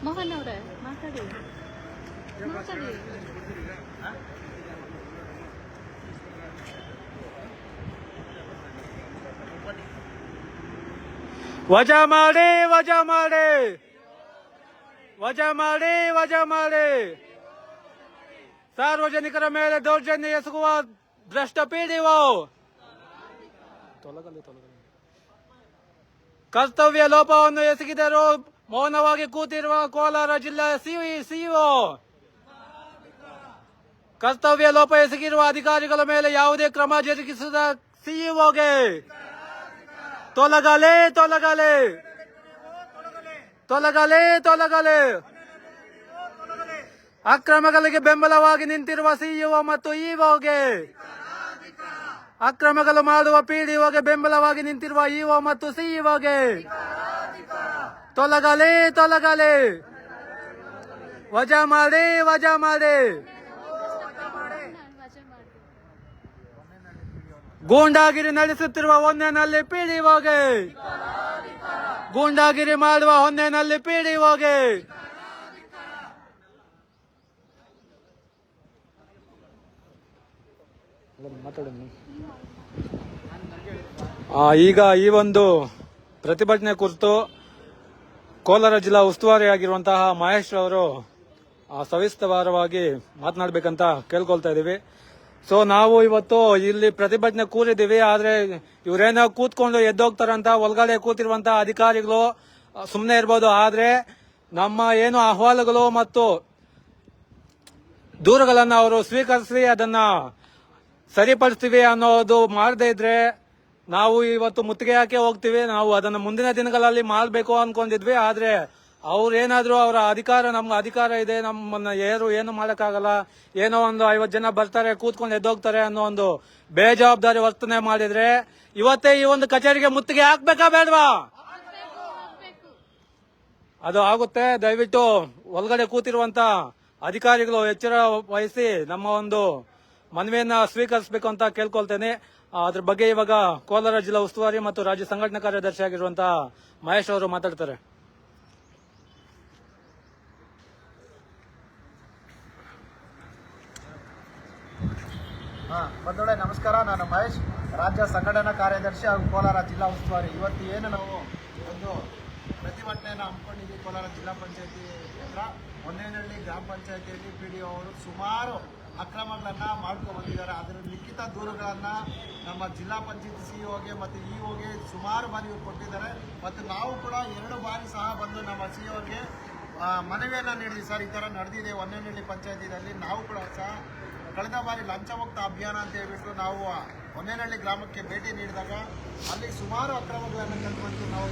ಮೋಹನ್ ಅವರೇ ಮಾತಾಡಿ ವಜಾ ಮಾಡಿ ವಜಾ ಮಾಡಿ ವಜಾ ಮಾಡಿ ವಜಾ ಮಾಡಿ ಸಾರ್ವಜನಿಕರ ಮೇಲೆ ದೌರ್ಜನ್ಯ ಎಸಗುವ ಭ್ರಷ್ಟ ಪಿಡಿಒ ಕರ್ತವ್ಯ ಲೋಪವನ್ನು ಎಸಗಿದರು ಮೌನವಾಗಿ ಕೂತಿರುವ ಕೋಲಾರ ಜಿಲ್ಲಾ ಸಿಇಒ ಕರ್ತವ್ಯ ಲೋಪ ಎಸಗಿರುವ ಅಧಿಕಾರಿಗಳ ಮೇಲೆ ಯಾವುದೇ ಕ್ರಮ ಜರುಗಿಸದ ಸಿಇಒಗೆ ತೊಲಗಲೇ ತೊಲಗಲೇ ತೊಲಗಲೇ ತೊಲಗಲೇ ಅಕ್ರಮಗಳಿಗೆ ಬೆಂಬಲವಾಗಿ ನಿಂತಿರುವ ಸಿಇಒ ಮತ್ತು ಇಒಗೆ ಅಕ್ರಮಗಳು ಮಾಡುವ ಪಿಡಿಒಗೆ ಬೆಂಬಲವಾಗಿ ನಿಂತಿರುವ ಇಒ ಮತ್ತು ಸಿಇಒಗೆ ತೊಲಗಲೇ ತೊಲಗಲೇ ವಜಾ ಮಾಡಿ ವಜಾ ಮಾಡಿ ಗೂಂಡಾಗಿರಿ ನಡೆಸುತ್ತಿರುವ ಹೊನ್ನೆನಲ್ಲಿ ಪಿಡಿಒಗೆ ಗೂಂಡಾಗಿರಿ ಮಾಡುವ ಹೊನ್ನೆನಲ್ಲಿ ಪಿಡಿಒಗೆ ಈಗ ಈ ಒಂದು ಪ್ರತಿಭಟನೆ ಕುರಿತು ಕೋಲಾರ ಜಿಲ್ಲಾ ಉಸ್ತುವಾರಿಯಾಗಿರುವಂತಹ ಮಹೇಶ್ ಅವರು ಸವಿಸ್ತರವಾಗಿ ಮಾತನಾಡಬೇಕಂತ ಕೇಳ್ಕೊಳ್ತಾ ಇದೀವಿ. ಸೊ ನಾವು ಇವತ್ತು ಇಲ್ಲಿ ಪ್ರತಿಭಟನೆ ಕೂರಿದ್ದೀವಿ. ಆದ್ರೆ ಇವರೇನೋ ಕೂತ್ಕೊಂಡು ಎದ್ದೋಗ್ತಾರಂತ ಒಳಗಡೆ ಕೂತಿರುವಂತಹ ಅಧಿಕಾರಿಗಳು ಸುಮ್ಮನೆ ಇರ್ಬೋದು. ಆದ್ರೆ ನಮ್ಮ ಏನು ಅಹವಾಲುಗಳು ಮತ್ತು ದೂರುಗಳನ್ನ ಅವರು ಸ್ವೀಕರಿಸಿ ಅದನ್ನ ಸರಿಪಡಿಸ್ತೀವಿ ಅನ್ನೋದು ಮಾಡದೇ ಇದ್ರೆ ನಾವು ಇವತ್ತು ಮುತ್ತಿಗೆ ಹಾಕಿ ಹೋಗ್ತೀವಿ. ನಾವು ಅದನ್ನ ಮುಂದಿನ ದಿನಗಳಲ್ಲಿ ಮಾಡಬೇಕು ಅನ್ಕೊಂಡಿದ್ವಿ. ಆದ್ರೆ ಅವ್ರೇನಾದ್ರು ಅವರ ಅಧಿಕಾರ, ನಮ್ಮ ಅಧಿಕಾರ ಇದೆ, ನಮ್ಮನ್ನ ಏನು ಮಾಡಕ್ಕಾಗಲ್ಲ, ಏನೋ ಒಂದು 50 ಜನ ಬರ್ತಾರೆ ಕೂತ್ಕೊಂಡು ಎದ್ದೋಗ್ತಾರೆ ಅನ್ನೋ ಒಂದು ಬೇಜವಾಬ್ದಾರಿ ವರ್ತನೆ ಮಾಡಿದ್ರೆ ಇವತ್ತೇ ಈ ಒಂದು ಕಚೇರಿಗೆ ಮುತ್ತಿಗೆ ಹಾಕ್ಬೇಕಾ ಬೇಡವಾ? ಅದು ಆಗುತ್ತೆ. ದಯವಿಟ್ಟು ಒಳಗಡೆ ಕೂತಿರುವಂತ ಅಧಿಕಾರಿಗಳು ಎಚ್ಚರ ವಹಿಸಿ ನಮ್ಮ ಒಂದು ಮನವಿಯನ್ನ ಸ್ವೀಕರಿಸಬೇಕು ಅಂತ ಕೇಳ್ಕೊಳ್ತೇನೆ. ಅದ್ರ ಬಗ್ಗೆ ಇವಾಗ ಕೋಲಾರ ಜಿಲ್ಲಾ ಉಸ್ತುವಾರಿ ಮತ್ತು ರಾಜ್ಯ ಸಂಘಟನಾ ಕಾರ್ಯದರ್ಶಿ ಆಗಿರುವಂತಹ ಮಹೇಶ್ ಅವರು ಮಾತಾಡ್ತಾರೆ. ಬಂದೋಳೆ ನಮಸ್ಕಾರ. ನಾನು ಮಹೇಶ್, ರಾಜ್ಯ ಸಂಘಟನಾ ಕಾರ್ಯದರ್ಶಿ ಹಾಗೂ ಕೋಲಾರ ಜಿಲ್ಲಾ ಉಸ್ತುವಾರಿ. ಇವತ್ತು ಏನು ನಾವು ಒಂದು ಪ್ರತಿಭಟನೆಯನ್ನು ಹಮ್ಮಿಕೊಂಡಿದ್ದೀವಿ ಕೋಲಾರ ಜಿಲ್ಲಾ ಪಂಚಾಯತಿ ಹತ್ರ. ಹೊನ್ನೇನಹಳ್ಳಿ ಗ್ರಾಮ ಪಂಚಾಯತಿಯಲ್ಲಿ ಪಿಡಿಒ ಅವರು ಸುಮಾರು ಅಕ್ರಮಗಳನ್ನು ಮಾಡ್ಕೊಂಡು ಬಂದಿದ್ದಾರೆ. ಅದರ ಲಿಖಿತ ದೂರುಗಳನ್ನು ನಮ್ಮ ಜಿಲ್ಲಾ ಪಂಚಾಯತಿ ಸಿಇಒಗೆ ಮತ್ತು ಇಒಗೆ ಸುಮಾರು ಬಾರಿ ಇವರು ಕೊಟ್ಟಿದ್ದಾರೆ. ಮತ್ತು ನಾವು ಕೂಡ 2 ಬಾರಿ ಸಹ ಬಂದು ನಮ್ಮ ಸಿಇಒಗೆ ಮನವಿಯನ್ನು ನೀಡಿದ್ವಿ. ಸರ್, ಈ ಥರ ನಡೆದಿದೆ ಹೊನ್ನೇನಹಳ್ಳಿ ಪಂಚಾಯತಿನಲ್ಲಿ. ನಾವು ಕೂಡ ಸಹ ಕಳೆದ ಬಾರಿ ಲಂಚ ಮುಕ್ತ ಅಭಿಯಾನ ಅಂತ ಹೇಳ್ಬಿಟ್ಟು ನಾವು ಹೊನ್ನೇನಹಳ್ಳಿ ಗ್ರಾಮಕ್ಕೆ ಭೇಟಿ ನೀಡಿದಾಗ ಅಲ್ಲಿ ಸುಮಾರು ಅಕ್ರಮಗಳನ್ನು ಕಂಡುಬಂತು. ನಾವು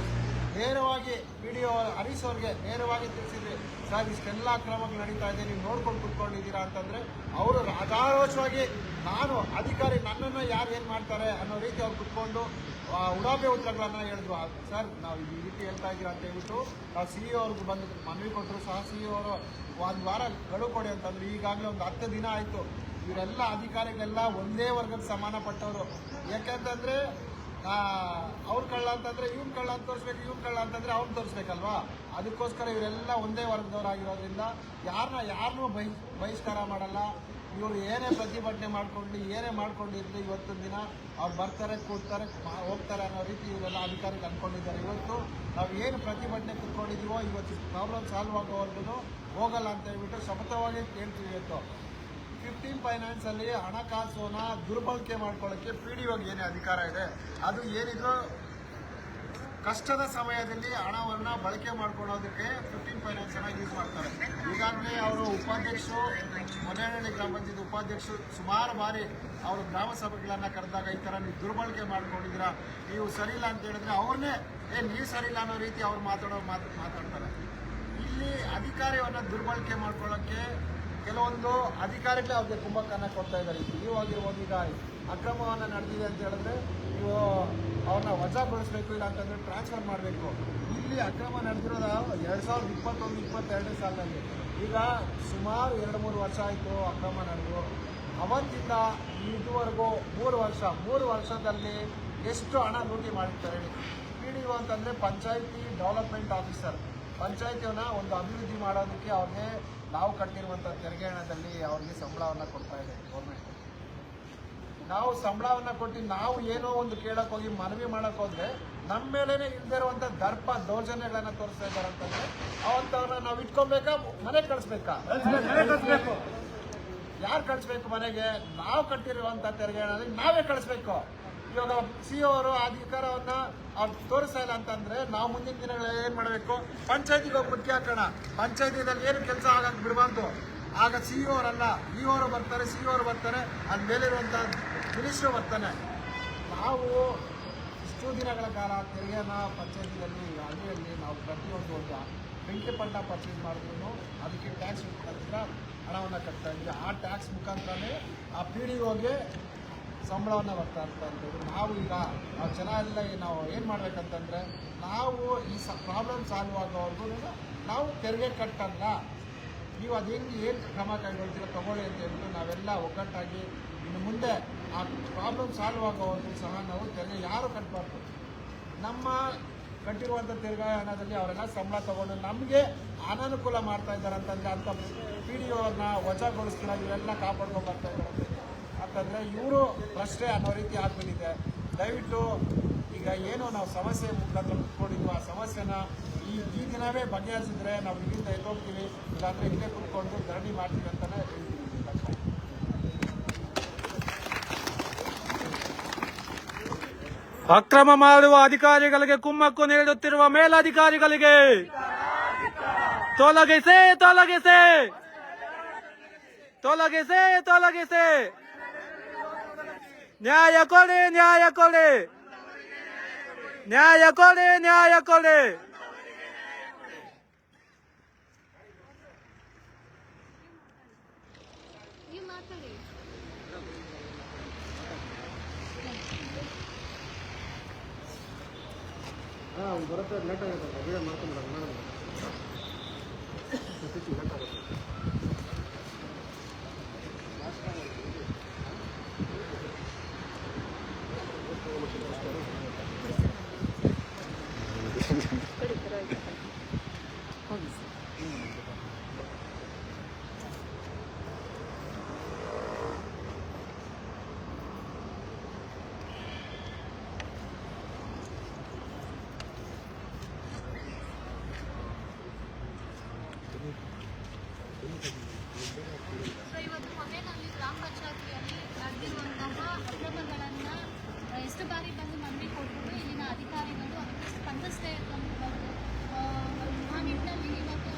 ನೇರವಾಗಿ ಪಿಡಿಒ ಹರೀಶ್ ಅವ್ರಿಗೆ ನೇರವಾಗಿ ತಿಳಿಸಿದ್ವಿ, ಸರ್ ಇಷ್ಟೆಲ್ಲ ಅಕ್ರಮಗಳು ನಡೀತಾ ಇದೆ, ನೀವು ನೋಡ್ಕೊಂಡು ಕುತ್ಕೊಂಡಿದ್ದೀರಾ ಅಂತಂದರೆ ಅವರು ರಾಜಾರೋಷವಾಗಿ ನಾನು ಅಧಿಕಾರಿ, ನನ್ನನ್ನು ಯಾರು ಏನು ಮಾಡ್ತಾರೆ ಅನ್ನೋ ರೀತಿ ಅವ್ರು ಕುತ್ಕೊಂಡು ಉಡಾಪೆ ಉತ್ತರಗಳನ್ನು ಹೇಳಿದ್ರು. ಸರ್, ನಾವು ಈ ರೀತಿ ಹೇಳ್ತಾ ಇದ್ದೀರಾ ಅಂತ ಹೇಳ್ಬಿಟ್ಟು ನಾವು ಸಿಇಒ ಅವ್ರಿಗೆ ಬಂದು ಮನವಿ ಕೊಟ್ಟರು ಸಹ. ಸಿಇಒ ಅವರು 1 ವಾರ ಗಡುವು ಕೊಡಿ ಅಂತಂದ್ರೆ ಈಗಾಗಲೇ ಒಂದು 10 ದಿನ ಆಯಿತು. ಇವರೆಲ್ಲ ಅಧಿಕಾರಿಗಳೆಲ್ಲ ಒಂದೇ ವರ್ಗದ ಸಮಾನಪಟ್ಟವರು. ಯಾಕೆಂತಂದರೆ ಅವ್ರು ಕಳ್ಳ ಅಂತಂದರೆ ಇವ್ನು ಕಳ್ಳ ಅಂತ ತೋರಿಸ್ಬೇಕು, ಇವ್ನು ಕಳ್ಳ ಅಂತಂದರೆ ಅವ್ನು ತೋರಿಸ್ಬೇಕಲ್ವಾ. ಅದಕ್ಕೋಸ್ಕರ ಇವರೆಲ್ಲ ಒಂದೇ ವರ್ಗದವರಾಗಿರೋದ್ರಿಂದ ಯಾರನ್ನೂ ಬಹಿಷ್ಕಾರ ಮಾಡಲ್ಲ. ಇವರು ಏನೇ ಪ್ರತಿಭಟನೆ ಏನೇ ಮಾಡ್ಕೊಂಡಿರಲಿ ಇವತ್ತಿನ ದಿನ ಅವ್ರು ಬರ್ತಾರೆ, ಕೂಡ್ತಾರೆ, ಹೋಗ್ತಾರೆ ಅನ್ನೋ ರೀತಿ ಇವರೆಲ್ಲ ಅಧಿಕಾರಿಗಳು ಅಂದ್ಕೊಂಡಿದ್ದಾರೆ. ಇವತ್ತು ನಾವು ಏನು ಪ್ರತಿಭಟನೆ ಕುತ್ಕೊಂಡಿದ್ದೀವೋ ಇವತ್ತು ಪ್ರಾಬ್ಲಮ್ ಸಾಲ್ವ್ ಆಗೋವರೆಗೂ ಹೋಗಲ್ಲ ಅಂತ ಹೇಳ್ಬಿಟ್ಟು ಶಪಥವಾಗಿ ಹೇಳ್ತೀವಿ. ಇವತ್ತು 15 ಫೈನಾನ್ಸಲ್ಲಿ ಹಣಕಾಸನ್ನ ದುರ್ಬಳಕೆ ಮಾಡ್ಕೊಳ್ಳೋಕ್ಕೆ ಪಿಡಿಒಗೆ ಏನೇ ಅಧಿಕಾರ ಇದೆ, ಅದು ಏನಿದ್ರು ಕಷ್ಟದ ಸಮಯದಲ್ಲಿ ಹಣವನ್ನು ಬಳಕೆ ಮಾಡ್ಕೊಳ್ಳೋದಕ್ಕೆ 15 ಫೈನಾನ್ಸನ್ನು ಯೂಸ್ ಮಾಡ್ತಾರೆ. ಈಗಾಗಲೇ ಅವರು ಉಪಾಧ್ಯಕ್ಷರು, ಹೊನ್ನೇನಹಳ್ಳಿ ಗ್ರಾಮ ಪಂಚಾಯತ್ ಉಪಾಧ್ಯಕ್ಷರು ಸುಮಾರು ಬಾರಿ ಅವರು ಗ್ರಾಮ ಸಭೆಗಳನ್ನು ಕರೆದಾಗ ಈ ಥರ ನೀವು ದುರ್ಬಳಕೆ ಮಾಡ್ಕೊಂಡಿದ್ದೀರಾ, ನೀವು ಸರಿಯಿಲ್ಲ ಅಂತ ಹೇಳಿದ್ರೆ ಅವ್ರನ್ನೇ ನೀವು ಸರಿಯಿಲ್ಲ ಅನ್ನೋ ರೀತಿ ಅವ್ರು ಮಾತಾಡ್ತಾರೆ. ಇಲ್ಲಿ ಅಧಿಕಾರವನ್ನು ದುರ್ಬಳಕೆ ಮಾಡ್ಕೊಳ್ಳೋಕ್ಕೆ ಕೆಲವೊಂದು ಅಧಿಕಾರಿಗಳೇ ಅವ್ರಿಗೆ ಕುಂಭಕರ್ಣ ಕೊಡ್ತಾ ಇದ್ದಾರೆ. ಇವಾಗಿರ್ಬೋದು, ಈಗ ಅಕ್ರಮವನ್ನು ನಡೆದಿದೆ ಅಂತ ಹೇಳಿದ್ರೆ ನೀವು ಅವ್ರನ್ನ ವಜಾಗೊಳಿಸಬೇಕು, ಇಲ್ಲ ಅಂತಂದರೆ ಟ್ರಾನ್ಸ್ಫರ್ ಮಾಡಬೇಕು. ಇಲ್ಲಿ ಅಕ್ರಮ ನಡೆದಿರೋದು 2021-22 ಸಾಲಿನಲ್ಲಿ. ಈಗ ಸುಮಾರು 2-3 ವರ್ಷ ಆಯಿತು ಅಕ್ರಮ ನಡೆದು. ಅವತ್ತಿಂದ ಇದುವರೆಗೂ 3 ವರ್ಷದಲ್ಲಿ ಎಷ್ಟು ಹಣ ಲೂಟಿ ಮಾಡಿರ್ತಾರೆ. ಪಿಡಿಒ ಅಂತಂದರೆ ಪಂಚಾಯಿತಿ ಡೆವಲಪ್ಮೆಂಟ್ ಆಫೀಸರ್. ಪಂಚಾಯತಿಯನ್ನ ಒಂದು ಅಭಿವೃದ್ಧಿ ಮಾಡೋದಕ್ಕೆ ಅವ್ರಿಗೆ ನಾವು ಕಟ್ಟಿರುವಂಥ ತೆರಿಗೆ ಹಣದಲ್ಲಿ ಅವ್ರಿಗೆ ಸಂಬಳವನ್ನು ಕೊಡ್ತಾ ಇದೆ ಗೌರ್ಮೆಂಟ್. ನಾವು ಸಂಬಳವನ್ನು ಕೊಟ್ಟು ನಾವು ಏನೋ ಒಂದು ಕೇಳಕ್ ಹೋಗಿ ಮನವಿ ಮಾಡಕ್ ಹೋದ್ರೆ ನಮ್ಮ ಮೇಲೇನೆ ಇಲ್ದೇ ಇರುವಂತ ದರ್ಪ ದೌರ್ಜನ್ಯಗಳನ್ನ ತೋರಿಸ್ತಾ ಇದ್ದಾರೆ ಅಂತಂದ್ರೆ ಅವಂತವ್ರನ್ನ ನಾವು ಇಟ್ಕೊಬೇಕಾ ಮನೆಗೆ ಕಳಿಸ್ಬೇಕಾ? ಯಾರು ಕಳಿಸ್ಬೇಕು ಮನೆಗೆ? ನಾವು ಕಟ್ಟಿರುವಂತ ತೆರಿಗೆ ಹಣದಲ್ಲಿ ನಾವೇ ಕಳಿಸ್ಬೇಕು. ಇವಾಗ ಸಿಒ ಅವರು ಅಧಿಕಾರವನ್ನ ಅವ್ರು ತೋರಿಸ್ತಾ ಇಲ್ಲ ಅಂತಂದ್ರೆ ನಾವು ಮುಂದಿನ ದಿನಗಳಲ್ಲಿ ಏನ್ ಮಾಡಬೇಕು? ಪಂಚಾಯತಿಗೆ ಹೋಗಿ ಮುಖ್ಯ ಹಾಕೋಣ. ಪಂಚಾಯತಿನಲ್ಲಿ ಏನು ಕೆಲಸ ಆಗಕ್ಕೆ ಬಿಡಬಾರ್ದು. ಆಗ ಸಿಇಒ ಅವರಲ್ಲ, ಇಒ ಅವರು ಬರ್ತಾರೆ, ಸಿಇಒ ಅವರು ಬರ್ತಾರೆ, ಅದ್ ಮೇಲಿರುವಂತ ಮಿನಿಸ್ಟ್ರು ಬರ್ತಾನೆ. ನಾವು ಇಷ್ಟು ದಿನಗಳ ಕಾಲ ತೆರಿಗೆನ ಪಂಚಾಯತಿನಲ್ಲಿ ಹಳ್ಳಿಯಲ್ಲಿ ನಾವು ಪ್ರತಿಯೊಂದು ಬೆಂಕಿ ಪಂಡ ಪರ್ಚೇಸ್ ಮಾಡಿದ್ರು ಅದಕ್ಕೆ ಟ್ಯಾಕ್ಸ್ ಮುಖಾಂತರ ಹಣವನ್ನು ಕಟ್ತಾ ಇದ್ವಿ. ಆ ಟ್ಯಾಕ್ಸ್ ಮುಖಾಂತರನೇ ಆ PDOಗೆ ಸಂಬಳವನ್ನು ಬರ್ತಾ ಇರ್ತಂಥದ್ದು. ನಾವು ಈಗ ನಾವು ಜನ ಎಲ್ಲ ನಾವು ಏನು ಮಾಡ್ಬೇಕಂತಂದ್ರೆ ನಾವು ಈ ಪ್ರಾಬ್ಲಮ್ ಸಾಲ್ವ್ ಆಗೋವರೆಗೂ ನಾವು ತೆರಿಗೆ ಕಟ್ಟಲ್ಲ. ನೀವು ಅದು ಹೆಂಗೆ ಏನು ಕ್ರಮ ಕೈಗೊಳ್ತೀರೋ ತಗೊಳ್ಳಿ ಅಂತ ಹೇಳ್ಬಿಟ್ಟು ನಾವೆಲ್ಲ ಒಗ್ಗಟ್ಟಾಗಿ ಇನ್ನು ಮುಂದೆ ಆ ಪ್ರಾಬ್ಲಮ್ ಸಾಲ್ವ್ ಆಗೋವರೆಗೂ ಸಹ ನಾವು ತೆರಿಗೆ ಯಾರು ಕಟ್ಟಬಾರ್ದು. ನಮ್ಮ ಕಟ್ಟಿರುವಂಥ ತೆರಿಗೆ ಹಣದಲ್ಲಿ ಅವರೆಲ್ಲ ಸಂಬಳ ತಗೊಂಡು ನಮಗೆ ಅನಾನುಕೂಲ ಮಾಡ್ತಾ ಇದ್ದಾರೆ ಅಂತಂದರೆ ಅಂಥ PDOನ ವಜಾಗೊಳಿಸ್ತೀರ ಇವೆಲ್ಲ ಕಾಪಾಡ್ಕೊಂಡು ಬರ್ತಾ ಇದ್ದಾರೆ ಅಂತಂದರೆ ಇವರು ಪ್ರಶ್ನೆ ಅನ್ನೋ ರೀತಿ ಆಗ್ಬಿಟ್ಟಿದೆ. ದಯವಿಟ್ಟು ಈಗ ಏನು ನಾವು ಸಮಸ್ಯೆ ಮುಖಾಂತರ ಕುತ್ಕೊಂಡಿದ್ವು ಆ ಸಮಸ್ಯೆನ ಈ ದಿನವೇ ಬಗೆಹರಿಸಿದ್ರೆ ನಾವು ಇಲ್ಲಿಂದ ಎದ್ದೋಗ್ತೀವಿ, ಇಲ್ಲಾಂದರೆ ಇಲ್ಲೇ ಕುತ್ಕೊಂಡು ಧರಣಿ ಮಾಡ್ತೀವಿ ಅಂತಲೇ ಹೇಳ್ತೀವಿ. ಅಕ್ರಮ ಮಾಡುವ ಅಧಿಕಾರಿಗಳಿಗೆ ಕುಮ್ಮಕ್ಕು ನೀಡುತ್ತಿರುವ ಮೇಲಧಿಕಾರಿಗಳಿಗೆ ತೊಲಗಿಸಿ ತೊಲಗಿಸಿ ತೊಲಗಿಸಿ ತೊಲಗಿಸಿ ನ್ಯಾಯ ಕೊಡಿ ನ್ಯಾಯ ಕೊಡಿ ನ್ಯಾಯ ಕೊಡಿ ನ್ಯಾಯ ಕೊಡಿ. ಬರುತ್ತೆ ಲೇಟ್ ಆಗುತ್ತೆ ವಿಡಿಯೋ ಮಾಡ್ಕೊಂಡ್ಬಿಡೋದು ಮೇಡಮ್. ಲೇಟ್ ಆಗುತ್ತೆ. ಇವತ್ತು ಹೊನ್ನೇನಹಳ್ಳಿ ಗ್ರಾಮ ಪಂಚಾಯತಿಯಲ್ಲಿ ನಡೆದಿರುವಂತಹ ಅಕ್ರಮಗಳನ್ನು ಎಷ್ಟು ಬಾರಿ ಬಂದು ಮನವಿ ಕೊಟ್ಟರು ಇಲ್ಲಿನ ಅಧಿಕಾರಿಗಳು ಅದಕ್ಕೆ ಸ್ಪಂದಿಸದೇ ಬಂದು ಆ ನಿಟ್ಟಿನಲ್ಲಿ ಇವತ್ತು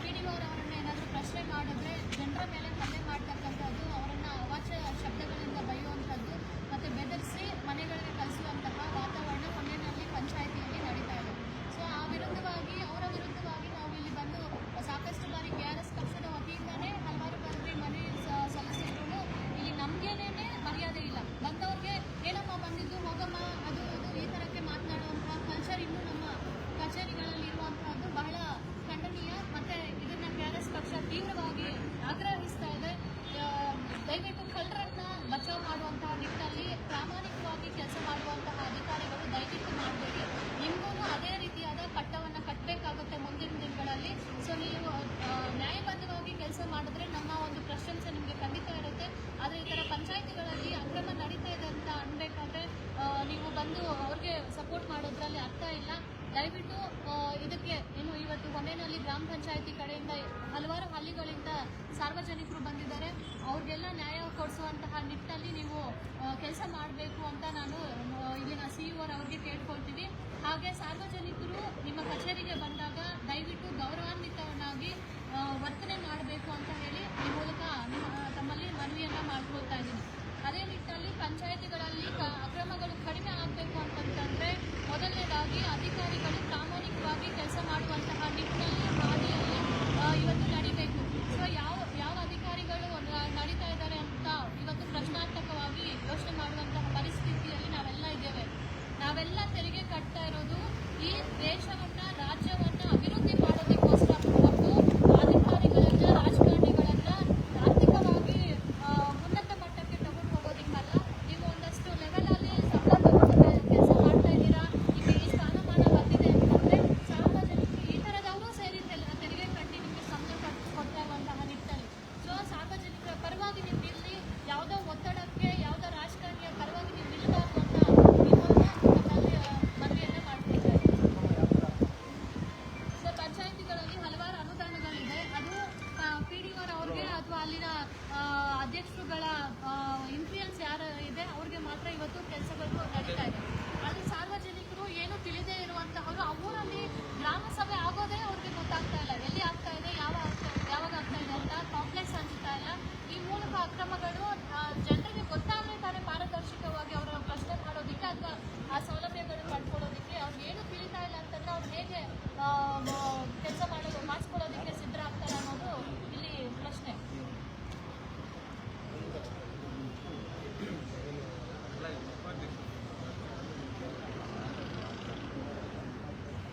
PDO ಅವರನ್ನ ಏನಾದರೂ ಪ್ರಶ್ನೆ ಮಾಡಿದ್ರೆ ಜನರ ಮೇಲೆ ಹಲ್ಲೆ ಮಾಡ್ತಕ್ಕಂಥದ್ದು, ಅವರನ್ನು ಅವಾಚ್ಯ ಶಬ್ದಗಳಿಂದ ಬೈಯುವಂಥದ್ದು ಮತ್ತು ಬೆದರಿಸಿ ಮನೆಗಳಿಗೆ ಕಳಿಸುವಂತಹ ವಾತಾವರಣ ಹೊನ್ನೇನಹಳ್ಳಿ ಪಂಚಾಯತಿಯಲ್ಲಿ ನಡೀತಾ ಇದೆ. ಸೊ ಆ ವಿರುದ್ಧವಾಗಿ ಅವರ ವಿರುದ್ಧವಾಗಿ ನಾವು ಇಲ್ಲಿ ಬಂದು ಸಾಕಷ್ಟು ಬಾರಿ KRS ಪಕ್ಷದ ವತಿಯಿಂದನೇ ಹಲವಾರು ಬಾರಿ ಮನವಿ ಸಲ್ಲಿಸಿದ್ರು. ಇಲ್ಲಿ ನಮಗೇನೇ ಮರ್ಯಾದೆ ಇಲ್ಲ, ಬಂದವ್ರಿಗೆ ಏನಮ್ಮ ಬಂದಿದ್ದು ಹೋಗಮ್ಮ ಅದು ಈ ಥರಕ್ಕೆ ಮಾತನಾಡುವಂತಹ ಕಲ್ಚರ್ ಇನ್ನೂ ನಮ್ಮ ಕಚೇರಿಗಳಲ್ಲಿ ಇರುವಂತಹದ್ದು ಬಹಳ ಖಂಡನೀಯ. ಮತ್ತು ಇದನ್ನು KRS ಪಕ್ಷ ತೀವ್ರವಾಗಿ ಆಗ್ರಹಿಸ್ತಾ ಇದೆ. ದಯವಿಟ್ಟು ಕಳ್ಳರನ್ನ ಬಚಾವ್ ಮಾಡುವಂತಹ ನಿಟ್ಟಿನಲ್ಲಿ ಪ್ರಾಮಾಣಿಕವಾಗಿ ಕೆಲಸ ಮಾಡುವಂತಹ ಅಧಿಕಾರಿಗಳು ದಯವಿಟ್ಟು ಮಾಡಬೇಡಿ. ನಿಮಗೂ ಅದೇ ರೀತಿಯಾದ ಕಟ್ಟವನ್ನು ಕಟ್ಟಬೇಕಾಗುತ್ತೆ ಮುಂದಿನ ದಿನಗಳಲ್ಲಿ. ಸೊ ನೀವು ನ್ಯಾಯಬದ್ಧವಾಗಿ ಕೆಲಸ ಮಾಡಿದ್ರೆ ನಮ್ಮ ಒಂದು ಪ್ರಶಂಸೆ ನಿಮಗೆ ಖಂಡಿತ ಇರುತ್ತೆ. ಆದರೆ ಈ ಥರ ಪಂಚಾಯತಿಗಳಲ್ಲಿ ಅಕ್ರಮ ನಡೀತಾ ಇದೆ ಅಂತ ಅನ್ಬೇಕಾದ್ರೆ ನೀವು ಬಂದು ಅವ್ರಿಗೆ ಸಪೋರ್ಟ್ ಮಾಡೋದ್ರಲ್ಲಿ ಅರ್ಥ ಇಲ್ಲ. ದಯವಿಟ್ಟು ಇದಕ್ಕೆ ಏನು ಇವತ್ತು ಹೊನ್ನೇನಹಳ್ಳಿ ಗ್ರಾಮ ಪಂಚಾಯತಿ ಕಡೆಯಿಂದ ಹಲವಾರು ಹಳ್ಳಿಗಳಿಂದ ಸಾರ್ವಜನಿಕರು ಬಂದಿದ್ದಾರೆ. ಅವ್ರಿಗೆಲ್ಲ ನ್ಯಾಯ ಕೊಡಿಸುವಂತಹ ನಿಟ್ಟಿನಲ್ಲಿ ನೀವು ಕೆಲಸ ಮಾಡಬೇಕು ಅಂತ ನಾನು ಇಲ್ಲಿನ CEO ಅವ್ರಿಗೆ ಕೇಳ್ಕೊಳ್ತೀವಿ. ಹಾಗೆ ಸಾರ್ವಜನಿಕರು ನಿಮ್ಮ ಕಚೇರಿಗೆ ಬಂದಾಗ ದಯವಿಟ್ಟು ಗೌರವಾನ್ವಿತವನ್ನಾಗಿ ವರ್ತನೆ ಮಾಡಬೇಕು ಅಂತ ಹೇಳಿ ಈ ಮೂಲಕ ತಮ್ಮಲ್ಲಿ ಮನವಿಯನ್ನು ಮಾಡ್ಕೊಳ್ತಾ ಇದ್ದೀನಿ. ಅದೇ ನಿಟ್ಟಿನಲ್ಲಿ ಪಂಚಾಯತಿಗಳಲ್ಲಿ ಅಕ್ರಮಗಳು ಕಡಿಮೆ ಆಗಬೇಕು ಅಂತಂತಂದರೆ ಮೊದಲನೇದಾಗಿ ಅಧಿಕಾರಿಗಳು ಪ್ರಾಮಾಣಿಕವಾಗಿ ಕೆಲಸ ಮಾಡುವಂತಹ ನಿಟ್ಟಿನಲ್ಲಿ ಹಾದಿಯಲ್ಲಿ ಇವತ್ತು ನಡಿಬೇಕು. ಸೊ ಯಾವ ಅಧಿಕಾರಿಗಳು ನಡೀತಾ ಇದ್ದಾರೆ ಅಂತ ಇವತ್ತು ಪ್ರಶ್ನಾರ್ಥಕವಾಗಿ ಯೋಚನೆ ಮಾಡುವಂತಹ ಪರಿಸ್ಥಿತಿಯಲ್ಲಿ ನಾವೆಲ್ಲ ಇದ್ದೇವೆ. ನಾವೆಲ್ಲ ತೆರಿಗೆ ಕಟ್ತಾ ಇರೋದು ಈ ದೇಶವನ್ನು ರಾಜ್ಯವನ್ನು ಅಭಿವೃದ್ಧಿ ಪಂಚಾಯತಿಗಳಲ್ಲಿ ಹಲವಾರು ಅನುದಾನಗಳಿದೆ. ಅದು PDO ಅವ್ರಿಗೆ ಅಥವಾ ಅಲ್ಲಿನ ಅಧ್ಯಕ್ಷರುಗಳ ಇನ್ಫ್ಲೂಯೆನ್ಸ್ ಯಾರು ಇದೆ ಅವ್ರಿಗೆ ಮಾತ್ರ ಇವತ್ತು ಕೆಲಸಗಳು ನಡೀತಾ ಇದೆ. ಆದರೆ ಸಾರ್ವಜನಿಕರು ಏನು ತಿಳಿದೇ ಇರುವಂತಹವರು ಆ ಊರಲ್ಲಿ ಗ್ರಾಮ ಸಭೆ ಆಗೋದೇ ಅವ್ರಿಗೆ ಗೊತ್ತಾಗ್ತಾ ಇಲ್ಲ. ಎಲ್ಲಿ ಆಗ್ತಾ ಇದೆ, ಯಾವಾಗ ಆಗ್ತಾ ಇದೆ ಅಂತ ಕಾಂಪ್ಲೆಕ್ಸ್ ಅನ್ಸುತ್ತಾ ಇಲ್ಲ. ಈ ಮೂಲಕ ಅಕ್ರಮಗಳು ಜನರಿಗೆ ಗೊತ್ತಾಗಲೇ ತಾನೇ ಪಾರದರ್ಶಕವಾಗಿ ಅವರ ಪ್ರಶ್ನೆ ಮಾಡೋದಕ್ಕೆ ಅಥವಾ ಆ ಸೌಲಭ್ಯಗಳು ಪಡ್ಕೊಳ್ಳೋದಕ್ಕೆ ಅವ್ರಿಗೆ ಏನು ತಿಳಿತಾ ಇಲ್ಲ ಅಂತಂದ್ರೆ ಅವ್ರು ಹೇಗೆ ಕೆಲಸ ಮಾಡಿಸ್ಕೊಳ್ಳೋದಕ್ಕೆ ಸಿದ್ಧರಾಗ್ತಾರೆ ಅನ್ನೋದು ಇಲ್ಲಿ ಪ್ರಶ್ನೆ.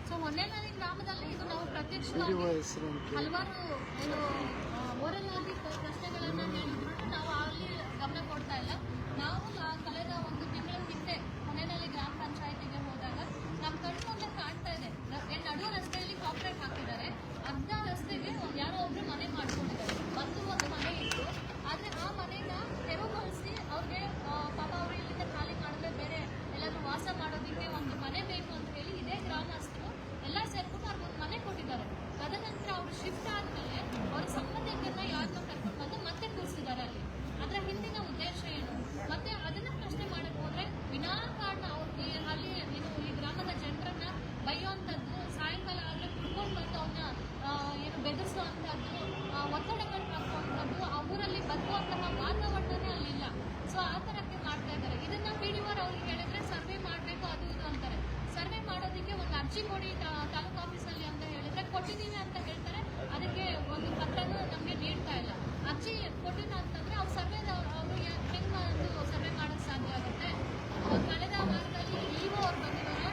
ಸೊ ಹೊನ್ನೇನಹಳ್ಳಿ ಗ್ರಾಮದಲ್ಲಿ ಇದು ನಾವು ಪ್ರತ್ಯಕ್ಷವಾಗಿ ಹಲವಾರು ಏನು ಓರಲ್ ಆಗಿ ಪ್ರಶ್ನೆಗಳನ್ನು ಹೇಳಿದ್ರು ನಾವು ಅಲ್ಲಿ ಗಮನ ಕೊಡ್ತಾ ಇಲ್ಲ. ನಾವು ಕಳೆದ ಒಂದು ತಿಂಗಳ ಹಿಂದೆ ಹೊನ್ನೇನಹಳ್ಳಿ ಗ್ರಾಮ ಪಂಚಾಯತಿಗೆ ಹೋದಾಗ ನಮ್ಮ ಕಣ್ಣು ಮುಂದೆ ಕಾಣ್ತಾ ಇದೆ, ನಡು ರಸ್ತೆಯಲ್ಲಿ ಕಾಂಕ್ರೀಟ್ ಹಾಕಿದ್ದಾರೆ. ಅರ್ಧ ರಸ್ತೆಗೆ ಯಾರೋ ಒಬ್ರು ಮನೆ ಮಾಡ್ಕೊಂಡಿದ್ದಾರೆ. ಒಂದು ಮನೆ ಇತ್ತು, ಆದರೆ ಆ ಮನೆನ ತೆರವುಗೊಳಿಸಿ ಅವ್ರಿಗೆ ಪಾಪ ಅವರು ಇಲ್ಲಿಂದ ಖಾಲಿ ಮಾಡಿದ್ರೆ ಬೇರೆ ಎಲ್ಲಾದ್ರೂ ವಾಸ ಮಾಡೋದಕ್ಕೆ ಒಂದು ಮನೆ ಬೇಕು ಅಂತ ಹೇಳಿ ಇದೇ ಗ್ರಾಮಸ್ಥರು ಎಲ್ಲ ಸೇರ್ಕೊಂಡು ಅವ್ರಿಗೆ ಮನೆ ಕೊಟ್ಟಿದ್ದಾರೆ. ತದನಂತರ ಅವರು ಶಿಫ್ಟ್ ಆದ್ಮೇಲೆ ಅವ್ರ ಸಂಬಂಧಿಕರನ್ನ ಯಾರನ್ನ ಕರ್ಕೊಂಡು ಬಂದು ಮತ್ತೆ ಕೂರಿಸಿದ್ದಾರೆ ಅಲ್ಲಿ. ಅದರ ಹಿಂದಿನ ಉದ್ದೇಶ ಏನು? ಮತ್ತೆ ಅದನ್ನ ಪ್ರಶ್ನೆ ಮಾಡಕ್ ಹೋದ್ರೆ ವಿನಾಕಾರಣ ಅವ್ರಿಗೆ ಅಲ್ಲಿ ಈ ಗ್ರಾಮದ ಜನರನ್ನ ಬೈಯುವಂಥದ್ದು, ಸಾಯಂಕಾಲ ಆದ್ರೆ ಕುಡ್ಕೊಂಡು ಬಂದು ಅವನ್ನ ಏನು ಬೆದರಿಸುವಂಥದ್ದು, ಒತ್ತಡಗಳು ಹಾಕುವಂಥದ್ದು, ಆ ಊರಲ್ಲಿ ಬದುಕುವಂತಹ ವಾತಾವರಣನೇ ಅಲ್ಲಿಲ್ಲ. ಸೊ ಆ ಥರಕ್ಕೆ ಮಾಡ್ತಾ ಇದ್ದಾರೆ. ಇದನ್ನ PDO ಅವ್ರಿಗೆ ಹೇಳಿದ್ರೆ ಸರ್ವೆ ಮಾಡಬೇಕು ಅದು ಇದು ಅಂತಾರೆ. ಸರ್ವೆ ಮಾಡೋದಕ್ಕೆ ಒಂದು ಅರ್ಜಿ ಕೊಡಿ ತಾಲೂಕು ಆಫೀಸಲ್ಲಿ ಅಂತ ಹೇಳಿದ್ರೆ ಕೊಟ್ಟಿದ್ದೀವಿ ಅಂತ ಹೇಳ್ತಾರೆ. ಅದಕ್ಕೆ ಒಂದು ಪತ್ರನೂ ನಮಗೆ ನೀಡ್ತಾ ಇಲ್ಲ. ಅರ್ಜಿ ಕೊಟ್ಟಿಲ್ಲ ಅಂತಂದ್ರೆ ಅವ್ರು ಅವರು ಹೆಂಗೆ ಒಂದು ಸರ್ವೆ ಮಾಡೋಕ್ಕೆ ಸಾಧ್ಯ ಆಗುತ್ತೆ? ಕಳೆದ ವಾರದಲ್ಲಿ EO ಅವ್ರು ಬಂದಿದ್ದಾರೆ.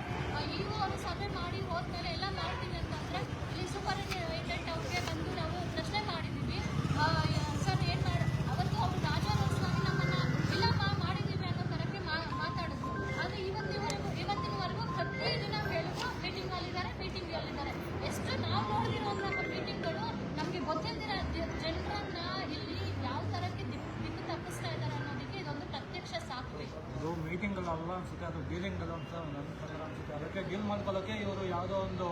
EO ಅವರು ಸರ್ವೆ ಮಾಡಿ ಹೋದ್ಮೇಲೆ ಎಲ್ಲ ಮಾಡ್ತೀವಿ ಅಂತಂದ್ರೆ ಇಲ್ಲಿ ಸೂಪರಿಂಟೆಂಡೆಂಟ್ ಅವ್ರಿಗೆ ಬಂದು ನಾವು ಪ್ರಶ್ನೆ ಮಾಡಿದ್ದೀವಿ, ಸರ್ ಏನು ಅವತ್ತು ಅವರು ರಾಜಾರೋಷವಾಗಿ ನಮ್ಮನ್ನ ಇಲ್ಲಮ್ಮ ಮಾಡಿದ್ದೀವಿ ಅನ್ನೋ ಥರಕ್ಕೆ ಮಾತಾಡಿದ್ರು. ಆದರೆ ಇವತ್ತಿನವರೆಗೂ ಪ್ರತಿದಿನ ಹೇಳಿದ್ರು ಮೀಟಿಂಗ್ ಅಲ್ಲಿದ್ದಾರೆ. ಎಷ್ಟು ನಾವು ನೋಡಿದಿರುವಂತಹ ಮೀಟಿಂಗ್ಗಳು ನಮಗೆ ಗೊತ್ತಿಲ್ದಿರ ಜನರನ್ನ ಇಲ್ಲಿ ಯಾವ ಥರಕ್ಕೆ ದಿಕ್ಕು ತಪ್ಪಿಸ್ತಾ ಇದ್ದಾರೆ ಅನ್ನೋದಕ್ಕೆ ಇದೊಂದು ಪ್ರತ್ಯಕ್ಷ ಸಾಕ್ಷಿ. ಇದು ಮೀಟಿಂಗ್ಗಳು ಅಲ್ಲ ಅನ್ಸುತ್ತೆ, ಅದು ಡೀಲಿಂಗ್ಗಳು ಅಂತ ನನ್ನ ಪ್ರಕಾರ ಅನ್ಸುತ್ತೆ. ಅದಕ್ಕೆ ಡೀಲ್ ಮಾಡ್ಕೊಳ್ಳೋಕೆ ಇವರು ಯಾವುದೋ ಒಂದು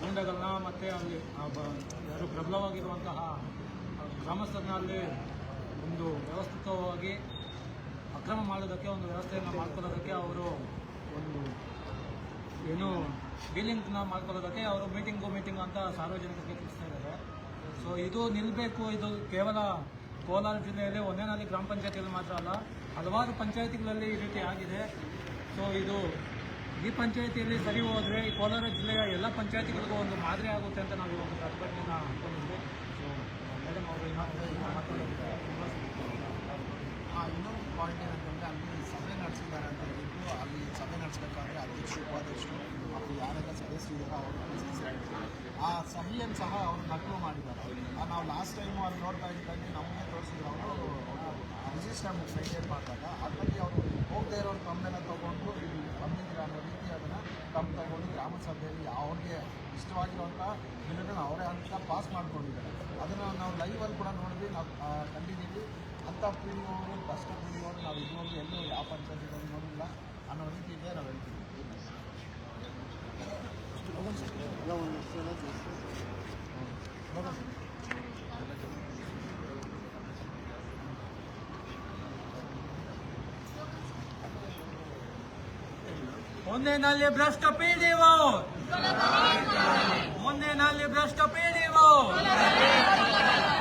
ಗೂಂಡಗಳನ್ನ ಮತ್ತು ಅಲ್ಲಿ ಯಾರು ಪ್ರಬಲವಾಗಿರುವಂತಹ ಗ್ರಾಮಸ್ಥರನ್ನ ಅಲ್ಲಿ ಒಂದು ವ್ಯವಸ್ಥಿತವಾಗಿ ಅಕ್ರಮ ಮಾಡೋದಕ್ಕೆ ಒಂದು ವ್ಯವಸ್ಥೆಯನ್ನು ಮಾಡ್ಕೊಳ್ಳೋದಕ್ಕೆ ಅವರು ಒಂದು ಏನು ಡೀಲಿಂಗ್ನ ಮಾಡ್ಕೊಳ್ಳೋದಕ್ಕೆ ಅವರು ಮೀಟಿಂಗ್ ಅಂತ ಸಾರ್ವಜನಿಕರಿಗೆ ತಿಳಿಸ್ತಾ ಇದ್ದಾರೆ. ಸೊ ಇದು ನಿಲ್ಲಬೇಕು. ಇದು ಕೇವಲ ಕೋಲಾರ ಜಿಲ್ಲೆಯಲ್ಲಿ ಹೊನ್ನೇನಹಳ್ಳಿ ಗ್ರಾಮ ಪಂಚಾಯತಿಯಲ್ಲಿ ಮಾತ್ರ ಅಲ್ಲ, ಹಲವಾರು ಪಂಚಾಯತಿಗಳಲ್ಲಿ ಈ ರೀತಿ ಆಗಿದೆ. ಸೊ ಇದು ಈ ಪಂಚಾಯತಿಯಲ್ಲಿ ಸರಿ ಹೋದರೆ ಈ ಕೋಲಾರ ಜಿಲ್ಲೆಯ ಎಲ್ಲ ಪಂಚಾಯತಿಗಳಿಗೂ ಒಂದು ಮಾದರಿ ಆಗುತ್ತೆ ಅಂತ ನಾವು ಒಂದು ಪ್ರತಿಭಟನೆಯನ್ನು ಹಾಕೊಂಡಿದ್ವಿ. ಸೊ ಮೇಡಮ್ ಅವರು ಮಾತಾಡೋದಕ್ಕೆ ಇನ್ನೊಂದು ಪಾಯಿಂಟ್ ಏನಂತಂದರೆ ಅಲ್ಲಿ ಸಭೆ ನಡೆಸಿದ್ದಾರೆ ಅಂತ ಹೇಳಿದ್ದು, ಅಲ್ಲಿ ಸಭೆ ನಡೆಸಬೇಕಾದ್ರೆ ಅಧ್ಯಕ್ಷರು, ಉಪಾಧ್ಯಕ್ಷರು ಮತ್ತು ಯಾರೆಲ್ಲ ಸದಸ್ಯರಿದ್ದಾರೋ ಅವರು ಆ ಸಹಿಯನ್ನು ಸಹ ಅವರು ನಕಲು ಮಾಡಿದ್ದಾರೆ. ನಾವು ಲಾಸ್ಟ್ ಟೈಮು ಅಲ್ಲಿ ನೋಡ್ತಾ ಇದ್ದಂಗೆ ನಮಗೆ ತೋರಿಸಿದ್ರು. ಅವರು ರಿಜಿಸ್ಟರ್ ಮೇಂಟೈನ್ ಮಾಡಿದಾಗ ಅದರಲ್ಲಿ ಅವರು ಹೋಗದೇ ಇರೋರು ತಮ್ಮೆಲ್ಲ ತೊಗೊಂಡು ಬಂದಿದ್ದೀರ ಅನ್ನೋ ರೀತಿ ಅದನ್ನು ತಗೊಂಡು ಗ್ರಾಮ ಸಭೆಯಲ್ಲಿ ಅವ್ರಿಗೆ ಇಷ್ಟವಾಗಿರುವಂಥ ಬಿಲ್ಗಳನ್ನ ಅವರೇ ಅಂತ ಪಾಸ್ ಮಾಡ್ಕೊಂಡಿದ್ದಾರೆ. ಅದನ್ನು ನಾವು ಲೈವಲ್ಲಿ ಕೂಡ ನೋಡಿದ್ವಿ, ನಾವು ಕಂಡಿದ್ದೀವಿ. ಅಂಥ PDO ಅವರು ಫಸ್ಟ್ PDO ಅವರು ನಾವು ಇದುವರೆಗೂ ಎಲ್ಲೂ ಯಾವ ಪಂಚಾಯತಿಗಳು ನೋಡಿಲ್ಲ ಅನ್ನೋ ರೀತಿಗೆ ನಾವು ಹೇಳ್ತೀವಿ. ಹೊನ್ನೇನಹಳ್ಳಿ ಭ್ರಷ್ಟ PDO, ಹೊನ್ನೇನಹಳ್ಳಿ ಭ್ರಷ್ಟ PDO,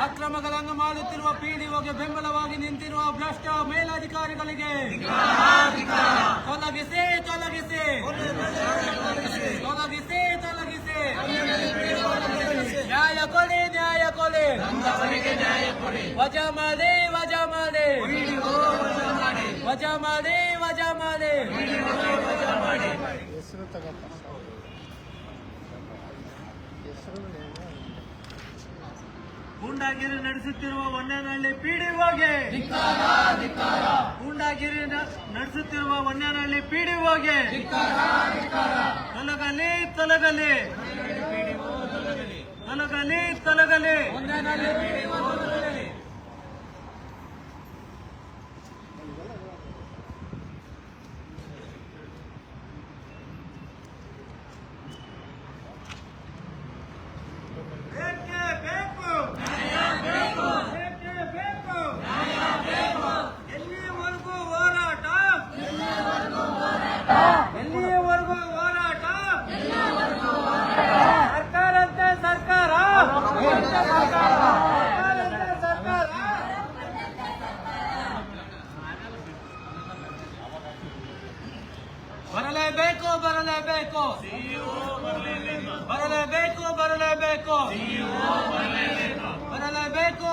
ಅಕ್ರಮಗಳನ್ನು ಮಾಡುತ್ತಿರುವ PDOಗೆ ಬೆಂಬಲವಾಗಿ ನಿಂತಿರುವ ಭ್ರಷ್ಟ ಮೇಲಧಿಕಾರಿಗಳಿಗೆ ತೊಲಗಿಸಿ ತೊಲಗಿಸಿ ತೊಲಗಿಸಿ ತೊಲಗಿಸಿ ನ್ಯಾಯ ಕೊಡಿ ನ್ಯಾಯ ಕೊಡಿ ವಜಾ ಮಾಡಿ ವಜಾ ಮಾಡಿ ವಜಾ ಮಾಡಿ ವಜಾ ಮಾಡಿ. ಹೆಸರು ತಗಪ್ಪ, ಗೂಂಡಾಗಿರಿ ನಡೆಸುತ್ತಿರುವ ಹೊನ್ನೇನಹಳ್ಳಿ PDOಗೆ, ಗೂಂಡಾಗಿರಿ ನಡೆಸುತ್ತಿರುವ ಹೊನ್ನೇನಹಳ್ಳಿ PDOಗೆ ತೊಲಗಲಿ ತೊಲಗಲಿ ತೊಲಗಲಿ ತೊಲಗಲಿ.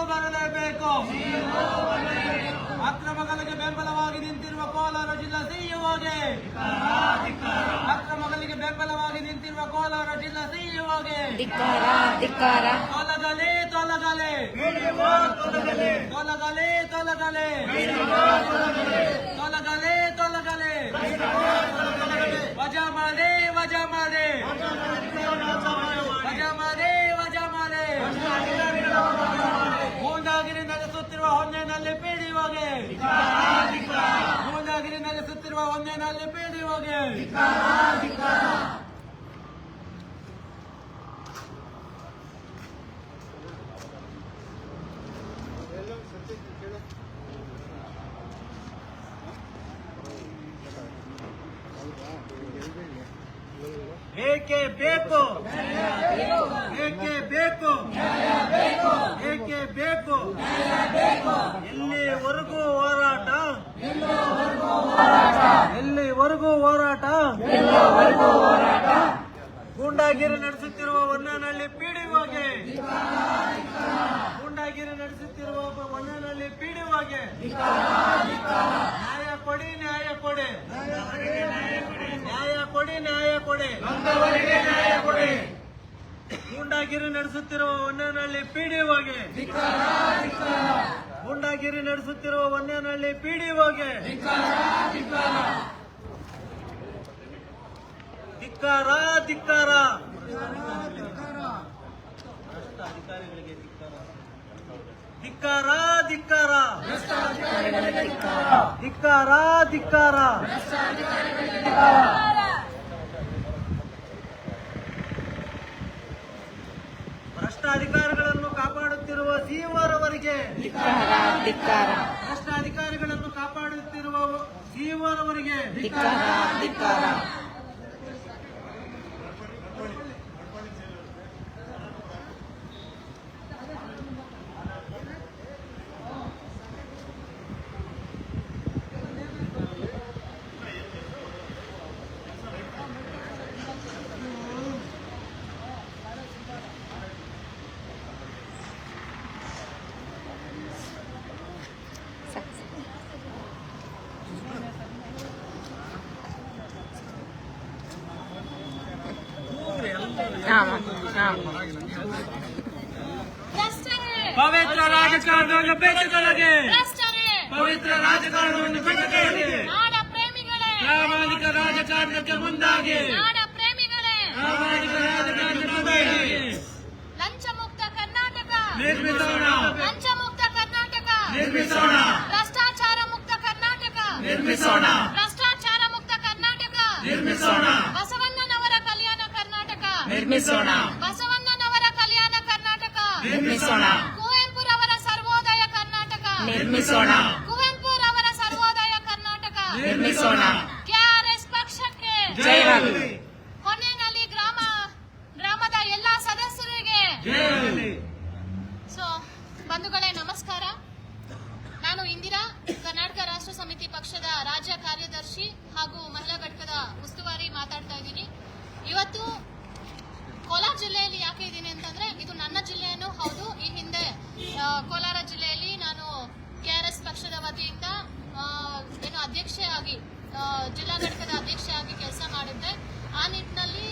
ಬರಲೇಬೇಕು. ಅಕ್ರಮಗಳಿಗೆ ಬೆಂಬಲವಾಗಿ ನಿಂತಿರುವ ಕೋಲಾರ ಜಿಲ್ಲಾ ಸಿಇಒಗೆ, ಅಕ್ರಮಗಳಿಗೆ ಬೆಂಬಲವಾಗಿ ನಿಂತಿರುವ ಕೋಲಾರ ಜಿಲ್ಲಾ ಸಿಇಒಗೆ ತೊಲಗಲೆ. ವಜಾ ಮಾಡಿ. ಗೂಂಡಾಗಿರಿ ನಡೆಸುತ್ತಿರುವ ಹೊನ್ನೆನಹಳ್ಳಿ ಪಿಡಿಒಗೆ ಏಕೆ ಬೇಕು. ಎಲ್ಲಿವರೆಗೂ ಹೋರಾಟ? ಗೂಂಡಾಗಿರಿ ನಡೆಸುತ್ತಿರುವ ಹೊನ್ನೆನಹಳ್ಳಿ ಪಿಡಿಒಗೆ, ನ್ಯಾಯ ಕೊಡಿ. ಗೂಂಡಾಗಿರಿ ನಡೆಸುತ್ತಿರುವ ಹೊನ್ನೆನಹಳ್ಳಿ ಪಿಡಿಒಗೆ, ಧಿಕ್ಕಾರ. ಭ್ರಷ್ಟ ಅಧಿಕಾರಿಗಳನ್ನು ಕಾಪಾಡುತ್ತಿರುವ ಸಿಇಒರವರಿಗೆ, ಪವಿತ್ರ ರಾಜಕಾರಣವನ್ನು ಬೆಚ್ಚಗಳಿಗೆ, ಪ್ರಾಮಾಣಿಕ ರಾಜಕಾರಣಕ್ಕೆ ಮುಂದಾಗಿ, ಲಂಚ ಮುಕ್ತ ಕರ್ನಾಟಕ ನಿರ್ಮಿಸೋಣ, ಭ್ರಷ್ಟಾಚಾರ ಮುಕ್ತ ಕರ್ನಾಟಕ ಬಸವಣ್ಣನವರ ಕಲ್ಯಾಣ ಕರ್ನಾಟಕ ಕುವೆಂಪುರವರ ಸರ್ವೋದಯ ಕರ್ನಾಟಕ ಕೆಆರ್ಎಸ್ ಪಕ್ಷಕ್ಕೆ, ಹೊನ್ನೆನಹಳ್ಳಿ ಗ್ರಾಮದ ಎಲ್ಲಾ ಸದಸ್ಯರಿಗೆ. ಬಂಧುಗಳೇ ನಮಸ್ಕಾರ. ನಾನು ಇಂದಿರಾ, ಕರ್ನಾಟಕ ರಾಷ್ಟ್ರ ಸಮಿತಿ ಪಕ್ಷದ ರಾಜ್ಯ ಕಾರ್ಯದರ್ಶಿ ಹಾಗೂ ಮಹಿಳಾ ಘಟಕದ ಉಸ್ತುವಾರಿ ಮಾತಾಡ್ತಾ ಇದ್ದೀನಿ. ಇವತ್ತು ಕೋಲಾರ ಜಿಲ್ಲೆಯಲ್ಲಿ ಯಾಕೆ ಇದ್ದೀನಿ ಅಂತಂದ್ರೆ, ಇದು ನನ್ನ ಜಿಲ್ಲೆಯೂ ಹೌದು. ಈ ಹಿಂದೆ ಕೋಲಾರ ಜಿಲ್ಲೆಯಲ್ಲಿ ನಾನು ಕೆಆರ್ಎಸ್ ಪಕ್ಷದ ವತಿಯಿಂದ ಅಧ್ಯಕ್ಷೆಯಾಗಿ, ಜಿಲ್ಲಾ ಘಟಕದ ಅಧ್ಯಕ್ಷೆಯಾಗಿ ಕೆಲಸ ಮಾಡಿದ್ದೆ. ಆ ನಿಟ್ಟಿನಲ್ಲಿ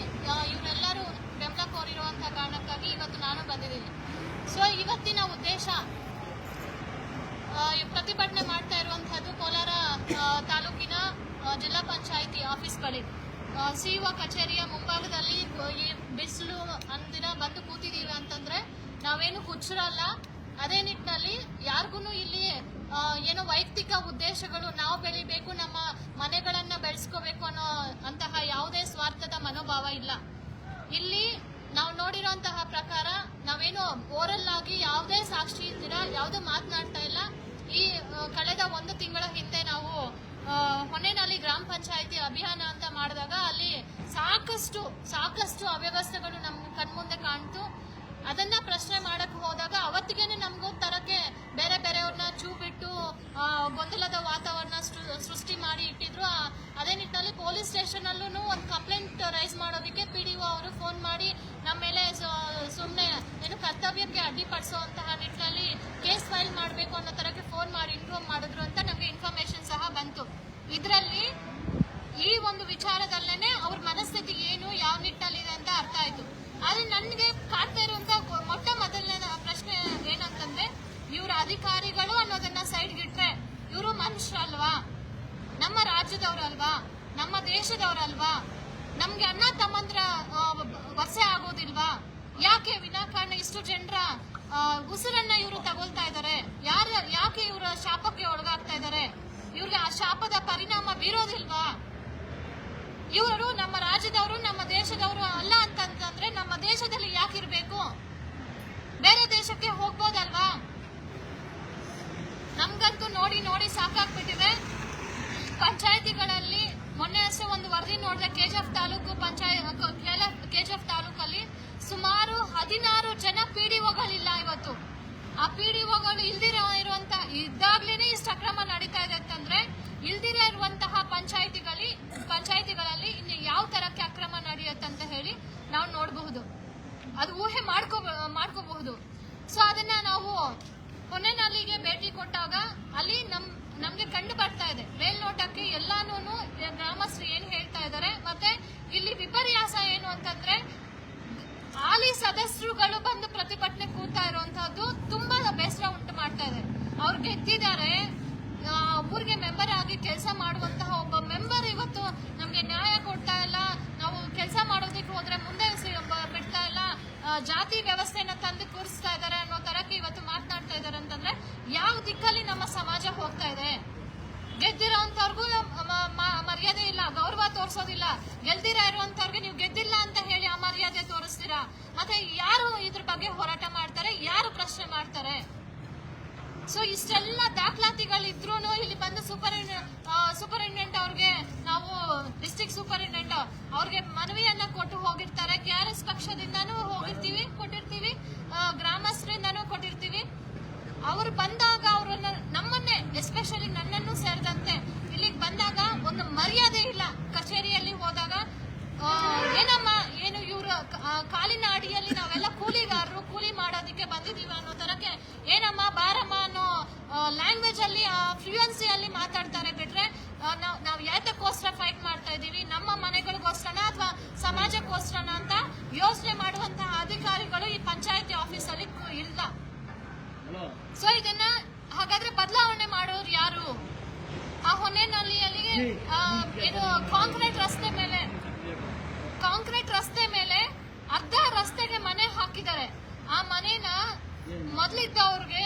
ಇವರೆಲ್ಲರೂ ಬೆಂಬಲ ಕೋರಿರುವಂತಹ ಕಾರಣಕ್ಕಾಗಿ ಇವತ್ತು ನಾನು ಬಂದಿದ್ದೀನಿ. ಇವತ್ತಿನ ಉದ್ದೇಶ, ಪ್ರತಿಭಟನೆ ಮಾಡ್ತಾ ಇರುವಂತಹದ್ದು ಕೋಲಾರ ತಾಲೂಕಿನ ಜಿಲ್ಲಾ ಪಂಚಾಯಿತಿ ಆಫೀಸ್ ಬಳಿ ಸಿಇಒ ಕಚೇರಿಯ ಮುಂಭಾಗದಲ್ಲಿ ಈ ಬಿಸಿಲು ಅಂದಿನ ಬಂದು ಕೂತಿದೀವಿ ಅಂತಂದ್ರೆ ನಾವೇನು ಹುಚ್ಚರಲ್ಲ. ಅದೇ ನಿಟ್ಟಿನಲ್ಲಿ ಯಾರಿಗೂ ಇಲ್ಲಿ ಏನೋ ವೈಯಕ್ತಿಕ ಉದ್ದೇಶಗಳು, ನಾವು ಬೆಳಿಬೇಕು, ನಮ್ಮ ಮನೆಗಳನ್ನ ಬೆಳೆಸ್ಕೋಬೇಕು ಅನ್ನೋ ಅಂತಹ ಯಾವುದೇ ಸ್ವಾರ್ಥದ ಮನೋಭಾವ ಇಲ್ಲ. ಇಲ್ಲಿ ನಾವು ನೋಡಿರೋಂತಹ ಪ್ರಕಾರ ನಾವೇನು ಓರಲ್ ಆಗಿ ಯಾವುದೇ ಸಾಕ್ಷಿ ಇಲ್ದಿರ ಯಾವುದೂ ಮಾತನಾಡ್ತಾ ಇಲ್ಲ. ಈ ಕಳೆದ 1 ತಿಂಗಳ ಹಿಂದೆ ನಾವು ಹೊನ್ನೆನಹಳ್ಳಿ ಗ್ರಾಮ ಪಂಚಾಯಿತಿ ಅಭಿಯಾನ ಅಂತ ಮಾಡಿದಾಗ ಅಲ್ಲಿ ಸಾಕಷ್ಟು ಅವ್ಯವಸ್ಥೆಗಳು ನಮ್ ಕಣ್ಮುಂದೆ ಕಾಣ್ತು. ಅದನ್ನ ಪ್ರಶ್ನೆ ಮಾಡಕ್ ಹೋದಾಗ ಅವತ್ತಿಗೇನೆ ನಮಗೂ ತರಕ್ಕೆ ಬೇರೆಯವ್ರನ್ನ ಚೂ ಬಿಟ್ಟು ಗೊಂದಲದ ವಾತಾವರಣ ಸೃಷ್ಟಿ ಮಾಡಿ ಇಟ್ಟಿದ್ರು. ಅದೇ ನಿಟ್ಟಿನಲ್ಲಿ ಪೊಲೀಸ್ ಸ್ಟೇಷನ್ ಅಲ್ಲೂ ಒಂದು ಕಂಪ್ಲೇಂಟ್ ರೈಸ್ ಮಾಡೋದಕ್ಕೆ PDO ಅವರು ಫೋನ್ ಮಾಡಿ ನಮ್ಮ ಮೇಲೆ ಸುಮ್ಮನೆ ಏನು ಕರ್ತವ್ಯಕ್ಕೆ ಅಡ್ಡಿಪಡಿಸುವಂತಹ ನಿಟ್ಟಿನಲ್ಲಿ ಕೇಸ್ ಫೈಲ್ ಮಾಡಬೇಕು ಅನ್ನೋ ತರಕ್ಕೆ ಫೋನ್ ಮಾಡಿ ಇನ್ಫಾರ್ಮ್ ಮಾಡಿದ್ರು ಅಂತ ನಮಗೆ ಇನ್ಫಾರ್ಮೇಶನ್ ಸಹ ಬಂತು. ಇದರಲ್ಲಿ ಈ ಒಂದು ವಿಚಾರದಲ್ಲೇನೆ ಅವ್ರ ಮನಸ್ಥಿತಿ ಏನು, ಯಾವ ನಿಟ್ಟಿನಲ್ಲಿದೆ ಅಂತ ಅರ್ಥ ಆಯ್ತು. ಆದ್ರೆ ನನಗೆ ಕಾಡ್ತಾ ಇರುವಂತ ಮೊಟ್ಟ ಮೊದಲನೇ ಪ್ರಶ್ನೆ ಏನಂತಂದ್ರೆ, ಇವ್ರ ಅಧಿಕಾರಿಗಳು ಅನ್ನೋದನ್ನ ಸೈಡ್ಗಿಟ್ರೆ ಇವರು ಮನುಷ್ಯರಲ್ವಾ, ನಮ್ಮ ರಾಜ್ಯದವ್ರಲ್ವಾ, ನಮ್ಮ ದೇಶದವ್ರಲ್ವಾ, ನಮ್ಗೆ ಅಣ್ಣ ತಮ್ಮಂದ್ರ ವರ್ಷೆ ಆಗೋದಿಲ್ವಾ? ಯಾಕೆ ವಿನಾಕಾರಣ ಇಷ್ಟು ಜನರ ಉಸಿರನ್ನ ಇವರು ತಗೊಳ್ತಾ ಇದ್ದಾರೆ? ಯಾಕೆ ಇವರ ಶಾಪಕ್ಕೆ ಒಳಗಾಗ್ತಾ ಇದ್ದಾರೆ? ಇವ್ರಿಗೆ ಆ ಶಾಪದ ಪರಿಣಾಮ ಬೀರೋದಿಲ್ವಾ? ಇವರು ನಮ್ಮ ರಾಜ್ಯದವರು, ನಮ್ಮ ದೇಶದವರು ಅಲ್ಲ ಅಂತಂದ್ರೆ ನಮ್ಮ ದೇಶದಲ್ಲಿ ಯಾಕಿರ್ಬೇಕು? ಬೇರೆ ದೇಶಕ್ಕೆ ಹೋಗ್ಬೋದಲ್ವಾ? ನಮ್ಗಂತೂ ನೋಡಿ ನೋಡಿ ಸಾಕಾಗ್ಬಿಟ್ಟಿದೆ. ಪಂಚಾಯತಿಗಳಲ್ಲಿ ಮೊನ್ನೆ ಅಷ್ಟೇ ಒಂದು ವರದಿ ನೋಡಿದ್ರೆ KGF ತಾಲೂಕಲ್ಲಿ ಸುಮಾರು 16 ಜನ PDOಗಳಿಲ್ಲ ಇವತ್ತು. ಆ PDOಗಳು ಇದ್ದಾಗ್ಲೇನೆ ಇಷ್ಟು ಅಕ್ರಮ ನಡೀತಾ ಇದೆ ಅಂತಂದ್ರೆ, ಇಲ್ದಿರ ಇರುವಂತಹ ಪಂಚಾಯತಿಗಳಲ್ಲಿ ಇನ್ನು ಯಾವ ತರಕ್ಕೆ ಅಕ್ರಮ ನಡೆಯುತ್ತಂತ ಹೇಳಿ ನಾವು ನೋಡಬಹುದು, ಅದು ಊಹೆ ಮಾಡ್ಕೋಬಹುದು. ಸೊ ಅದನ್ನ ನಾವು ಹೊನ್ನೇನಹಳ್ಳಿಗೆ ಭೇಟಿ ಕೊಟ್ಟಾಗ ಅಲ್ಲಿ ನಮ್ಗೆ ಕಂಡು ಬರ್ತಾ ಇದೆ ಮೇಲ್ನೋಟಕ್ಕೆ ಎಲ್ಲಾನು ಗ್ರಾಮಸ್ಥರು ಏನ್ ಹೇಳ್ತಾ ಇದ್ದಾರೆ. ಮತ್ತೆ ಇಲ್ಲಿ ವಿಪರ್ಯಾಸ ಏನು ಅಂತಂದ್ರೆ, ಹಾಲಿ ಸದಸ್ಯರುಗಳು ಬಂದು ಪ್ರತಿಭಟನೆ ಕೂತಾ ಇರುವಂತಹದ್ದು ತುಂಬಾ ಬೇಸರ ಉಂಟು ಮಾಡ್ತಾ ಇದೆ. ಅವ್ರು ಗೆದ್ದಿದ್ದಾರೆ, ಊರಿಗೆ ಮೆಂಬರ್ ಆಗಿ ಕೆಲಸ ಮಾಡುವಂತಹ ಒಬ್ಬ ಮೆಂಬರ್ ಇವತ್ತು ನಮ್ಗೆ ನ್ಯಾಯ ಕೊಡ್ತಾ ಇಲ್ಲ, ನಾವು ಕೆಲಸ ಮಾಡೋದಕ್ಕೆ ಹೋದ್ರೆ ಮುಂದೆ ಬಿಡ್ತಾ ಇಲ್ಲ, ಜಾತಿ ವ್ಯವಸ್ಥೆನ ತಂದು ಕೂರಿಸ್ತಾ ಇದ್ದಾರೆ ಅನ್ನೋ ತರಕ್ಕೆ ಇವತ್ತು ಮಾತನಾಡ್ತಾ ಇದ್ದಾರೆ ಅಂತಂದ್ರೆ ಯಾವ ದಿಕ್ಕಲ್ಲಿ ನಮ್ಮ ಸಮಾಜ ಹೋಗ್ತಾ ಇದೆ? ಗೆದ್ದಿರೋಂಥವ್ರಿಗೂ ಮರ್ಯಾದೆ ಇಲ್ಲ, ಗೌರವ ತೋರಿಸೋದಿಲ್ಲ. ಗೆಲ್ದಿರ ಇರುವಂತವ್ರಿಗೆ ನೀವು ಗೆದ್ದಿಲ್ಲ ಅಂತ ಹೇಳಿ ಅಮರ್ಯಾದೆ ತೋರಿಸ್ತೀರಾ. ಮತ್ತೆ ಯಾರು ಇದ್ರ ಬಗ್ಗೆ ಹೋರಾಟ ಮಾಡ್ತಾರೆ, ಯಾರು ಪ್ರಶ್ನೆ ಮಾಡ್ತಾರೆ? ಸೊ ಇಷ್ಟೆಲ್ಲ ದಾಖಲಾತಿಗಳಿದ್ರು ಇಲ್ಲಿ ಬಂದು ಸೂಪರಿಂಟೆಂಡೆಂಟ್ ಅವ್ರಿಗೆ, ನಾವು ಡಿಸ್ಟ್ರಿಕ್ಟ್ ಸೂಪರಿಂಟೆಂಡೆಂಟ್ ಅವ್ರಿಗೆ ಮನವಿಯನ್ನ ಕೊಟ್ಟು ಹೋಗಿರ್ತಾರೆ. KRS ಪಕ್ಷದಿಂದಾನು ಕೊಟ್ಟಿರ್ತೀವಿ, ಗ್ರಾಮಸ್ಥರಿಂದಾನು ಕೊಟ್ಟಿರ್ತೀವಿ. ಅವ್ರು ಬಂದಾಗ ಅವ್ರನ್ನ, ನಮ್ಮನ್ನೇ ಎಸ್ಪೆಷಲಿ ನನ್ನನ್ನು ಸೇರಿದಂತೆ ಇಲ್ಲಿಗೆ ಬಂದಾಗ ಒಂದು ಮರ್ಯಾದೆ ಇಲ್ಲ. ಕಚೇರಿಯಲ್ಲಿ ಹೋದಾಗ ಏನಮ್ಮ ಏನು ಇವ್ರ ಕಾಲಿನ ಅಡಿಯಲ್ಲಿ ನಾವೆಲ್ಲ ಕೂಲಿಗಾರರು, ಕೂಲಿ ಮಾಡೋದಕ್ಕೆ ಬಂದಿದೀವಿ ಅನ್ನೋ ತರಕ್ಕೆ ಏನಮ್ಮ ಬಾರಮ್ಮ ಅನ್ನೋ ಲ್ಯಾಂಗ್ವೇಜ್ ಅಲ್ಲಿ ಫ್ಲೂಯೆನ್ಸಿಯಲ್ಲಿ ಮಾತಾಡ್ತಾರೆ. ಬಿಟ್ರೆ ನಾವ್ ಯಾತಕ್ಕೋಸ್ಕರ ಫೈಟ್ ಮಾಡ್ತಾ ಇದೀವಿ, ನಮ್ಮ ಮನೆಗಳಿಗೋಸ್ಕರನ ಅಥವಾ ಸಮಾಜಕ್ಕೋಸ್ಕರನ ಅಂತ ಯೋಚನೆ ಮಾಡುವಂತಹ ಅಧಿಕಾರಿಗಳು ಈ ಪಂಚಾಯತಿ ಆಫೀಸ್ ಅಲ್ಲಿ ಇಲ್ಲ. ಸೊ ಇದನ್ನ ಹಾಗಾದ್ರೆ ಬದಲಾವಣೆ ಮಾಡೋರು ಯಾರು? ಆ ಹೊನ್ನೇನಹಳ್ಳಿಯಲ್ಲಿ ಇದು ಕಾಂಕ್ರೀಟ್ ರಸ್ತೆ ಮೇಲೆ ಅರ್ಧ ರಸ್ತೆಗೆ ಮನೆ ಹಾಕಿದ್ದಾರೆ. ಆ ಮನೇನ ಮೊದ್ಲಿದ್ದವ್ರಿಗೆ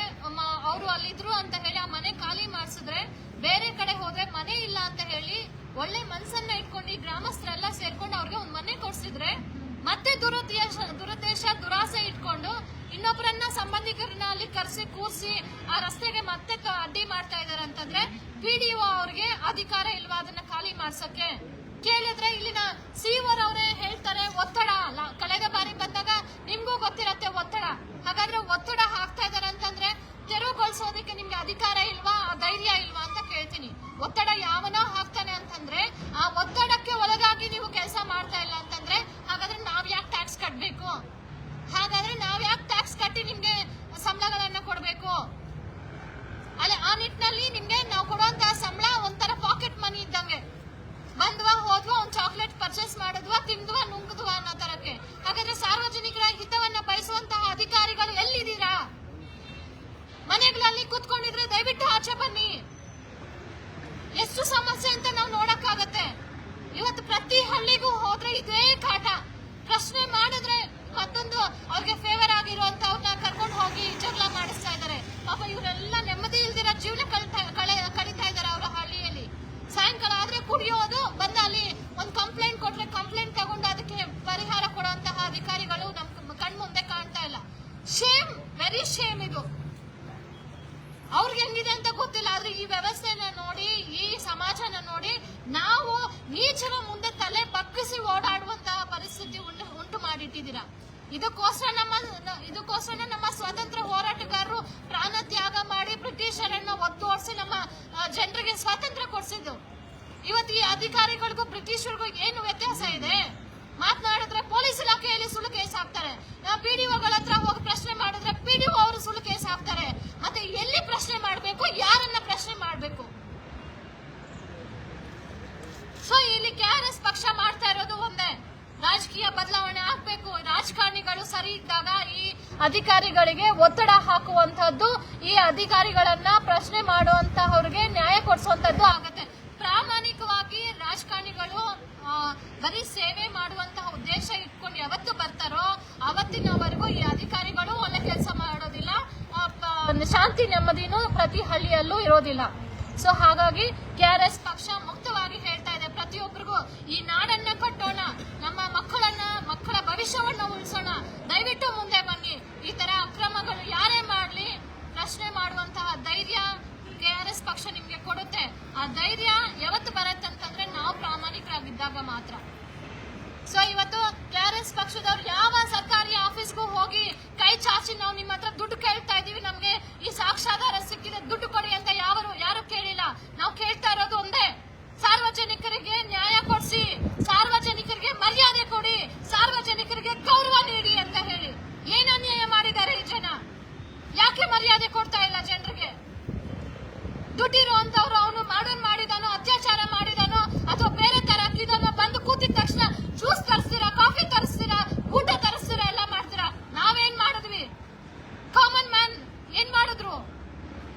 ಅವರು ಅಲ್ಲಿದ್ರು ಅಂತ ಹೇಳಿ ಆ ಮನೆ ಖಾಲಿ ಮಾಡಿಸಿದ್ರೆ, ಬೇರೆ ಕಡೆ ಹೋದ್ರೆ ಮನೆ ಇಲ್ಲ ಅಂತ ಹೇಳಿ ಒಳ್ಳೆ ಮನ್ಸನ್ನ ಇಟ್ಕೊಂಡು ಈ ಗ್ರಾಮಸ್ಥರೆಲ್ಲ ಸೇರ್ಕೊಂಡು ಅವ್ರಿಗೆ ಒಂದ್ ಮನೆ ಕೊಡ್ಸಿದ್ರೆ, ಮತ್ತೆ ದುರಾಸೆ ಇಟ್ಕೊಂಡು ಇನ್ನೊಬ್ಬರನ್ನ ಸಂಬಂಧಿಕರನ್ನ ಅಲ್ಲಿ ಕರೆಸಿ ಕೂರಿಸಿ ಆ ರಸ್ತೆಗೆ ಮತ್ತೆ ಅಡ್ಡಿ ಮಾಡ್ತಾ ಇದಾರೆ ಅಂತಂದ್ರೆ PDO ಅವ್ರಿಗೆ ಅಧಿಕಾರ ಇಲ್ವಾ ಅದನ್ನ ಖಾಲಿ ಮಾಡ್ಸಕ್ಕೆ? ಕೇಳಿದ್ರೆ ಇಲ್ಲಿನ ಸಿಇಒರ್ ಅವರೇ ಹೇಳ್ತಾರೆ ಒತ್ತಡ. ಕಳೆದ ಬಾರಿ ಬಂದಾಗ ನಿಮ್ಗೂ ಗೊತ್ತಿರತ್ತೆ ಒತ್ತಡ. ಹಾಗಾದ್ರೆ ಒತ್ತಡ ಹಾಕ್ತಾ ಇದಾರೆ ಅಂತಂದ್ರೆ ತೆರವುಗೊಳಿಸೋದಕ್ಕೆ ನಿಮ್ಗೆ ಅಧಿಕಾರ ಇಲ್ವಾ, ಧೈರ್ಯ ಇಲ್ವಾ ಅಂತ ಕೇಳ್ತೀನಿ. ಒತ್ತಡ ಯಾವನೋ ಹಾಕ್ತಾನೆ ಅಂತಂದ್ರೆ ಆ ಒತ್ತಡಕ್ಕೆ ಒಳಗಾಗಿ ನೀವು ಕೆಲಸ ಮಾಡ್ತಾ ಇಲ್ಲ ಅಂತಂದ್ರೆ ಹಾಗಾದ್ರೆ ನಾವ್ ಯಾಕೆ ಟ್ಯಾಕ್ಸ್ ಕಟ್ಬೇಕು? ಹಾಗಾದ್ರೆ ನಾವ್ ಯಾಕೆ ಟ್ಯಾಕ್ಸ್ ಕಟ್ಟಿ ನಿಮ್ಗೆ ಸಂಬಳಗಳನ್ನ ಕೊಡ್ಬೇಕು? ಅಲ್ಲ, ಆ ನಿಟ್ಟಿನಲ್ಲಿ ನಿಮ್ಗೆ ನಾವು ಕೊಡುವಂತಹ ಸಂಬಳ ಒಂಥರ ಪಾಕೆಟ್ ಮನಿ ಇದ್ದಂಗೆ. ಬಂದ್ವಾ ಹೋದ್ವಾ, ಒಂದ್ ಚಾಕ್ಲೇಟ್ ಪರ್ಚೇಸ್ ಮಾಡಿದ್ವಾ, ತಿಂದ್ವಾ, ನುಂಗಿದ್ವಾ ಅನ್ನೋ ತರಕ್ಕೆ. ಹಾಗಾದ್ರೆ ಸಾರ್ವಜನಿಕರ ಹಿತವನ್ನ ಬಯಸುವಂತಹ ಅಧಿಕಾರಿಗಳು ಎಲ್ಲಿದ್ದೀರಾ? ಮನೆಗಳಲ್ಲಿ ಕೂತ್ಕೊಂಡಿದ್ರೆ ದಯವಿಟ್ಟು ಆಚೆ ಬನ್ನಿ. ಎಷ್ಟು ಸಮಸ್ಯೆ ಅಂತ ನಾವು ನೋಡಕ್ಕಾಗತ್ತೆ. ಇವತ್ತು ಪ್ರತಿ ಹಳ್ಳಿಗೂ ಹೋದ್ರೆ ಇದೇ ಕಾಟ. ಪ್ರಶ್ನೆ ಮಾಡಿದ್ರೆ ಮತ್ತೊಂದು ಅವ್ರಿಗೆ ಫೇವರ್ ಆಗಿರುವಂತವ್ರನ್ನ ಕರ್ಕೊಂಡು ಹೋಗಿ ಜಗಳ ಮಾಡಿಸ್ತಾ ಇದ್ದಾರೆ. ಪಾಪ ಇವರೆಲ್ಲ ನೆಮ್ಮದಿ ಇಲ್ದಿರ ಜೀವನ ಕಳೀತಾ ಇದಾರೆ ಅವರ ಹಳ್ಳಿಯಲ್ಲಿ. ಸಾಯಂಕಾಲ ಆದ್ರೆ ಕುಡಿಯೋದು, ಬಂದ ಅಲ್ಲಿ ಒಂದು ಕಂಪ್ಲೇಂಟ್ ಕೊಟ್ರೆ ಕಂಪ್ಲೇಂಟ್ ತಗೊಂಡು ಅದಕ್ಕೆ ಪರಿಹಾರ ಕೊಡುವಂತಹ ಅಧಿಕಾರಿಗಳು ನಮ್ ಕಣ್ಮುಂದೆ ಕಾಣ್ತಾ ಇಲ್ಲ. ಶೇಮ್, ವೆರಿ ಶೇಮ್ ಇದು. ಅವ್ರಿಗೆ ಹೆಂಗಿದೆ ಅಂತ ಗೊತ್ತಿಲ್ಲ, ಆದ್ರೆ ಈ ವ್ಯವಸ್ಥೆನ ನೋಡಿ, ಈ ಸಮಾಜನ ನೋಡಿ ನಾವು ನೀಚರ ಮುಂದೆ ತಲೆ ಬಗ್ಗಿಸಿ ಓಡಾಡುವಂತಹ ಪರಿಸ್ಥಿತಿ ಉಂಟು ಮಾಡಿಟ್ಟಿದ್ದೀರಾ. ಇದಕ್ಕೋಸ್ಕರ ನಮ್ಮ ಸ್ವಾತಂತ್ರ್ಯ ಹೋರಾಟಗಾರರು ಪ್ರಾಣ ತ್ಯಾಗ ಮಾಡಿ ಬ್ರಿಟಿಷರನ್ನ ಒತ್ತೋಡಿಸಿ ನಮ್ಮ ಜನರಿಗೆ ಸ್ವಾತಂತ್ರ್ಯ ಕೊಡಿಸಿದ್ದು. ಇವತ್ತು ಈ ಅಧಿಕಾರಿಗಳಿಗೂ ಬ್ರಿಟಿಷರಿಗೂ ಏನು ವ್ಯತ್ಯಾಸ ಇದೆ? ಮಾತನಾಡಿದ್ರೆ ಪೊಲೀಸ್ ಇಲಾಖೆಯಲ್ಲಿ ಸುಳ್ಳು ಕೇಸ್ ಹಾಕ್ತಾರೆ, ಪಿಡಿಒಗಳ ಹತ್ರ ಹೋಗಿ ಪ್ರಶ್ನೆ ಮಾಡಿದ್ರೆ ಪಿಡಿಒ ಅವರು ಸುಳ್ಳು ಕೇಸ್ ಹಾಕ್ತಾರೆ. ಮತ್ತೆ ಎಲ್ಲಿ ಪ್ರಶ್ನೆ ಮಾಡಬೇಕು, ಯಾರನ್ನ ಪ್ರಶ್ನೆ ಮಾಡಬೇಕು? ಸೊ ಇಲ್ಲಿ KRS ಪಕ್ಷ ಮಾಡ್ತಾ ಇರೋದು ಒಂದೇ, ರಾಜಕೀಯ ಬದಲಾವಣೆ ಆಗ್ಬೇಕು. ರಾಜಕಾರಣಿಗಳು ಸರಿ ಇದ್ದಾಗ ಈ ಅಧಿಕಾರಿಗಳಿಗೆ ಒತ್ತಡ ಹಾಕುವಂತದ್ದು, ಈ ಅಧಿಕಾರಿಗಳನ್ನ ಪ್ರಶ್ನೆ ಮಾಡುವಂತಹವ್ರಿಗೆ ನ್ಯಾಯ ಕೊಡಿಸುವಂತದ್ದು ಆಗತ್ತೆ. ಪ್ರಾಮಾಣಿಕವಾಗಿ ರಾಜಕಾರಣಿಗಳು ಬರೀ ಸೇವೆ ಮಾಡುವಂತಹ ಉದ್ದೇಶ ಇಟ್ಕೊಂಡು ಯಾವತ್ತು ಬರ್ತಾರೋ ಅವತ್ತಿನವರೆಗೂ ಈ ಅಧಿಕಾರಿಗಳು ಒಳ್ಳೆ ಕೆಲಸ ಮಾಡೋದಿಲ್ಲ, ಶಾಂತಿ ನೆಮ್ಮದಿನೂ ಪ್ರತಿ ಹಳ್ಳಿಯಲ್ಲೂ ಇರೋದಿಲ್ಲ. ಸೊ ಹಾಗಾಗಿ KRS ಪಕ್ಷ ಮುಕ್ತವಾಗಿ ಹೇಳ್ತಾ ಇದೆ, ಪ್ರತಿಯೊಬ್ಬರಿಗೂ ಈ ನಾಡನ್ನ ಕಟ್ಟೋಣ, ನಮ್ಮ ಮಕ್ಕಳ ಭವಿಷ್ಯವನ್ನ ಉಳಿಸೋಣ, ದಯವಿಟ್ಟು ಮುಂದೆ ಬನ್ನಿ. ಈ ತರ ಅಕ್ರಮಗಳು ಯಾರೇ ಮಾಡ್ಲಿ ಪ್ರಶ್ನೆ ಮಾಡುವಂತಹ ಧೈರ್ಯ KRS ಪಕ್ಷ ನಿಮ್ಗೆ ಕೊಡುತ್ತೆ. ಆ ಧೈರ್ಯ ಯಾವತ್ತು ಬರುತ್ತಂತಂದ್ರೆ ನಾವು ಪ್ರಾಮಾಣಿಕರಾಗಿದ್ದಾಗ ಮಾತ್ರ. ಸೊ ಇವತ್ತು KRS ಪಕ್ಷದವ್ರು ಯಾವ ಸರ್ಕಾರಿ ಆಫೀಸ್ಗೂ ಹೋಗಿ ಕೈ ಚಾಚಿ ನಾವು ನಿಮ್ಮ ಹತ್ರ ದುಡ್ಡು ಕೇಳ್ತಾ ಇದೀವಿ, ನಮ್ಗೆ ಈ ಸಾಕ್ಷ್ಯಾಧಾರ ಸಿಕ್ಕಿದೆ ದುಡ್ಡು ಕೊಡಿ ಅಂತ ಯಾರು ಕೇಳಿಲ್ಲ. ನಾವು ಕೇಳ್ತಾ ಇರೋದು ಒಂದೇ, ಸಾರ್ವಜನಿಕರಿಗೆ ನ್ಯಾಯ ಕೊಡಿಸಿ, ಸಾರ್ವಜನಿಕರಿಗೆ ಮರ್ಯಾದೆ ಕೊಡಿ, ಸಾರ್ವಜನಿಕರಿಗೆ ಗೌರವ ನೀಡಿ ಅಂತ ಹೇಳಿ. ಏನು ಅನ್ಯಾಯ ಮಾಡಿದ್ದಾರೆ ಈ ಜನ? ಯಾಕೆ ಮರ್ಯಾದೆ ಕೊಡ್ತಾ ಇಲ್ಲ ಜನರಿಗೆ? ದುಡ್ಡಿರುವಂತವ್ರು ಅವನು ಮಾಡಿದಾನೋ, ಅತ್ಯಾಚಾರ ಮಾಡಿದಾನೋ ಅಥವಾ ಬೇರೆ ತರ ಹಾಕಿದಾನೋ ಬಂದು ಕೂತಿದ ತಕ್ಷಣ ಜ್ಯೂಸ್ ತರಿಸ್ತೀರಾ, ಕಾಫಿ ತರಿಸ್ತೀರಾ, ಊಟ ತರಿಸ್ತೀರಾ, ಎಲ್ಲ ಮಾಡ್ತೀರಾ. ನಾವೇನ್ ಮಾಡಿದ್ವಿ? ಕಾಮನ್ ಮ್ಯಾನ್ ಏನ್ ಮಾಡಿದ್ರು?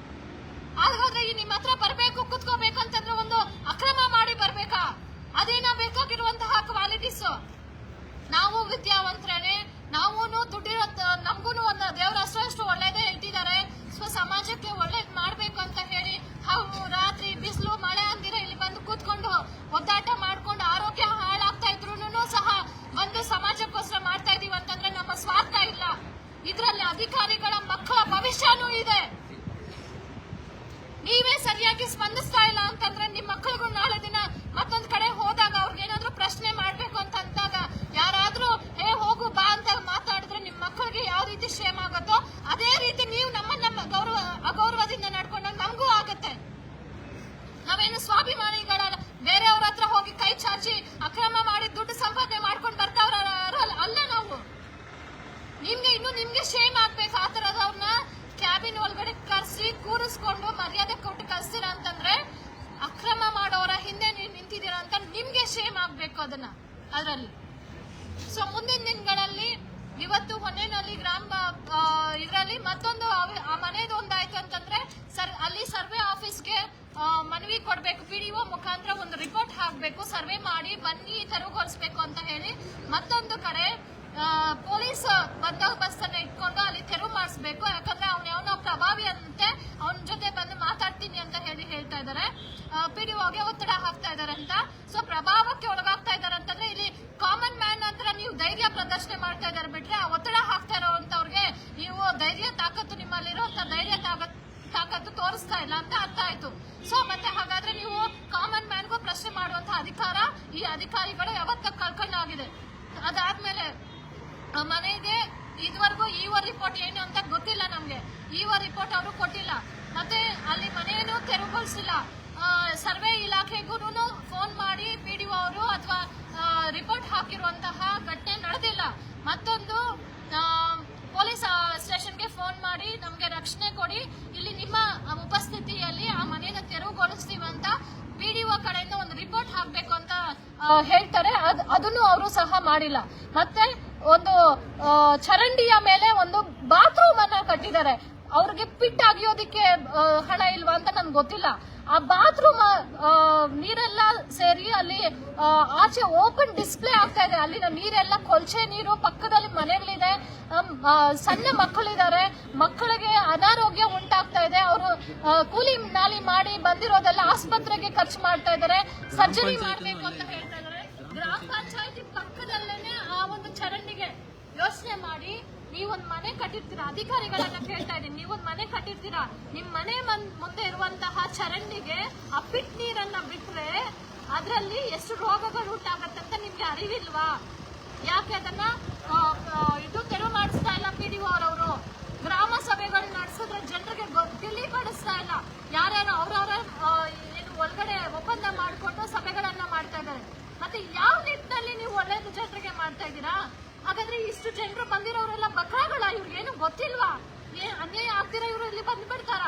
ಹಾಗಾದ್ರೆ ನಿಮ್ಮ ಹತ್ರ ಬರ್ಬೇಕು, ಕುತ್ಕೋಬೇಕು ಅಂತಂದ್ರೆ ಒಂದು ಅಕ್ರಮ ಮಾಡಿ ಬರ್ಬೇಕಾ? ಅದೇನೋ ಬೇಕಾಗಿರುವಂತಹ ಕ್ವಾಲಿಟೀಸ್. ನಾವು ವಿದ್ಯಾವಂತರೇ, ನಾವು ದುಡ್ಡಿರೋ, ನಮಗೂ ಒಂದು ದೇವರ ಅಷ್ಟು ಒಳ್ಳೇದೇ ಇಟ್ಟಿದ್ದಾರೆ. ಸಮಾಜಕ್ಕೆ ಒಳ್ಳೇದ್ ಮಾಡ್ಬೇಕು ಅಂತ ಹೇಳಿ ರಾತ್ರಿ ಬಿಸಿಲು ಮಳೆ ಅಂದಿರ ಇಲ್ಲಿ ಬಂದು ಕೂತ್ಕೊಂಡು ಒದ್ದಾಟ ಮಾಡ್ಕೊಂಡು ಆರೋಗ್ಯ ಹಾಳಾಗ್ತಾ ಇದ್ರು ಸಹ ಒಂದು ಸಮಾಜಕ್ಕೋಸ್ಕರ ಮಾಡ್ತಾ ಇದೀವಿ ಅಂತಂದ್ರೆ ನಮ್ಮ ಸ್ವಾರ್ಥ ಇಲ್ಲ. ಇದ್ರಲ್ಲಿ ಅಧಿಕಾರಿಗಳ ಮಕ್ಕಳ ಭವಿಷ್ಯನೂ ಇದೆ. ನೀವೇ ಸರಿಯಾಗಿ ಸ್ಪಂದಿಸ್ತಾ ಇಲ್ಲ ಅಂತಂದ್ರೆ ನಿಮ್ ಮಕ್ಕಳಿಗೂ ನಾಳೆ ದಿನ ಮತ್ತೊಂದ್ ಕಡೆ ಹೋದಾಗ ಅವ್ರಿಗೇನಾದ್ರೂ ಪ್ರಶ್ನೆ ಮಾಡ್ಬೇಕು ಅಂತ ಅಂದಾಗ ಯಾರಾದ್ರೂ ಹೋಗು ಬಾ ಅಂತ ಮಾತಾಡಿದ್ರೆ ನಿಮ್ ಮಕ್ಕಳಿಗೆ ಯಾವ ರೀತಿ ಕ್ಷೇಮ ಆಗುತ್ತೋ ಅದೇ ರೀತಿ ನೀವು ನಮ್ಮ ಅಗೌರವದಿಂದ ನಡ್ಕೊಂಡಾಗ ನಮಗೂ ಆಗತ್ತೆ. ನಾವೇನು ಸ್ವಾಭಿಮಾನಿಗಳ ಬೇರೆಯವ್ರ ಹತ್ರ ಹೋಗಿ ಕೈ ಚಾಚಿ ಅಕ್ರಮ ಮಾಡಿ ದುಡ್ಡು ಸಂಪಾದನೆ ಮಾಡ್ಕೊಂಡು ಬರ್ತಾವ್ರ ಅಲ್ಲ ನಾವು. ನಿಮ್ಗೆ ಶೇಮ್ ಆಗ್ಬೇಕು. ಆ ತರದವ್ರನ್ನ ಕ್ಯಾಬಿನ್ ಒಳಗಡೆ ಕರ್ಸಿ ಕೂರಿಸ್ಕೊಂಡು ಮರ್ಯಾದೆ ಕೊಟ್ಟು ಕಳ್ಸಿರ ಅಂತಂದ್ರೆ ಅಕ್ರಮ ಮಾಡೋರ ಹಿಂದೆ ನೀವು ನಿಂತಿದ್ದೀರಾ ಅಂತ ನಿಮ್ಗೆ ಶೇಮ್ ಆಗ್ಬೇಕು ಅದರಲ್ಲಿ. ಸೊ ಮುಂದಿನ ದಿನಗಳಲ್ಲಿ ಇವತ್ತು ಹೊನ್ನೇನಹಳ್ಳಿ ಗ್ರಾಮ ಇದರಲ್ಲಿ ಮತ್ತೊಂದು ಮನೆದು ಒಂದಾಯ್ತು ಅಂತಂದ್ರೆ ಅಲ್ಲಿ ಸರ್ವೆ ಆಫೀಸ್ಗೆ ಮನವಿ ಕೊಡ್ಬೇಕು, PDO ಮುಖಾಂತರ ಒಂದು ರಿಪೋರ್ಟ್ ಹಾಕ್ಬೇಕು, ಸರ್ವೆ ಮಾಡಿ ಬನ್ನಿ ತೆರವುಗೊಳಿಸಬೇಕು ಅಂತ ಹೇಳಿ. ಮತ್ತೊಂದು ಕಡೆ ಪೊಲೀಸ್ ಬಂದೋಬಸ್ತ್ ಅನ್ನ ಇಟ್ಕೊಂಡು ಅಲ್ಲಿ ತೆರವು ಮಾಡಿಸ್ಬೇಕು. ಯಾಕಂದ್ರೆ ಅವನ ಪ್ರಭಾವಿ ಅಂತೆ, ಅವನ ಜೊತೆ ಬಂದು ಮಾತಾಡ್ತೀನಿ ಅಂತ ಹೇಳ್ತಾ ಇದಾರೆ. PDOಗೆ ಒತ್ತಡ ಹಾಕ್ತಾ ಇದಾರೆ ಅಂತ. ಸೊ ಪ್ರಭಾವಕ್ಕೆ ಒಳಗಾಗ್ತಾ ಇದಾರೆ ಅಂತಂದ್ರೆ ಇಲ್ಲಿ ಕಾಮನ್ ಮ್ಯಾನ್ ಹತ್ರ ನೀವು ಧೈರ್ಯ ಪ್ರದರ್ಶನೆ ಮಾಡ್ತಾ ಇದಾರೆ ಬಿಟ್ರೆ ಆ ಒತ್ತಡ ಹಾಕ್ತಾ ಇರೋಂತವ್ರಿಗೆ ನೀವು ಧೈರ್ಯ ತಾಕತ್ತು ನಿಮ್ಮಲ್ಲಿರುವಂತ ಧೈರ್ಯ ತಾಕತ್ತು ತೋರಿಸ್ತಾ ಇಲ್ಲ ಅಂತ ಅರ್ಥ ಆಯ್ತು. ಸೊ ಮತ್ತೆ ಹಾಗಾದ್ರೆ ನೀವು ಕಾಮನ್ ಮ್ಯಾನ್ಗೂ ಪ್ರಶ್ನೆ ಮಾಡುವಂತ ಅಧಿಕಾರ ಈ ಅಧಿಕಾರಿಗಳು ಯಾವತ್ತ ಕಳ್ಕೊಂಡಾಗಿದೆ. ಅದಾದ್ಮೇಲೆ ಮನೆಗೆ ಇದುವರೆಗೂ EO ರಿಪೋರ್ಟ್ ಏನು ಅಂತ ಗೊತ್ತಿಲ್ಲ ನಮ್ಗೆ. EO ರಿಪೋರ್ಟ್ ಅವರು ಕೊಟ್ಟಿಲ್ಲ. ಮತ್ತೆ ಅಲ್ಲಿ ಮನೆಯನ್ನು ತೆರವುಗೊಳಿಸಿಲ್ಲ. ಸರ್ವೆ ಇಲಾಖೆಗೂ ಫೋನ್ ಮಾಡಿ PDO ಅವರು ಅಥವಾ ರಿಪೋರ್ಟ್ ಹಾಕಿರುವಂತಹ ಘಟನೆ ನಡೆದಿಲ್ಲ. ಮತ್ತೊಂದು ಪೊಲೀಸ್ ಸ್ಟೇಷನ್ಗೆ ಫೋನ್ ಮಾಡಿ ನಮ್ಗೆ ರಕ್ಷಣೆ ಕೊಡಿ, ಇಲ್ಲಿ ನಿಮ್ಮ ಉಪಸ್ಥಿತಿಯಲ್ಲಿ ಆ ಮನೆಯನ್ನು ತೆರವುಗೊಳಿಸ್ತೀವಿ ಅಂತ PDO ಕಡೆಯಿಂದ ಒಂದು ರಿಪೋರ್ಟ್ ಹಾಕ್ಬೇಕು ಅಂತ ಹೇಳ್ತಾರೆ. ಅದನ್ನು ಅವರು ಸಹ ಮಾಡಿಲ್ಲ. ಮತ್ತೆ ಒಂದು ಚರಂಡಿಯ ಮೇಲೆ ಒಂದು ಬಾತ್ರೂಮ್ ಅನ್ನ ಕಟ್ಟಿದ್ದಾರೆ. ಅವ್ರಿಗೆ ಪಿಟ್ ಅಗಿಯೋದಿಕ್ಕೆ ಹಣ ಇಲ್ವಾ ಅಂತ ನನ್ಗೆ ಗೊತ್ತಿಲ್ಲ. ಆ ಬಾತ್ರೂಮ್ ನೀರೆಲ್ಲ ಸೇರಿ ಅಲ್ಲಿ ಆಚೆ ಓಪನ್ ಡಿಸ್ಪ್ಲೇ ಆಗ್ತಾ ಇದೆ. ಅಲ್ಲಿನ ನೀರೆಲ್ಲ ಕೊಲ್ಚೆ ನೀರು, ಪಕ್ಕದಲ್ಲಿ ಮನೆಗಳಿದೆ, ಸಣ್ಣ ಮಕ್ಕಳಿದ್ದಾರೆ, ಮಕ್ಕಳಿಗೆ ಅನಾರೋಗ್ಯ ಉಂಟಾಗ್ತಾ ಇದೆ. ಅವರು ಕೂಲಿ ನಾಲಿ ಮಾಡಿ ಬಂದಿರೋದೆಲ್ಲ ಆಸ್ಪತ್ರೆಗೆ ಖರ್ಚು ಮಾಡ್ತಾ ಇದ್ದಾರೆ, ಸರ್ಜರಿ ಮಾಡ್ಬೇಕು ಅಂತ ಹೇಳ್ತಾ ಇದ್ದಾರೆ. ಗ್ರಾಮ ಪಂಚಾಯತಿ ಪಕ್ಕದಲ್ಲೇನೆ ಆ ಒಂದು ಚರಂಡಿಗೆ ಯೋಚನೆ ಮಾಡಿ ನೀವೊಂದ್ ಮನೆ ಕಟ್ಟಿರ್ತೀರಾ, ಅಧಿಕಾರಿಗಳನ್ನ ಕೇಳ್ತಾ ಇದ್ದೀನಿ, ನೀವೊಂದ್ ಮನೆ ಕಟ್ಟಿರ್ತೀರಾ, ನಿಮ್ ಮನೆ ಮುಂದೆ ಇರುವಂತಹ ಚರಂಡಿಗೆ ಆ ಪಿಟ್ ನೀರನ್ನ ಬಿಟ್ರೆ ಅದ್ರಲ್ಲಿ ಎಷ್ಟು ರೋಗಗಳು ಉಂಟಾಗತ್ತಂತ ನಿಮ್ಗೆ ಅರಿವಿಲ್ವಾ? ಯಾಕೆ ಅದನ್ನ ತೆರವು ಮಾಡಿಸ್ತಾ ಇಲ್ಲ PDO ಅವರವರು? ಗ್ರಾಮ ಸಭೆಗಳು ನಡೆಸಿದ್ರೆ ಜನರಿಗೆ ತಿಳಿಪಡಿಸ್ತಾ ಇಲ್ಲ. ಯಾರ್ಯಾರು ಅವ್ರವ್ರ ಏನು ಒಳಗಡೆ ಒಪ್ಪಂದ ಮಾಡಿಕೊಂಡು ಮತ್ತೆ ಯಾವ ನಿಟ್ಟಿನಲ್ಲಿ ನೀವು ಒಳ್ಳೇದು ಜನರಿಗೆ ಮಾಡ್ತಾ ಇದ್ದೀರಾ? ಹಾಗಾದ್ರೆ ಇಷ್ಟು ಜನರು ಬಂದಿರೋರೆಲ್ಲ ಬಕ್ರಾಗಳ? ಇವ್ರಿಗೇನು ಗೊತ್ತಿಲ್ವಾ? ಅನ್ಯಾಯ ಆಗ್ತಿರೋ ಇವ್ರು ಇಲ್ಲಿ ಬಂದ್ಬಿಡ್ತಾರ?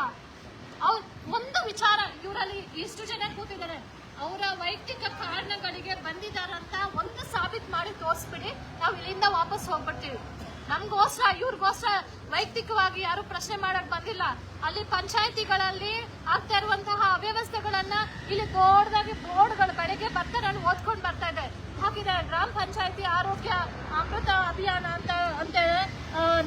ಅವ್ರ ಒಂದು ವಿಚಾರ, ಇವರಲ್ಲಿ ಇಷ್ಟು ಜನ ಕೂತಿದ್ದಾರೆ, ಅವರ ವೈಯಕ್ತಿಕ ಕಾರಣಗಳಿಗೆ ಬಂದಿದ್ದಾರಂತ ಒಂದು ಸಾಬೀತ್ ಮಾಡಿ ತೋರಿಸ್ಬಿಡಿ, ನಾವು ಇಲ್ಲಿಂದ ವಾಪಸ್ ಹೋಗ್ಬಿಡ್ತೀವಿ. ನಮ್ಗೋಸ್ಕರ ಇವ್ರಿಗೋಸ್ಕರ ವೈಯಕ್ತಿಕವಾಗಿ ಯಾರು ಪ್ರಶ್ನೆ ಮಾಡಕ್ ಬಂದಿಲ್ಲ. ಅಲ್ಲಿ ಪಂಚಾಯತಿಗಳಲ್ಲಿ ಆಗ್ತಾ ಇರುವಂತಹ ಅವ್ಯವಸ್ಥೆಗಳನ್ನ ಇಲ್ಲಿ ದೊಡ್ಡದಾಗಿ ಬೋರ್ಡ್ಗಳು ಬೆಳಗ್ಗೆ ಬರ್ತಾ ನಾನು ಓದ್ಕೊಂಡ್ ಬರ್ತಾ ಇದ್ದೆ, ಹಾಕಿದ್ದಾರೆ ಗ್ರಾಮ ಪಂಚಾಯತಿ ಆರೋಗ್ಯ ಅಮೃತ ಅಭಿಯಾನ ಅಂತ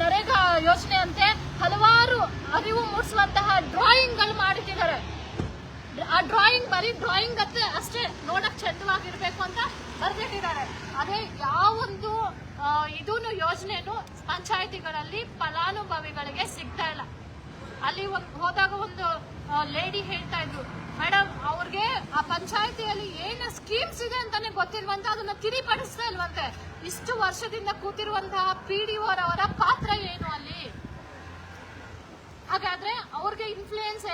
ನರೇಗಾ ಯೋಜನೆ ಅಂತೆ ಹಲವಾರು ಅರಿವು ಮೂಡಿಸುವಂತಹ ಡ್ರಾಯಿಂಗ್ ಗಳು ಮಾಡಿಟ್ಟಿದ್ದಾರೆ. ಆ ಡ್ರಾಯಿಂಗ್ ಬರೀ ಡ್ರಾಯಿಂಗ್ ಅಷ್ಟೇ ನೋಡಕ್ ಚಂದವಾಗಿರ್ಬೇಕು ಅಂತ ಬರ್ದಿಟ್ಟಿದ್ದಾರೆ. ಅದೇ ಯಾವೊಂದು ಇದೂನು ಯೋಜನೆನು ಪಂಚಾಯತಿಗಳಲ್ಲಿ ಫಲಾನುಭವಿಗಳಿಗೆ ಸಿಗ್ತಾ ಇಲ್ಲ. ಅಲ್ಲಿ ಹೋದಾಗ ಒಂದು ಲೇಡಿ ಹೇಳ್ತಾ ಇದ್ರು, ಮೇಡಮ್ ಅವ್ರಿಗೆ ಆ ಪಂಚಾಯತಿಯಲ್ಲಿ ಏನು ಸ್ಕೀಮ್ಸ್ ಇದೆ ಅಂತಾನೆ ಗೊತ್ತಿಲ್ವಂತೆ, ಅದನ್ನ ತಿಳಿಪಡಿಸ್ತಾ ಇಲ್ವಂತೆ. ಇಷ್ಟು ವರ್ಷದಿಂದ ಕೂತಿರುವಂತಹ PDO ಅವರ ಪಾತ್ರ ಏನು ಅಲ್ಲಿ? ಹಾಗಾದ್ರೆ ಅವ್ರಿಗೆ ಇನ್ಫ್ಲೂಯೆನ್ಸ್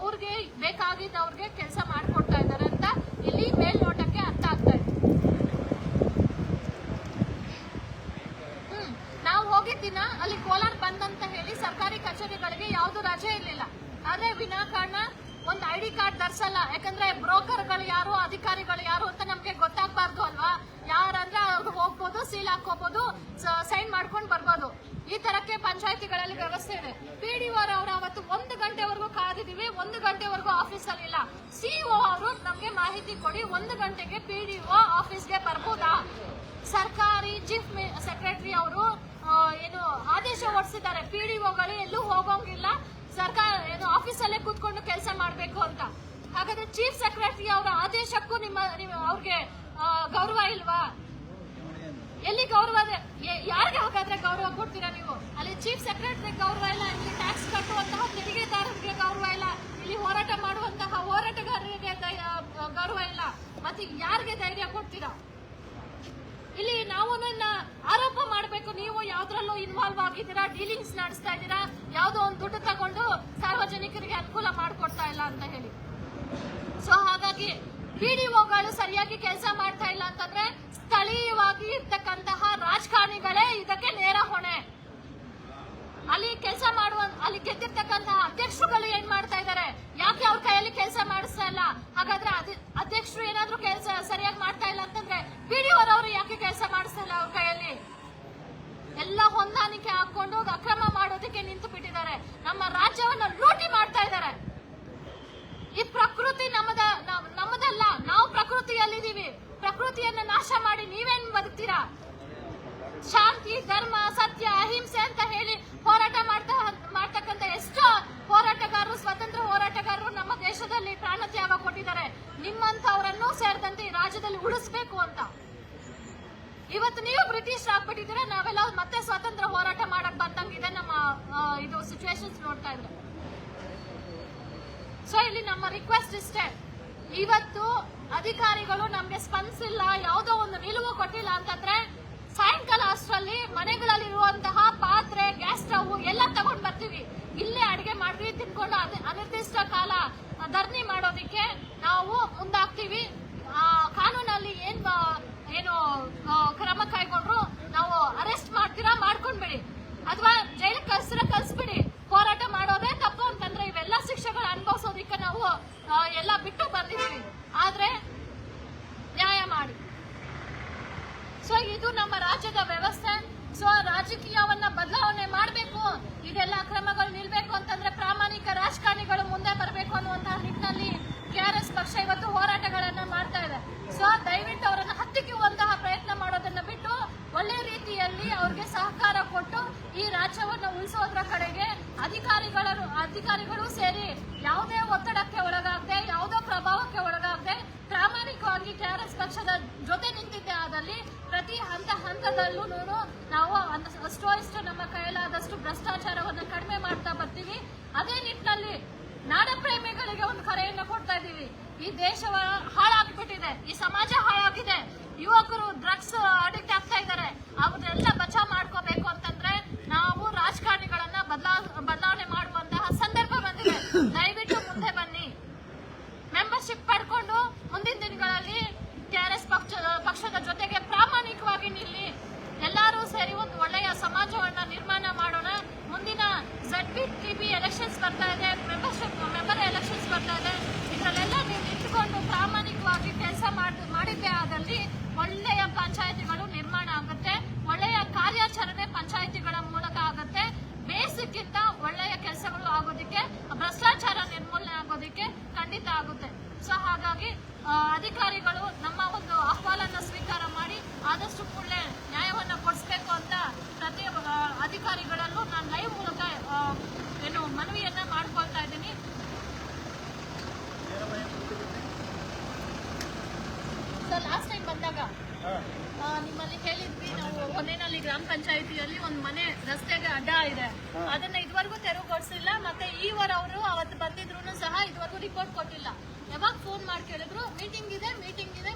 ಅವ್ರಿಗೆ ಬೇಕಾಗಿದ್ದ ಅವ್ರಿಗೆ ಕೆಲಸ ಮಾಡ್ಕೊಡ್ತಾ ಇದ್ದಾರೆ ಅಂತ ಇಲ್ಲಿ ಮೇಲ್ನೋಟಕ್ಕೆ ಅರ್ಥ ಆಗ್ತಾ ಇದೆ. ನಾವು ಹೋಗಿದ್ದಿನ ಅಲ್ಲಿ ಕೋಲಾರ ಬಂದಂತ ಹೇಳಿ ಸರ್ಕಾರಿ ಕಚೇರಿಗಳಿಗೆ ಯಾವ್ದು ರಜೆ ಇರ್ಲಿಲ್ಲ. ಆದ್ರೆ ವಿನಾಕಾರಣ ಒಂದು ID ಕಾರ್ಡ್ ಧರಿಸಲ್ಲ, ಯಾಕಂದ್ರೆ ಬ್ರೋಕರ್ಗಳು ಯಾರು ಅಧಿಕಾರಿಗಳು ಯಾರು ಅಂತ ನಮ್ಗೆ ಗೊತ್ತಾಗ್ಬಾರ್ದು ಅಲ್ವಾ? ಯಾರಂದ್ರೆ ಅವ್ರು ಹೋಗ್ಬೋದು, ಸೀಲ್ ಹಾಕೋಬಹುದು, ಸೈನ್ ಮಾಡ್ಕೊಂಡು ಬರ್ಬೋದು. ಈ ತರಕ್ಕೆ ಪಂಚಾಯತಿಗಳಲ್ಲಿ ವ್ಯವಸ್ಥೆ ಇದೆ. PDO ಅವರು ಅವತ್ತು 1 ಗಂಟೆವರೆಗೂ ಕಾದಿದೀವಿ, 1 ಗಂಟೆವರೆಗೂ ಆಫೀಸ್ ಅಲ್ಲಿ ಇಲ್ಲ. CO ಅವರು ನಮ್ಗೆ ಮಾಹಿತಿ ಕೊಡಿ, 1 ಗಂಟೆಗೆ PDO ಆಫೀಸ್ಗೆ ಬರ್ಬೋದಾ? ಸರ್ಕಾರಿ ಚೀಫ್ ಸೆಕ್ರೆಟರಿ ಅವರು ಏನು ಆದೇಶ ಹೊರಡಿಸಿದ್ದಾರೆ, PDOಗಳು ಎಲ್ಲೂ ಹೋಗೋಂಗಿಲ್ಲ, ಸರ್ಕಾರ ಏನು ಆಫೀಸಲ್ಲೇ ಕೂತ್ಕೊಂಡು ಕೆಲಸ ಮಾಡ್ಬೇಕು ಅಂತ. ಹಾಗಾದ್ರೆ ಚೀಫ್ ಸೆಕ್ರೆಟರಿ ಅವರ ಆದೇಶಕ್ಕೂ ಅವ್ರಿಗೆ ಗೌರವ ಇಲ್ವಾ? ಎಲ್ಲಿ ಗೌರವ? ಯಾರಿಗೆ ಹಾಗಾದ್ರೆ ಗೌರವ ಕೊಡ್ತೀರಾ ನೀವು? ಅಲ್ಲಿ ಚೀಫ್ ಸೆಕ್ರೆಟರಿ ಗೌರವ ಇಲ್ಲ, ಇಲ್ಲಿ ಟ್ಯಾಕ್ಸ್ ಕಟ್ಟುವಂತಹ ತೆರಿಗೆದಾರರಿಗೆ ಗೌರವ ಇಲ್ಲ, ಇಲ್ಲಿ ಹೋರಾಟ ಮಾಡುವಂತಹ ಹೋರಾಟಗಾರರಿಗೆ ಗೌರವ ಇಲ್ಲ, ಮತ್ತೆ ಯಾರಿಗೆ ಧೈರ್ಯ ಕೊಡ್ತೀರಾ? ಇಲ್ಲಿ ನಾವು ಆರೋಪ ಮಾಡಬೇಕು, ನೀವು ಯಾವ್ದ್ರಲ್ಲೂ ಇನ್ವಾಲ್ವ್ ಆಗಿದ್ದೀರಾ, ಡೀಲಿಂಗ್ಸ್ ನಡೆಸ್ತಾ ಇದ್ದೀರಾ, ಯಾವ್ದೋ ಒಂದು ದುಡ್ಡು ತಗೊಂಡು ಸಾರ್ವಜನಿಕರಿಗೆ ಅನುಕೂಲ ಮಾಡ್ಕೊಡ್ತಾ ಇಲ್ಲ ಅಂತ ಹೇಳಿ. ಸೊ ಹಾಗಾಗಿ PDOಗಳು ಸರಿಯಾಗಿ ಕೆಲಸ ಮಾಡ್ತಾ ಇಲ್ಲ ಅಂತಂದ್ರೆ ಸ್ಥಳೀಯವಾಗಿ ಇರ್ತಕ್ಕಂತಹ ರಾಜಕಾರಣಿಗಳೇ ಇದಕ್ಕೆ ನೇರ ಹೊಣೆ. ಅಲ್ಲಿ ಕೆಲಸ ಮಾಡುವ ಅಲ್ಲಿ ಗೆದ್ದಿರ್ತಕ್ಕಂತಹ ಅಧ್ಯಕ್ಷರುಗಳು ಏನ್ ಮಾಡ್ತಾ ಇದ್ದಾರೆ? ಯಾಕೆ ಅವ್ರ ಕೈಯಲ್ಲಿ ಕೆಲಸ ಮಾಡಿಸ್ತಾ ಇಲ್ಲ? ಹಾಗಾದ್ರೆ ಅಧ್ಯಕ್ಷರು ಏನಾದ್ರೂ ಕೆಲಸ ಸರಿಯಾಗಿ ಮಾಡ್ತಾ ಇಲ್ಲ ಅಂತಂದ್ರೆ PDO ಅವರು ಯಾಕೆ ಕೆಲಸ ಮಾಡಿಸ್ತಾ ಇಲ್ಲ ಅವ್ರ ಕೈಯಲ್ಲಿ? ಎಲ್ಲ ಹೊಂದಾಣಿಕೆ ಹಾಕೊಂಡು ಅಕ್ರಮ ಮಾಡೋದಕ್ಕೆ ನಿಂತು ಬಿಟ್ಟಿದ್ದಾರೆ. ನಮ್ಮ ರಾಜ್ಯವನ್ನ ಲೂಟಿ ಮಾಡ್ತಾ ಇದ್ದಾರೆ. ಈ ಪ್ರಕೃತಿ ನಮ್ಮದಲ್ಲ, ನಾವು ಪ್ರಕೃತಿಯಲ್ಲಿದ್ದೀವಿ. ಪ್ರಕೃತಿಯನ್ನ ನಾಶ ಮಾಡಿ ನೀವೇನ್ ಬದುಕ್ತೀರಾ? ಶಾಂತಿ, ಧರ್ಮ, ಸತ್ಯ, ಅಹಿಂಸೆ ಅಂತ ಹೇಳಿ ಹೋರಾಟ ಮಾಡ್ತಕ್ಕಂಥ ಎಷ್ಟೋ ಹೋರಾಟಗಾರರು, ಸ್ವತಂತ್ರ ಹೋರಾಟಗಾರರು ನಮ್ಮ ದೇಶದಲ್ಲಿ ಪ್ರಾಣ ತ್ಯಾಗ ಕೊಟ್ಟಿದ್ದಾರೆ. ನಿಮ್ಮಂತವರನ್ನು ಸೇರಿದಂತೆ ಈ ರಾಜ್ಯದಲ್ಲಿ ಉಳಿಸ್ಬೇಕು ಅಂತ. ಇವತ್ತು ನೀವು ಬ್ರಿಟಿಷ್ ಆಗ್ಬಿಟ್ಟಿದ್ದೀರಾ, ನಾವೆಲ್ಲ ಮತ್ತೆ ಸ್ವತಂತ್ರ ಹೋರಾಟ ಮಾಡಕ್ ಬಂದಂಗಿದೆ ನಮ್ಮ ಇದು ಸಿಚುವೇಶನ್ಸ್ ನೋಡ್ತಾ ಇದ್ರೆ. ಸೊ ಇಲ್ಲಿ ನಮ್ಮ ರಿಕ್ವೆಸ್ಟ್ ಇಷ್ಟೇ, ಇವತ್ತು ಅಧಿಕಾರಿಗಳು ನಮ್ಗೆ ಸ್ಪಂದಿಸಿಲ್ಲ, ಯಾವುದೋ ಒಂದು ನಿಲುವು ಕೊಟ್ಟಿಲ್ಲ ಅಂತಂದ್ರೆ ಸಾಯಂಕಾಲ ಅಷ್ಟರಲ್ಲಿ ಮನೆಗಳಲ್ಲಿ ಇರುವಂತಹ ಪಾತ್ರೆ, ಗ್ಯಾಸ್ ಸ್ಟವ್ ಎಲ್ಲ ತಗೊಂಡ್ ಬರ್ತೀವಿ. ಇಲ್ಲೇ ಅಡಿಗೆ ಮಾಡಿ ತಿನ್ಕೊಂಡು ಅನಿರ್ದಿಷ್ಟ ಕಾಲ ಧರಣಿ ಮಾಡೋದಿಕ್ಕೆ ನಾವು ಮುಂದಾಗ್ತೀವಿ. ಕಾನೂನಲ್ಲಿ ಏನು ಕ್ರಮ ಕೈಗೊಂಡ್ರು ನಾವು ಅರೆಸ್ಟ್ ಮಾಡ್ತೀರಾ ಮಾಡ್ಕೊಂಡ್ಬಿಡಿ, ಅಥವಾ ಜೈಲಿಗೆ ಕಳ್ಸ್ಬಿಡಿ. ಹೋರಾಟ ಮಾಡೋದೇ ತಪ್ಪು ಅಂತಂದ್ರೆ ಇವೆಲ್ಲ ಶಿಕ್ಷೆಗಳು ಅನುಭವಿಸೋದಿಕ್ಕೆ ನಾವು ಎಲ್ಲ ಬಿಟ್ಟು ಬಂದಿದ್ದೀವಿ. ಆದ್ರೆ ನ್ಯಾಯ ಮಾಡಿ. ಸೊ ಇದು ನಮ್ಮ ರಾಜ್ಯದ ವ್ಯವಸ್ಥೆ. ಸೊ ರಾಜಕೀಯವನ್ನ ಬದಲಾವಣೆ ಮಾಡಬೇಕು, ಇದೆಲ್ಲ ಕ್ರಮಗಳು ನಿಲ್ಬೇಕು ಅಂತಂದ್ರೆ ಪ್ರಾಮಾಣಿಕ ರಾಜಕಾರಣಿಗಳು ಮುಂದೆ ಬರಬೇಕು ಅನ್ನುವಂತಹ ನಿಟ್ಟಿನಲ್ಲಿ KRS ಪಕ್ಷ ಇವತ್ತು ಹೋರಾಟಗಳನ್ನ ಮಾಡ್ತಾ ಇದೆ. ಸೊ ದಯವಿಟ್ಟು ಅವರನ್ನ ಹತ್ತಿಕ್ಕುವಂತಹ ಪ್ರಯತ್ನ ಮಾಡೋದನ್ನ ಬಿಟ್ಟು ಒಳ್ಳೆ ರೀತಿಯಲ್ಲಿ ಅವ್ರಿಗೆ ಸಹಕಾರ ಕೊಟ್ಟು ಈ ರಾಜ್ಯವನ್ನ ಉಳಿಸೋದ್ರ ಕಡೆಗೆ ಅಧಿಕಾರಿಗಳು ಸೇರಿ ಯಾವುದೇ ಒತ್ತಡಕ್ಕೆ ಒಳಗಾಗದೆ, ಯಾವುದೋ ಪ್ರಭಾವಕ್ಕೆ ಒಳಗಾಗದೆ ಪ್ರಾಮಾಣಿಕವಾಗಿ KRS ಪಕ್ಷದ ಜೊತೆ ನಿಂತಿದ್ದೆ ಆದಲ್ಲಿ ಪ್ರತಿ ಹಂತದಲ್ಲೂ ನಾವು ಅಷ್ಟೋ ಇಷ್ಟು ನಮ್ಮ ಕೈಲಾದಷ್ಟು ಭ್ರಷ್ಟಾಚಾರವನ್ನು ಕಡಿಮೆ ಮಾಡ್ತಾ ಬರ್ತೀವಿ. ಅದೇ ನಿಟ್ಟಿನಲ್ಲಿ ನಾಡ ಪ್ರೇಮಿಗಳಿಗೆ ಒಂದು ಕರೆಯನ್ನ ಕೊಡ್ತಾ ಇದ್ದೀವಿ. ಈ ದೇಶ ಹಾಳಾಗ್ಬಿಟ್ಟಿದೆ, ಈ ಸಮಾಜ ಹಾಳಾಗಿದೆ, ಯುವಕರು ಡ್ರಗ್ಸ್ ಅಡಿಕ್ಟ್ ಆಗ್ತಾ ಇದ್ದಾರೆ. ಅವ್ರನ್ನೆಲ್ಲ ಬಚಾವ್ ಮಾಡ್ಕೋಬೇಕು ಅಂತಂದ್ರೆ ನಾವು ರಾಜಕಾರಣಿಗಳನ್ನ ಬದಲಾವಣೆ ಮಾಡುವಂತಹ ಸಂದರ್ಭ ಬಂದಿದೆ. ದಯವಿಟ್ಟು ಮುಂದೆ ಬನ್ನಿ, ಮೆಂಬರ್ಶಿಪ್ ಪಡ್ಕೊಂಡು ಮುಂದಿನ ದಿನಗಳಲ್ಲಿ KRS ಪಕ್ಷದ ನಿಮ್ಮಲ್ಲಿ ಹೇಳಿದ್ವಿ ನಾವು ಹೊನ್ನೇನಹಳ್ಳಿ ಗ್ರಾಮ ಪಂಚಾಯತಿಯಲ್ಲಿ ಒಂದು ಮನೆ ರಸ್ತೆಗೆ ಅಡ್ಡ ಇದೆ, ಅದನ್ನ ಇದುವರೆಗೂ ತೆರವುಗೊಳಿಸಿಲ್ಲ. ಮತ್ತೆ ಈವರ್ ಅವರು ಅವತ್ತು ಬಂದಿದ್ರು ಸಹ ಇದುವರೆಗೂ ರಿಪೋರ್ಟ್ ಕೊಟ್ಟಿಲ್ಲ. ಯಾವಾಗ ಫೋನ್ ಮಾಡಿ ಕೇಳಿದ್ರು ಮೀಟಿಂಗ್ ಇದೆ,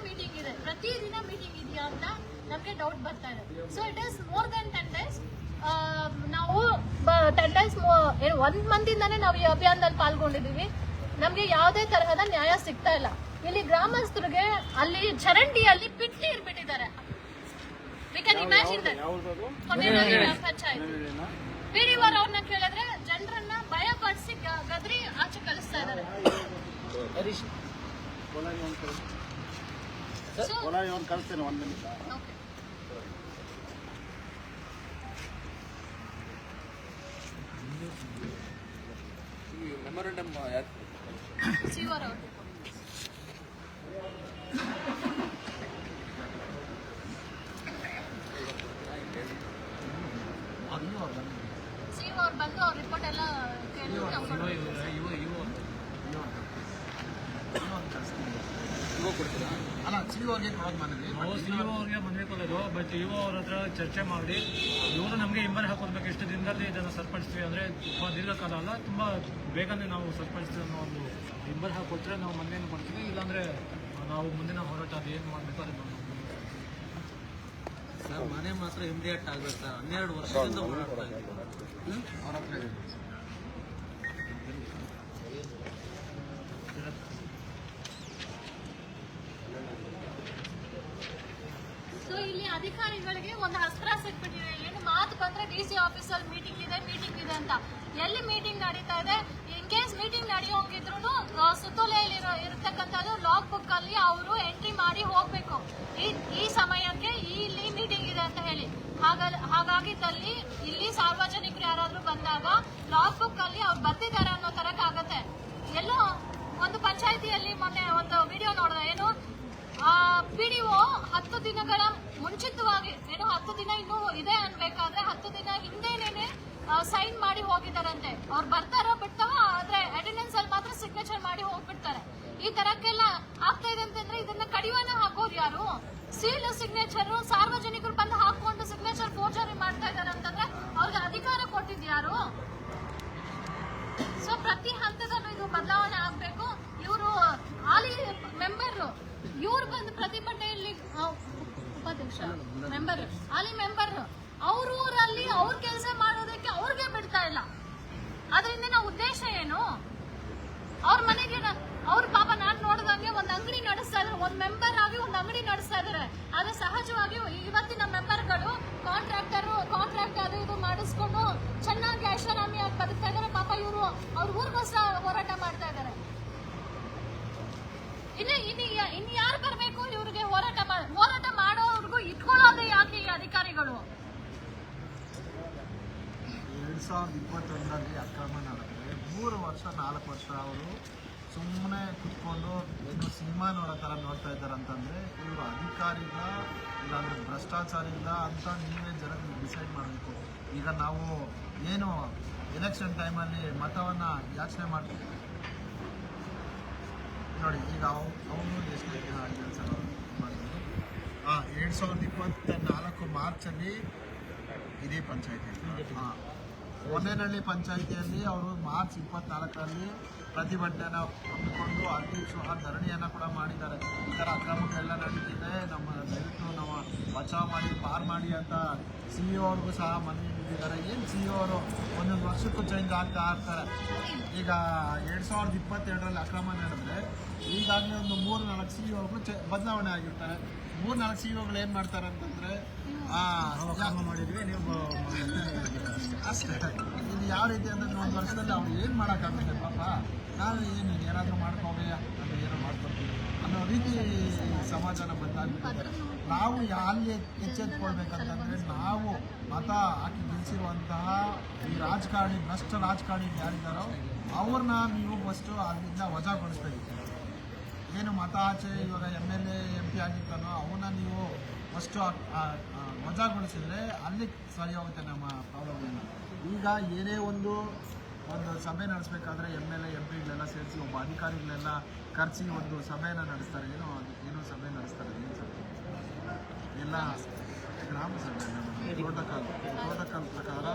ಪ್ರತಿದಿನ ಮೀಟಿಂಗ್ ಇದೆಯಾ ಅಂತ ನಮ್ಗೆ ಡೌಟ್ ಬರ್ತಾ ಇದೆ. So it is more than 10 days. ನಾವು 10 days 1 month ಇಂದಾನೆ ನಾವು ಈ ಅಭಿಯಾನದಲ್ಲಿ ಪಾಲ್ಗೊಂಡಿದೀವಿ. ನಮ್ಗೆ ಯಾವುದೇ ತರಹದ ನ್ಯಾಯ ಸಿಗ್ತಾ ಇಲ್ಲ. ಇಲ್ಲಿ ಗ್ರಾಮಸ್ಥರಿಗೆ ಅಲ್ಲಿ ಚರಂಡಿಯಲ್ಲಿ ಪಿಟ್ ನೀರು ಬಿಟ್ಟಿದ್ದಾರೆ. We can imagine that. Honnenahalli ಗ್ರಾಮ ಪಂಚಾಯತ್ ಪಿಡಿಒರ್ ಅವ್ರನ್ನ ಕೇಳಿದ್ರೆ ಜನರನ್ನ ಭಯ ಪಡಿಸಿ ಗದ್ರಿ ಆಚೆ ಕಳಿಸ್ತಾ ಇದ್ದಾರೆ. ಸಿಒರ್ ಅವರು ಬಂದು ಅವ್ರ ರಿಪೋರ್ಟ್ ಎಲ್ಲ ಕೇಳಿ ಅಲ್ಲ ಸಿಒಗೆ ಕೊಡೋದು ಮನೇಲಿ ಅವ್ರಿಗೆ ಮನವಿ ಕೊಡೋದು. ಬಟ್ ಇಒ ಅವ್ರ ಹತ್ರ ಚರ್ಚೆ ಮಾಡಿ ಇವರು ನಮಗೆ ಹಿಂಬರಿ ಹಾಕೋಬೇಕು, ಎಷ್ಟು ದಿನದಲ್ಲಿ ಇದನ್ನು ಸರಿಪಡಿಸ್ತೀವಿ ಅಂದರೆ ತುಂಬ ದೀರ್ಘಕಾಲ ಅಲ್ಲ, ತುಂಬ ಬೇಗನೆ ನಾವು ಸರಿಪಡಿಸ್ತೀವಿ ಅನ್ನೋ ಒಂದು ಹಿಂಬರಿ ಹಾಕೊಟ್ರೆ ನಾವು ಮನೆಯನ್ನು ಕೊಡ್ತೀವಿ. ಇಲ್ಲಾಂದರೆ ನಾವು ಮುಂದಿನ ಹೋರಾಟ ಅದು ಏನು ಮಾಡಬೇಕು ಅದನ್ನು ಸರ್ ಮನೆ ಮಾತ್ರ ಇಮಿಡಿಯೇಟ್ ಆಗಬೇಕು ಸರ್. 12 ವರ್ಷದಿಂದ ಹೋರಾಡ್ತಾ ಇದ್ದೀವಿ ಅವ್ರ ಹತ್ರ ಇದೆ. ಸೊ ಇಲ್ಲಿ ಅಧಿಕಾರಿಗಳಿಗೆ ಒಂದು ಅಸ್ತ್ರ ಸಿಕ್ಬಿಟ್ಟಿದೆ. ಏನು ಮಾತು ಬಂದ್ರೆ ಡಿಸಿ ಆಫೀಸಲ್ಲಿ ಮೀಟಿಂಗ್ ಇದೆ ಅಂತ. ಎಲ್ಲಿ ಮೀಟಿಂಗ್ ನಡೀತಾ ಇದೆ, ಇನ್ ಕೇಸ್ ಮೀಟಿಂಗ್ ನಡೆಯೋಂಗಿದ್ರು ಸುತ್ತೋಲೆಯಲ್ಲಿ ಇರತಕ್ಕಂಥದ್ದು ಲಾಗ್ ಬುಕ್ ಅಲ್ಲಿ ಅವರು ಎಂಟ್ರಿ ಮಾಡಿ ಹೋಗ್ಬೇಕು, ಈ ಸಮಯಕ್ಕೆ ಇಲ್ಲಿ ಮೀಟಿಂಗ್ ಇದೆ ಅಂತ ಹೇಳಿ. ಹಾಗಾಗಿದ್ದಲ್ಲಿ ಇಲ್ಲಿ ಸಾರ್ವಜನಿಕರು ಯಾರಾದ್ರೂ ಬಂದಾಗ ಲಾಗ್ ಬುಕ್ ಅಲ್ಲಿ ಅವ್ರು ಬರ್ತಿದ್ದಾರೆ ಅನ್ನೋ ತರಕಾಗತ್ತೆ. ಎಲ್ಲೋ ಒಂದು ಪಂಚಾಯತಿಯಲ್ಲಿ ಮೊನ್ನೆ ಒಂದು ವಿಡಿಯೋ ನೋಡಿದೆ, ಏನು ಪಿಡಿಒ 10 ದಿನಗಳ ಮುಂಚಿತವಾಗಿ, ಏನು 10 ದಿನ ಇನ್ನೂ ಇದೆ ಅನ್ಬೇಕಾದ್ರೆ 10 ದಿನ ಹಿಂದೇನೆ ಸೈನ್ ಮಾಡಿ ಹೋಗಿದಾರಂತೆ. ಅವ್ರು ಬರ್ತಾರೋ ಬಿಡ್ತಾವ, ಆದ್ರೆ ಅಟೆಂಡೆನ್ಸ್ ಅಲ್ಲಿ ಮಾತ್ರ ಸಿಗ್ನೇಚರ್ ಮಾಡಿ ಹೋಗ್ಬಿಡ್ತಾರೆ. ಈ ತರಕ್ಕೆಲ್ಲ ಆಗ್ತಾ ಇದೆ ಅಂತಂದ್ರೆ ಇದನ್ನ ಕಡಿವಾಣ ಹಾಕೋರು ಯಾರು? ಸೀಲ್ ಸಿಗ್ನೇಚರ್ ಸಾರ್ವಜನಿಕರು ಬಂದು ಹಾಕೊಂಡು ಸಿಗ್ನೇಚರ್ ಫೋರ್ಜರಿ ಮಾಡ್ತಾ ಇದಾರೆ ಅಂತಂದ್ರೆ ಅವ್ರಿಗೆ ಅಧಿಕಾರ ಕೊಟ್ಟಿದ್ಯಾರು? ಸೊ ಪ್ರತಿ ಹಂತದಲ್ಲೂ ಇದು ಬದಲಾವಣೆ ಆಗ್ಬೇಕು. ಇವರು ಹಾಲಿ ಮೆಂಬರ್, ಇವ್ರು ಬಂದು ಪ್ರತಿಭಟನೆಯಲ್ಲಿ ಉಪಾಧ್ಯಕ್ಷ ಹಾಲಿ ಮೆಂಬರ್ ಅವ್ರ ಊರಲ್ಲಿ ಅವ್ರ ಕೆಲಸ ಮಾಡೋದಕ್ಕೆ ಅವ್ರಿಗೆ ಬಿಡ್ತಾ ಇಲ್ಲ. ಅದರಿಂದ ನಾವು ಉದ್ದೇಶ ಏನು? ಅವ್ರ ಮನೆಗೆ ಅವ್ರ ಪಾಪ ನಾನ್ ನೋಡಿದಂಗೆ ಒಂದು ಅಂಗಡಿ ನಡೆಸ್ತಾ ಇದಾರೆ, ಒಂದು ಮೆಂಬರ್ ಆಗಿ ಒಂದು ಅಂಗಡಿ ನಡೆಸ್ತಾ ಇದಾರೆ. ಆದ್ರೆ ಸಹಜವಾಗಿ ಇವತ್ತಿನ ಮೆಂಬರ್ಗಳು ಕಾಂಟ್ರಾಕ್ಟ್ ಅದು ಇದು ಮಾಡಿಸ್ಕೊಂಡು ಚೆನ್ನಾಗಿ ಐಷಾರಾಮಿಯಾಗಿ ಬದುಕ್ತಾ ಇದಾರೆ. ಪಾಪ ಇವರು ಅವ್ರ ಊರಿಗೋಸ್ಕರ ಹೋರಾಟ ಮಾಡ್ತಾ ಇದಾರೆ. ಇನ್ನು ಯಾರು ಬರಬೇಕು ಇವ್ರಿಗೆ? ಹೋರಾಟ ಮಾಡೋರ್ಗು ಇಟ್ಕೊಳ್ಳೋದು ಯಾಕೆ ಈ ಅಧಿಕಾರಿಗಳು? 2021ರಲ್ಲಿ ಅಕ್ರಮ ನಡೆದ್ರೆ 3 ವರ್ಷ 4 ವರ್ಷ ಅವರು ಸುಮ್ಮನೆ ಕುತ್ಕೊಂಡು ಏನು ಸಿನಿಮಾ ನೋಡೋ ಥರ ನೋಡ್ತಾ ಇದ್ದಾರೆ ಅಂತಂದರೆ ಇವರು ಅಧಿಕಾರಿಗಳ ಇಲ್ಲಾಂದರೆ ಭ್ರಷ್ಟಾಚಾರಿಗಳ ಅಂತ ನೀವೇ ಜನರಿಗೆ ಡಿಸೈಡ್ ಮಾಡಬೇಕು. ಈಗ ನಾವು ಏನು ಎಲೆಕ್ಷನ್ ಟೈಮಲ್ಲಿ ಮತವನ್ನು ಯಾಚನೆ ಮಾಡ್ತೀವಿ ನೋಡಿ. ಈಗ ಅವರು ಎಷ್ಟನೇ ಕೆಲಸ ಮಾಡಿದ್ರು? 2024 ಮಾರ್ಚಲ್ಲಿ ಇದೇ ಪಂಚಾಯತಿ ಹೊನ್ನೇನಹಳ್ಳಿ ಪಂಚಾಯಿತಿಯಲ್ಲಿ ಅವರು ಮಾರ್ಚ್ 24ರಲ್ಲಿ ಪ್ರತಿಭಟನೆಯನ್ನು ಹಮ್ಮಿಕೊಂಡು ಅತಿ ಧರಣಿಯನ್ನು ಕೂಡ ಮಾಡಿದ್ದಾರೆ. ಈ ಥರ ಅಕ್ರಮಗಳೆಲ್ಲ ನಡೀತಿದೆ, ದಯವಿಟ್ಟು ನಾವು ಬಚಾವ್ ಮಾಡಿ ಪಾರ್ ಮಾಡಿ ಅಂತ CEO ಅವ್ರಿಗೂ ಸಹ ಮನವಿ ನೀಡಿದ್ದಾರೆ. ಏನು CEO ಅವರು ಒಂದೊಂದು ವರ್ಷಕ್ಕೂ ಚೇಂಜ್ ಆಗ್ತಾ ಇರ್ತಾರೆ. ಈಗ 2022ರಲ್ಲಿ ಅಕ್ರಮ ನಡೆದ್ರೆ ಈಗಾಗಲೇ ಒಂದು 3-4 CEOಗಳು ಬದಲಾವಣೆ ಆಗಿರ್ತಾರೆ. 3-4 CEOಗಳು ಏನು ಮಾಡ್ತಾರೆ ಅಂತಂದರೆ ಮಾಡಿದ್ವಿ ನೀವು ಅಷ್ಟೇ. ಇದು ಯಾವ ರೀತಿ ಅಂದರೆ 1 ವರ್ಷದಲ್ಲಿ ಅವ್ರು ಏನು ಮಾಡೋಕ್ಕಾಗುತ್ತೆ? ಪಾಪ ನಾವು ಏನಾದರೂ ಮಾಡ್ಕೋವೆ ಅಂತ ಏನೋ ಮಾಡ್ಕೊಡ್ತೀವಿ ಅನ್ನೋ ರೀತಿ ಸಮಾಜನ ಬದಲಾಗ್ಬಿಟ್ಟಿದೆ. ನಾವು ಅಲ್ಲಿ ಎಚ್ಚೆತ್ಕೊಳ್ಬೇಕಂತಂದರೆ ನಾವು ಮತ ಹಾಕಿ ಗೆಲ್ಲಿಸಿರುವಂತಹ ಈ ರಾಜಕಾರಣಿ, ಭ್ರಷ್ಟ ರಾಜಕಾರಣಿ ಯಾರಿದ್ದಾರೋ ಅವ್ರನ್ನ ನೀವು ಫಸ್ಟು ಅಲ್ಲಿಂದ ವಜಾಗೊಳಿಸ್ಬೇಕು. ಏನು ಮತ ಆಚೆ ಇವಾಗ MLA MP ಆಗಿರ್ತಾನೋ ಅವನ್ನ ನೀವು ಫಸ್ಟು ವಜಾಗೊಳಿಸಿದ್ರೆ ಅಲ್ಲಿ ಸರಿ ಹೋಗುತ್ತೆ ನಮ್ಮ ಪ್ರಾಬ್ಲಮ್. ಈಗ ಏನೇ ಒಂದು ಸಭೆ ನಡೆಸಬೇಕಾದ್ರೆ MLA MPಗಳೆಲ್ಲ ಸೇರಿಸಿ ಒಬ್ಬ ಅಧಿಕಾರಿಗಳೆಲ್ಲ ಕರೆಸಿ ಒಂದು ಸಭೆಯನ್ನು ನಡೆಸ್ತಾರೆ. ಏನೋ ಸಭೆ ನಡೆಸ್ತಾರೆ. ಏನು ಸಭೆ ಎಲ್ಲ ಗ್ರಾಮ ಸಭೆ ಪ್ರೋಟೋಕಾಲ್ ಪ್ರಕಾರ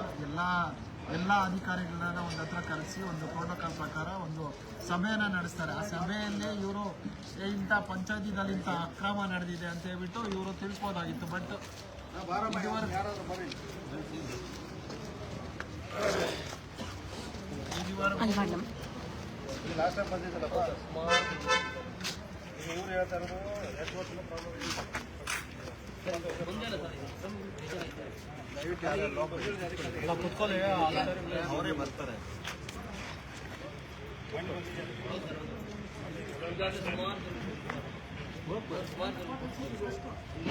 ಎಲ್ಲ ಅಧಿಕಾರಿಗಳನ್ನ ಒಂದು ಹತ್ರ ಕರೆಸಿ ಒಂದು ಪ್ರೋಟೋಕಾಲ್ ಪ್ರಕಾರ ಒಂದು ಸಭೆಯನ್ನು ನಡೆಸ್ತಾರೆ. ಆ ಸಭೆಯಲ್ಲಿ ಇವರು ಇಂಥ ಪಂಚಾಯತಿದಲ್ಲಿ ಇಂಥ ಅಕ್ರಮ ನಡೆದಿದೆ ಅಂತ ಹೇಳ್ಬಿಟ್ಟು ಇವರು ತಿಳಿಸ್ಬೋದಾಗಿತ್ತು. ಬಟ್ ಅವರೇ ಬರ್ತಾರೆ.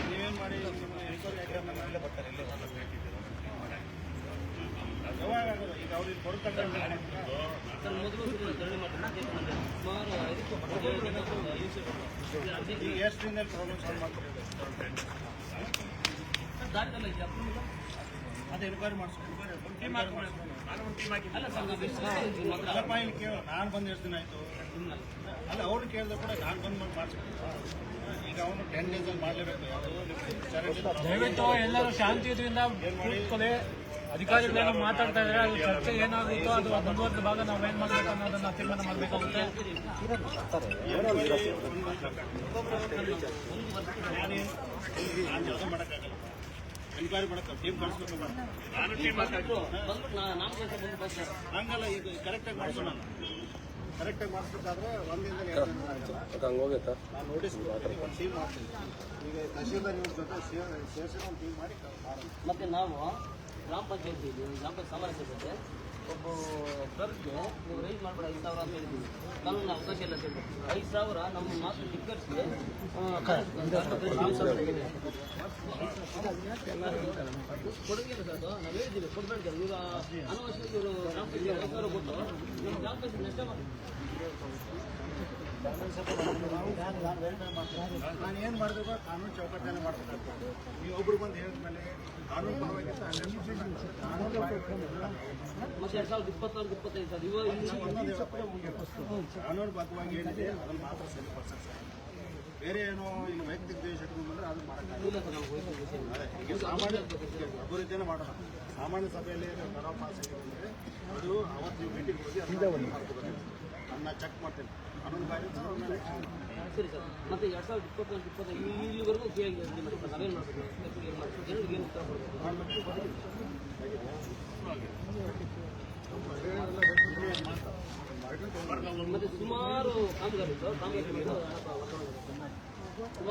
ನೀವೇನ್ ಮಾಡಿ ಬರ್ತಾರೆ ಈಗ ಅವ್ರಿಗೆ ಬರುತ್ತಂತ ಎಷ್ಟು ದಿನದಲ್ಲಿ ಪ್ರಾಬ್ಲಮ್ ಸಾಲ್ವ್ ಮಾಡ್ತಾರೆ ಅದೇ ಎನ್ಕ್ವೈರಿ ಮಾಡಿಸ್ಕೊಂಡು ನಾನು ಬಂದು ಎಷ್ಟು ದಿನ ಆಯಿತು ಅಲ್ಲ ಅವ್ರು ಕೇಳಿದ್ರೆ ಕೂಡ ನಾನು ಬಂದು ಮಾಡಿಸ್ಬೇಕು. ಈಗ ಅವನು 10 days ಅಲ್ಲಿ ಮಾಡಲೇಬೇಕು. ದಯವಿಟ್ಟು ಎಲ್ಲರೂ ಶಾಂತಿಯುತದಿಂದ ಕೂತ್ಕೊಳ್ಳಿ. ಅಧಿಕಾರಿಗಳೇನೋ ಮಾತಾಡ್ತಾ ಇದ್ದಾರೆ, ಅದು ಚರ್ಚೆ ಏನಾಗುತ್ತೋ ಅದು ಮುಂದುವರೆದ ಭಾಗ ನಾವು ಏನ್ ಮಾಡ್ಬೇಕು ಅನ್ನೋದನ್ನ ತೀರ್ಮಾನ ಮಾಡಬೇಕಾಗುತ್ತೆ. ಮಾಡೋಕ್ಕಾಗಲ್ಲ, ಎನ್ಕ್ವೈರಿ ಮಾಡೋಕ್ಕೆ ಟೀಮ್ ಕಳಿಸ್ಬೇಕು. ನಾನು ಟೀಮ್ ಹಂಗಲ್ಲ, ಈಗ ಕರೆಕ್ಟಾಗಿ ಮಾಡಿಸೋಣ. ಕರೆಕ್ಟಾಗಿ ಮಾಡಿಸ್ಬೇಕಾದ್ರೆ ಒಂದಿಂದಲೇ ನಾನು ನೋಟಿಸ್ ಒಂದು ಟೀಮ್ ಮಾಡ್ತೀನಿ. ಈಗ ತಹಶೀಲ್ದಾರ್ ಇವ್ರ ಜೊತೆ ಸೇರಿಸಿ ಒಂದು ಟೀಮ್ ಮಾಡಿ ಮತ್ತೆ ನಾವು ಗ್ರಾಮ ಪಂಚಾಯತಿ ಸಾಮಾನ್ಯ ಸಭೆ ಒಬ್ಬ ಸರ್ಗೆ ನೀವು ರೈಸ್ ಮಾಡ್ಬೇಡ 5,000 ಅಂತ ಹೇಳಿದ್ದೀವಿ. ಕಾನೂನಿನ ಅವಕಾಶ ಇಲ್ಲ ಅಂತ ಹೇಳ್ಬೇಕು. 5,000 ನಮ್ಮ ಮಾತು ಟಿಕ್ಕರ್ಸ್ಗೆ ಕೊಡುಗೆಲ್ಲ ಸರ್ ಅದು ನಾವು ಹೇಳಿದ್ದೀವಿ ಕೊಡ್ಬೇಡ್ತಾರೆ. ಈಗ ಅನವಶ್ಯಕ ಇವರು ಗ್ರಾಮ ಪಂಚಾಯತ್ 5,000 ಕೊಟ್ಟು ನಮ್ಮ ಗ್ರಾಮ ಪಂಚಾಯತ್ ನಷ್ಟ ಮಾಡಿ ನಾನು ಏನು ಮಾಡಬೇಕು ಕಾನೂನು ಚೌಕಟ್ಟನ್ನು ಮಾಡಬೇಕಾಗ್ತದೆ. ನೀವು ಒಬ್ರು ಬಂದು ಹೇಳಿದ್ಮೇಲೆ ಕಾನೂನು ಪರವಾಗಿ ಮತ್ತೆ 2020 25 ಸರ್ ಕಾನೂನು ಬದ್ಧವಾಗಿ ಏನಿದೆ ಅದನ್ನು ಮಾತ್ರ ಸರಿಪಡಿಸಕ್ಕೆ ಸರ್. ಬೇರೆ ಏನೋ ಈಗ ವೈಯಕ್ತಿಕ ದ್ವೇಷ ಇಟ್ಕೊಂಡ್ಬಂದ್ರೆ ಅದು ಮಾಡೋಕ್ಕಾಗಲ್ಲ. ಈಗ ಸಾಮಾನ್ಯ ಅಭಿವೃದ್ಧಿಯನ್ನು ಮಾಡೋಣ. ಸಾಮಾನ್ಯ ಸಭೆಯಲ್ಲಿ ಕರಾರ್ ಪಾಸ್ ಆಗಿದೆ ಅಂದರೆ ಅದು ಅವತ್ತು ನೀವು ಮೀಟಿಂಗ್ ಹೋಗಿ ಅದನ್ನ ಚೆಕ್ ಮಾಡ್ತೀನಿ. ಕಾನೂನು ಬಾರಿ ಸರಿ ಸರ್. ಮತ್ತೆ 2020 ಇಲ್ಲಿವರೆಗೂ ನಾವೇನು ಮಾಡಬೇಕು, ಏನು ಮಾಡಬೇಕು, ಜನರಿಗೆ ಏನು ಉತ್ತರ ಕೊಡಬೇಕು. ಮತ್ತೆ ಸುಮಾರು ಕಾಮಗಾರಿ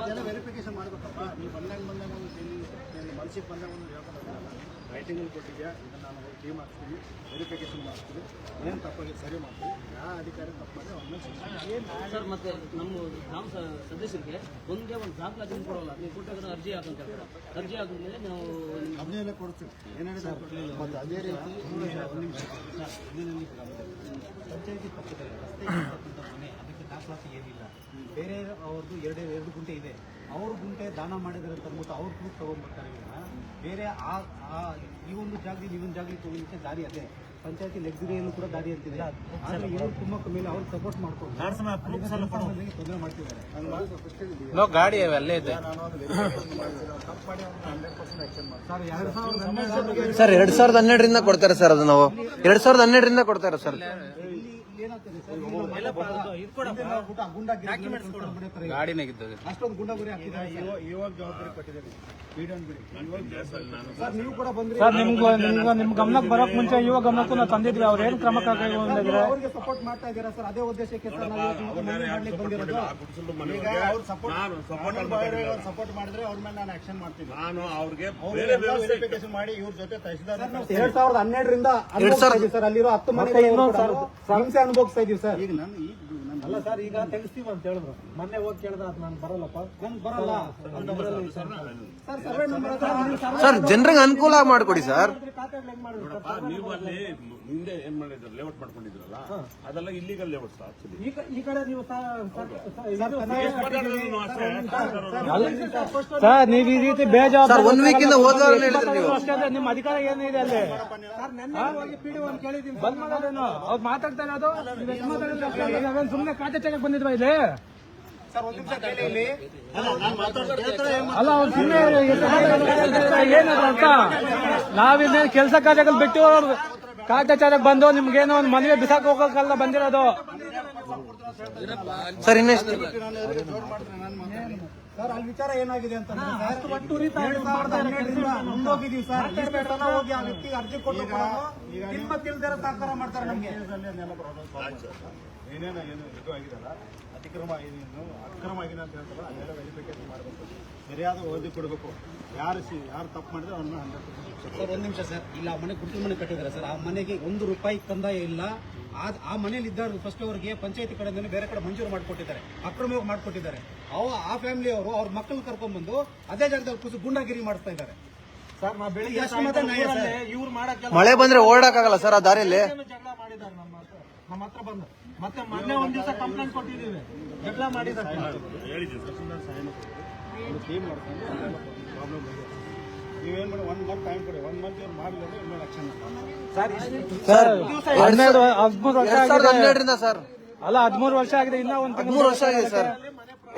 ಅದೆಲ್ಲ ವೆರಿಫಿಕೇಶನ್ ಮಾಡಬೇಕಪ್ಪ. ನೀವು ಬಂದಾಗ ಒಂದು ಮನಸ್ಸಿಗೆ ಬಂದಾಗ ಒಂದು ಹೇಳ್ಕೊಡೋಲ್ಲ. ರೈಟಿಂಗಲ್ಲಿ ಕೊಟ್ಟಿದ್ಯಾ, ಇದನ್ನು ನಾನು ಟೀಮ್ ಹಾಕ್ತೀನಿ, ವೆರಿಫಿಕೇಶನ್ ಮಾಡ್ತೀನಿ, ಏನು ತಪ್ಪಾಗಿದೆ ಸರಿ ಮಾಡ್ತೀನಿ. ಯಾವ ಅಧಿಕಾರಿ ತಪ್ಪು ಮಾಡಿ ಅವ್ರನ್ನ ಸರ್. ಮತ್ತೆ ನಮ್ಮ ಗ್ರಾಮ ಸದಸ್ಯರಿಗೆ ಒಂದೇ ಒಂದು ದಾಖಲಾತಿ ಕೊಡೋಲ್ಲ. ನೀವು ಕೊಟ್ಟಾಗ ಅರ್ಜಿ ಹಾಕಂತ ಹೇಳ್ತಾರೆ. ಅರ್ಜಿ ಹಾಕಿದ್ಮೇಲೆ ನಾವು ಅದನ್ನೆಲ್ಲ ಕೊಡ್ತೀವಿ. ಏನೇನಿದೆ ಮತ್ತು ಅದೇ ರೀತಿ ಪಂಚಾಯತಿ ಪಕ್ಕದಲ್ಲಿ ರಸ್ತೆ ಇರ್ತಕ್ಕಂಥ ಮನೆ ಅದಕ್ಕೆ ದಾಖಲಾತಿ ಏನಿಲ್ಲ. ಬೇರೆ ಅವ್ರದ್ದು ಎರಡು ಗುಂಟೆ ಇದೆ, ಅವ್ರ ಗುಂಟೆ ದಾನ ಮಾಡಿದ್ರೆ ಅಂತ ಅಂದ್ಬಿಟ್ಟು ಅವ್ರ ಪ್ರೂಫ್ ತೊಗೊಂಡ್ಬರ್ತಾರೆ. ಬೇರೆ ಈ ಒಂದು ಜಾಗದಲ್ಲಿ ಈ ಒಂದು ಜಾಗದಲ್ಲಿ ತೊಗೊಳಿಕ್ಕೆ ದಾರಿ ಅದೇ. ಪಂಚಾಯತಿ ಲೆಗ್ಜರಿಯಲ್ಲೂ ಕೂಡ ದಾರಿ ಅಂತಿದೆ. ಆದರೆ ಇವರು ತುಂಬ ಮೇಲೆ ಅವ್ರು ಸಪೋರ್ಟ್ ಮಾಡ್ಕೊಂಡು ತೊಂದರೆ ಮಾಡ್ತಿದ್ದಾರೆ. ಗಾಡಿ ಅಲ್ಲೇ ಇದೆ ತಪ್ಪು ಮಾಡಿ 100% ಆ್ಯಕ್ಷನ್ ಮಾಡ್ತಾರೆ. ಸರ್ 2012ರಿಂದ ಕೊಡ್ತಾರೆ ಸರ್. ಅದು ನಾವು 2012ರಿಂದ ಕೊಡ್ತಾರೆ ಸರ್. ಗಾಡಿನಾಗಿದ್ದು ಅಷ್ಟೊಂದು ಗುಂಡಾಗುರಿ ಹಾಕಿದ್ದಾರೆ. ಇವಾಗ ಜವಾಬ್ದಾರಿ ಕೊಟ್ಟಿದ್ದೀವಿ. ಸರ್ ನೀವು ಕೂಡ ಬಂದ್ರಿ. ಸರ್ ನಿಮ್ ಗಮನಕ್ಕೆ ಬರೋಕ್ ಮುಂಚೆ ಇವಾಗ ಗಮನಕ್ಕೂ ನಾವು ತಂದಿದ್ವಿ. ಅವ್ರು ಏನ್ ಕ್ರಮ ಕೈಗೊಂಡಿದ್ರೆ ಅವ್ರಿಗೆ ಸಪೋರ್ಟ್ ಮಾಡ್ತಾ ಇದ್ದೀರಾ ಸರ್? ಅದೇ ಉದ್ದೇಶಕ್ಕೆ ಸರ್ ನಾವು ಮಾಡ್ಲಿಕ್ಕೆ ಬಂದಿರೋದು. ಈಗ ಅವ್ರು ಸಪೋರ್ಟ್ ಮಾಡಿದ್ರೆ ಅವ್ರ ಮೇಲೆ ನಾನು ಆಕ್ಷನ್ ಮಾಡ್ತೀನಿ. ನಾನು ಅವ್ರಿಗೆ ವೆರಿಫಿಕೇಶನ್ ಮಾಡಿ ಇವ್ರ ಜೊತೆ ತಹಶೀಲ್ದಾರ್ 2012ರಿಂದ ಅನುಭವಿಸ್ತಾ ಇದೀವಿ ಸರ್. ಅಲ್ಲಿರೋ 10 ಮನೆ ಹಿಂಸೆ ಅನುಭವಿಸ್ತಾ ಇದೀವಿ ಸರ್. ಈಗ ನಾನು ಅಲ್ಲ ಸರ್, ಈಗ ತೆಗಿಸ್ತೀವಿ ಅಂತ ಹೇಳಿದ್ರು. ಮೊನ್ನೆ ಹೋಗಿ ಕೇಳಿದ್ರೆ ಅದು ನಾನು ಬರಲ್ಲಪ್ಪ, ನನ್ಗೆ ಬರಲ್ಲ ಸರ್. ಸರ್ವೆ ನಂಬರ್ ಸರ್ ಜನರಿಗೆ ಅನುಕೂಲ ಮಾಡಿಕೊಡಿ ಸರ್. ಖಾತೆಗಳು ಹೆಂಗ್ ಮಾಡಿದ್ರು? ನೀವು ಅಲ್ಲಿ ಮುಂದೆ ಏನ್ ಮಾಡಿದ್ರು ಲೇಔಟ್ ಮಾಡ್ಕೊಂಡಿದ್ರಲ್ಲ, ಅದೆಲ್ಲ ಇಲ್ಲಿಗಲ್ ಲೇಔಟ್ ಆಕ್ಚುಲಿ. ಈ ಕಡೆ ನೀವು ಸರ್ ನೀವ್ ಈ ರೀತಿ ಬೇಜಾರು ಸರ್ 1 ವೀಕ್ ಇಂದ ಹೋದ್ವಾರ ಹೇಳಿದ್ರಿ ನೀವು. ಅಷ್ಟೇ ಅಲ್ಲ, ನಿಮ್ಮ ಅಧಿಕಾರ ಏನಿದೆ ಅಲ್ಲಿ ಪಿಡಿ ಒಂದು ಕೇಳಿದೀನಿ. ಬಂದ್ ಮಾಡೋದೇನು? ಅವ್ರು ಮಾತಾಡ್ತಾ ಇರೋದು ಸುಮ್ಮನೆ ಖಾತೆ ಚೆಕ್ ಬಂದಿದ್ವಾ ಇಲ್ಲಿ? ಸರ್ ಒಂದ್ ನಿಮಿಷ ಕೇಳಿ ಇಲ್ಲಿ. ಅಲ್ಲ ಅವ್ರು ಸುಮ್ಮನೆ ಏನು ಅಂತ ನಾವಿಲ್ಲಿ ಕೆಲಸ ಕಾರ್ಯಗಳು ಬಿಟ್ಟು ಕಾಟಾಚಾರಕ್ಕೆ ಬಂದು ನಿಮ್ಗೇನೋ ಒಂದು ಮದುವೆ ಬಿಸಾಕ್ ಹೋಗಕ್ಕಲ್ಲ ಬಂದಿರೋದು. ಸರ್ ಇನ್ನೆಷ್ಟು ಸರ್ ಅಲ್ಲಿ ವಿಚಾರ ಏನಾಗಿದೆ ಅಂತ ಮುಂದೋಗಿದೀವಿ ಸರ್. ಹೋಗಿ ಆ ವ್ಯಕ್ತಿಗೆ ಅರ್ಜಿ ಕೊಟ್ಟು ತಿಳ್ದಿರ ಸಹಕಾರ ಮಾಡ್ತಾರೆ ನಮ್ಗೆ. ಏನೇನು ಇದು ಆಗಿದಲ್ಲ ಅತಿಕ್ರಮ ಏನೇನು ಅಕ್ರಮ ಆಗಿದೆ ಅಂತ ಹೇಳ್ತಾರಲ್ಲ ಅದೆಲ್ಲ ವೆರಿಫಿಕೇಶನ್ ಮಾಡಬೇಕು, ಸರಿಯಾದ ವರದಿ ಕೊಡಬೇಕು. ಯಾರು ತಪ್ಪು ಮಾಡಿದ್ರೆ ಅವನ್ನ 100%. ಸರ್ ಒಂದ್ ನಿಮಿಷ ಸರ್, ಇಲ್ಲ ಆ ಮನೆ ಗುಂಪು ಮನೆ ಕಟ್ಟಿದ್ದಾರೆ ಸರ್. ಆ ಮನೆಗೆ ₹1 ಕಂದಾಯ ಇಲ್ಲ. ಆ ಮನೇಲಿ ಇದ್ದಾರೆ ಫಸ್ಟ್ ಅವರಿಗೆ ಪಂಚಾಯತಿ ಕಡೆಯಿಂದ ಬೇರೆ ಕಡೆ ಮಂಜೂರು ಮಾಡಿಕೊಟ್ಟಿದ್ದಾರೆ, ಅಕ್ರಮವಾಗಿ ಮಾಡಿಕೊಟ್ಟಿದ್ದಾರೆ. ಆ ಫ್ಯಾಮಿಲಿ ಅವರು ಅವ್ರ ಮಕ್ಕಳು ಕರ್ಕೊಂಡ್ಬಂದು ಅದೇ ಜಾಗದಲ್ಲಿ ಕೂಸು ಗುಂಡಾಗಿರಿ ಮಾಡಿಸ್ತಾ ಇದ್ದಾರೆ ಸರ್. ನಾವು ಬೆಳಿಗ್ಗೆ ಇವ್ರು ಮಾಡಕ್ಕೆ ಮಳೆ ಬಂದ್ರೆ ಓಡಾಡಕ್ಕಾಗಲ್ಲ ಸರ್ ಆ ದಾರಿಯಲ್ಲಿ. ಜಗಳ ಮಾಡಿದ್ದಾರೆ ನಮ್ಮ ಹತ್ರ ಬಂದು. ಮತ್ತೆ ಮೊನ್ನೆ ಒಂದ್ ದಿವಸ ಕಂಪ್ಲೇಂಟ್ ಕೊಟ್ಟಿದ್ದೀವಿ, ಜಗಳ ಮಾಡಿದ್ದಾರೆ. ಟೀಮ್ ಮಾಡ್ಕೊಂಡು ಪ್ರಾಬ್ಲಮ್ ಇದೆ. ನೀವೇನ್ ಮಾಡಿ 1 ಮಂತ್ ಟೈಮ್ ಕೊಡಿ. 1 ಮಂತ್ ಇವ್ರು ಮಾಡಲಿಲ್ಲ ಇನ್ಮೇಲೆ ಆಕ್ಷನ್ ಸರ್ 2012 ಸರ್ ಅಲ್ಲ 13 ವರ್ಷ ಆಗಿದೆ. ಇನ್ನ ಒಂದು 13 ವರ್ಷ ಆಗಿದೆ ಸರ್.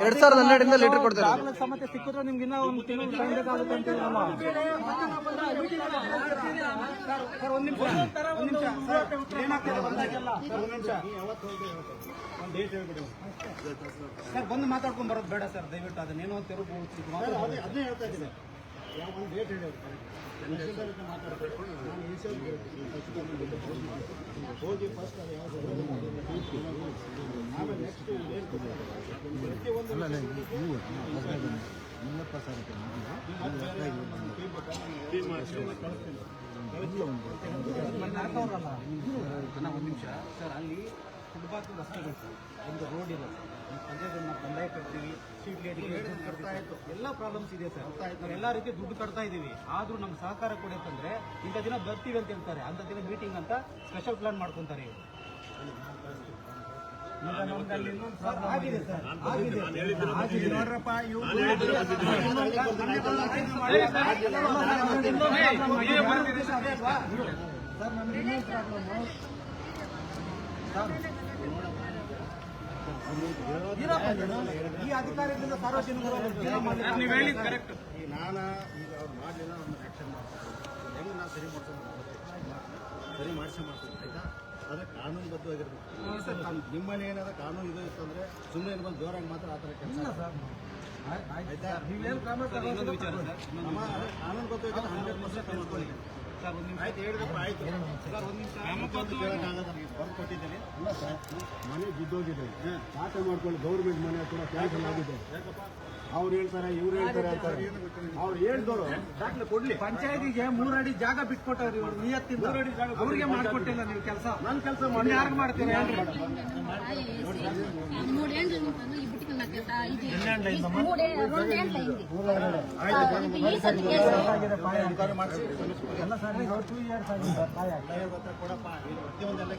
2012 ಲೆಟರ್ ಕೊಡ್ತಾರೆ. ಸಮಸ್ಯೆ ಸಿಕ್ಕಿದ್ರೆ ನಿಮ್ಗೆ ಇನ್ನ ಒಂದು ತಿಂಗಳು ಕಾಯಬೇಕಾಗುತ್ತೆ ಅಂತ ಸರ್ ಒಂದ್ ನಿಮಿಷ ಸರ್ ಬಂದು ಮಾತಾಡ್ಕೊಂಡ್ ಬರೋದು ಬೇಡ ಸರ್, ದಯವಿಟ್ಟು ಅದನ್ನೇನೋ ತೆರವು ಅದನ್ನೇ ಹೇಳ್ತಾ ಇದ್ದೀನಿ. ಒಂದು ಡೇಟ್ ಹೇಳಿ ಮಾತಾಡಬೇಕು. ಹೋಗಿ ಫಸ್ಟ್ ಅದು ಯಾವುದು ಆಮೇಲೆ ನೆಕ್ಸ್ಟ್ ಒಂದ್ ನಿಮಿಷ ಸರ್. ಅಲ್ಲಿ ಫುಟ್ಪಾತ್ ರಸ್ತೆಗಳು ಸರ್, ಒಂದು ರೋಡ್ ಇಲ್ಲ ಸರ್. ಪಂಚಾಯತ್ ಕಂದಾಯ ಕಟ್ತೀವಿ, ಸ್ಟ್ರೀಟ್ ಲೈಟ್ ಕಟ್ತಾ ಇತ್ತು, ಎಲ್ಲ ಪ್ರಾಬ್ಲಮ್ಸ್ ಇದೆ ಸರ್. ನಾವು ಎಲ್ಲಾ ರೀತಿ ದುಡ್ಡು ಕಟ್ತಾ ಇದೀವಿ, ಆದ್ರೂ ನಮ್ಗೆ ಸಹಕಾರ ಕೊಡಿ ಅಂತಂದ್ರೆ ಇಂಥ ದಿನ ಬರ್ತೀವಿ ಅಂತ ಹೇಳ್ತಾರೆ, ಅಂತ ದಿನ ಮೀಟಿಂಗ್ ಅಂತ ಸ್ಪೆಷಲ್ ಪ್ಲಾನ್ ಮಾಡ್ಕೊಂತಾರೆ ಇವರು. ಆಗಿದೆ ಸರ್, ಆಗಿದೆ ನೋಡ್ರಪ್ಪ. ಈ ಅಧಿಕಾರಿಗಳಿಂದ ಸಾರ್ವಜನಿಕರು ನೀವು ಹೇಳಿ ಕರೆಕ್ಟ್. ನಾನು ಈಗ ಅವ್ರು ಮಾಡಲಿಲ್ಲ, ಅವ್ರನ್ನ ಆ್ಯಕ್ಷನ್ ಮಾಡ್ತಾರೆ. ಹೆಂಗೆ ನಾವು ಸರಿ ಮಾಡಿಸಿ ಮಾಡ್ತೀವಿ ಆಯ್ತಾ. ಆದರೆ ಕಾನೂನುಬದ್ಧವಾಗಿರ್ಬೇಕು. ನಿಮ್ಮಲ್ಲಿ ಏನಾದ್ರು ಕಾನೂನು ಇದು ಇತ್ತು ಅಂದರೆ ಸುಮ್ಮನೆ ಬಂದು ಜೋರಾಗಿ ಮಾತ್ರ ಆ ಥರ ಕೆಲಸ ಆಯ್ತಾ. ಇನ್ನೊಂದು ವಿಚಾರ ಸರ್, ಕಾನೂನುಬದ್ಧವಾಗಿ 100% ಮಾಡ್ಕೊಳ್ಳಿ. ಸರ್ ಒಂದ್ ನಿಮಿಷ ಆಯ್ತು ಹೇಳಿದ್ರಪ್ಪ, ಆಯ್ತು ಸರ್ ಒಂದ್ ನಿಮಿಷ. ಕೇಳೋಕ್ಕಾಗಲ್ಲ, ಬಂದು ಕೊಟ್ಟಿದ್ದೀನಿ. ಅಲ್ಲ ಸರ್, ಮನೆ ಬಿದ್ದೋಗಿದೆ, ಖಾತೆ ಮಾಡ್ಕೊಳ್ಳಿ. ಗೌರ್ಮೆಂಟ್ ಮನೆ ಕೂಡ ಕ್ಯಾನ್ಸಲ್ ಆಗಿದೆ. ಅವ್ರು ಹೇಳ್ತಾರೆ, ಇವ್ರು ಹೇಳ್ತಾರೆ ಅಂತಾರೆ. ಅವ್ರು ಹೇಳ್ದವರು ದಾಖಲೆ ಕೊಡ್ಲಿ. ಪಂಚಾಯತಿಗೆ 3 ಅಡಿ ಜಾಗ ಬಿಟ್ಕೊಟ್ಟವ್ರಿ ಇವ್ರು ನಿಯತ್ತಿಂದ. ಅವ್ರಿಗೆ ಮಾಡ್ಕೊಟ್ಟಿಲ್ಲ ನೀವು ಕೆಲಸ. ನನ್ನ ಕೆಲಸ ಮಾಡಿ ಯಾರು ಮಾಡ್ತೀರಾ ಹೇಳ್ರಿ. ಮಾಡಿಸಿ ಎಲ್ಲ ಸರ್. 2 years ಆಗಿದೆ ಕೊಡಪ್ಪ. ಪ್ರತಿಯೊಂದೆಲ್ಲ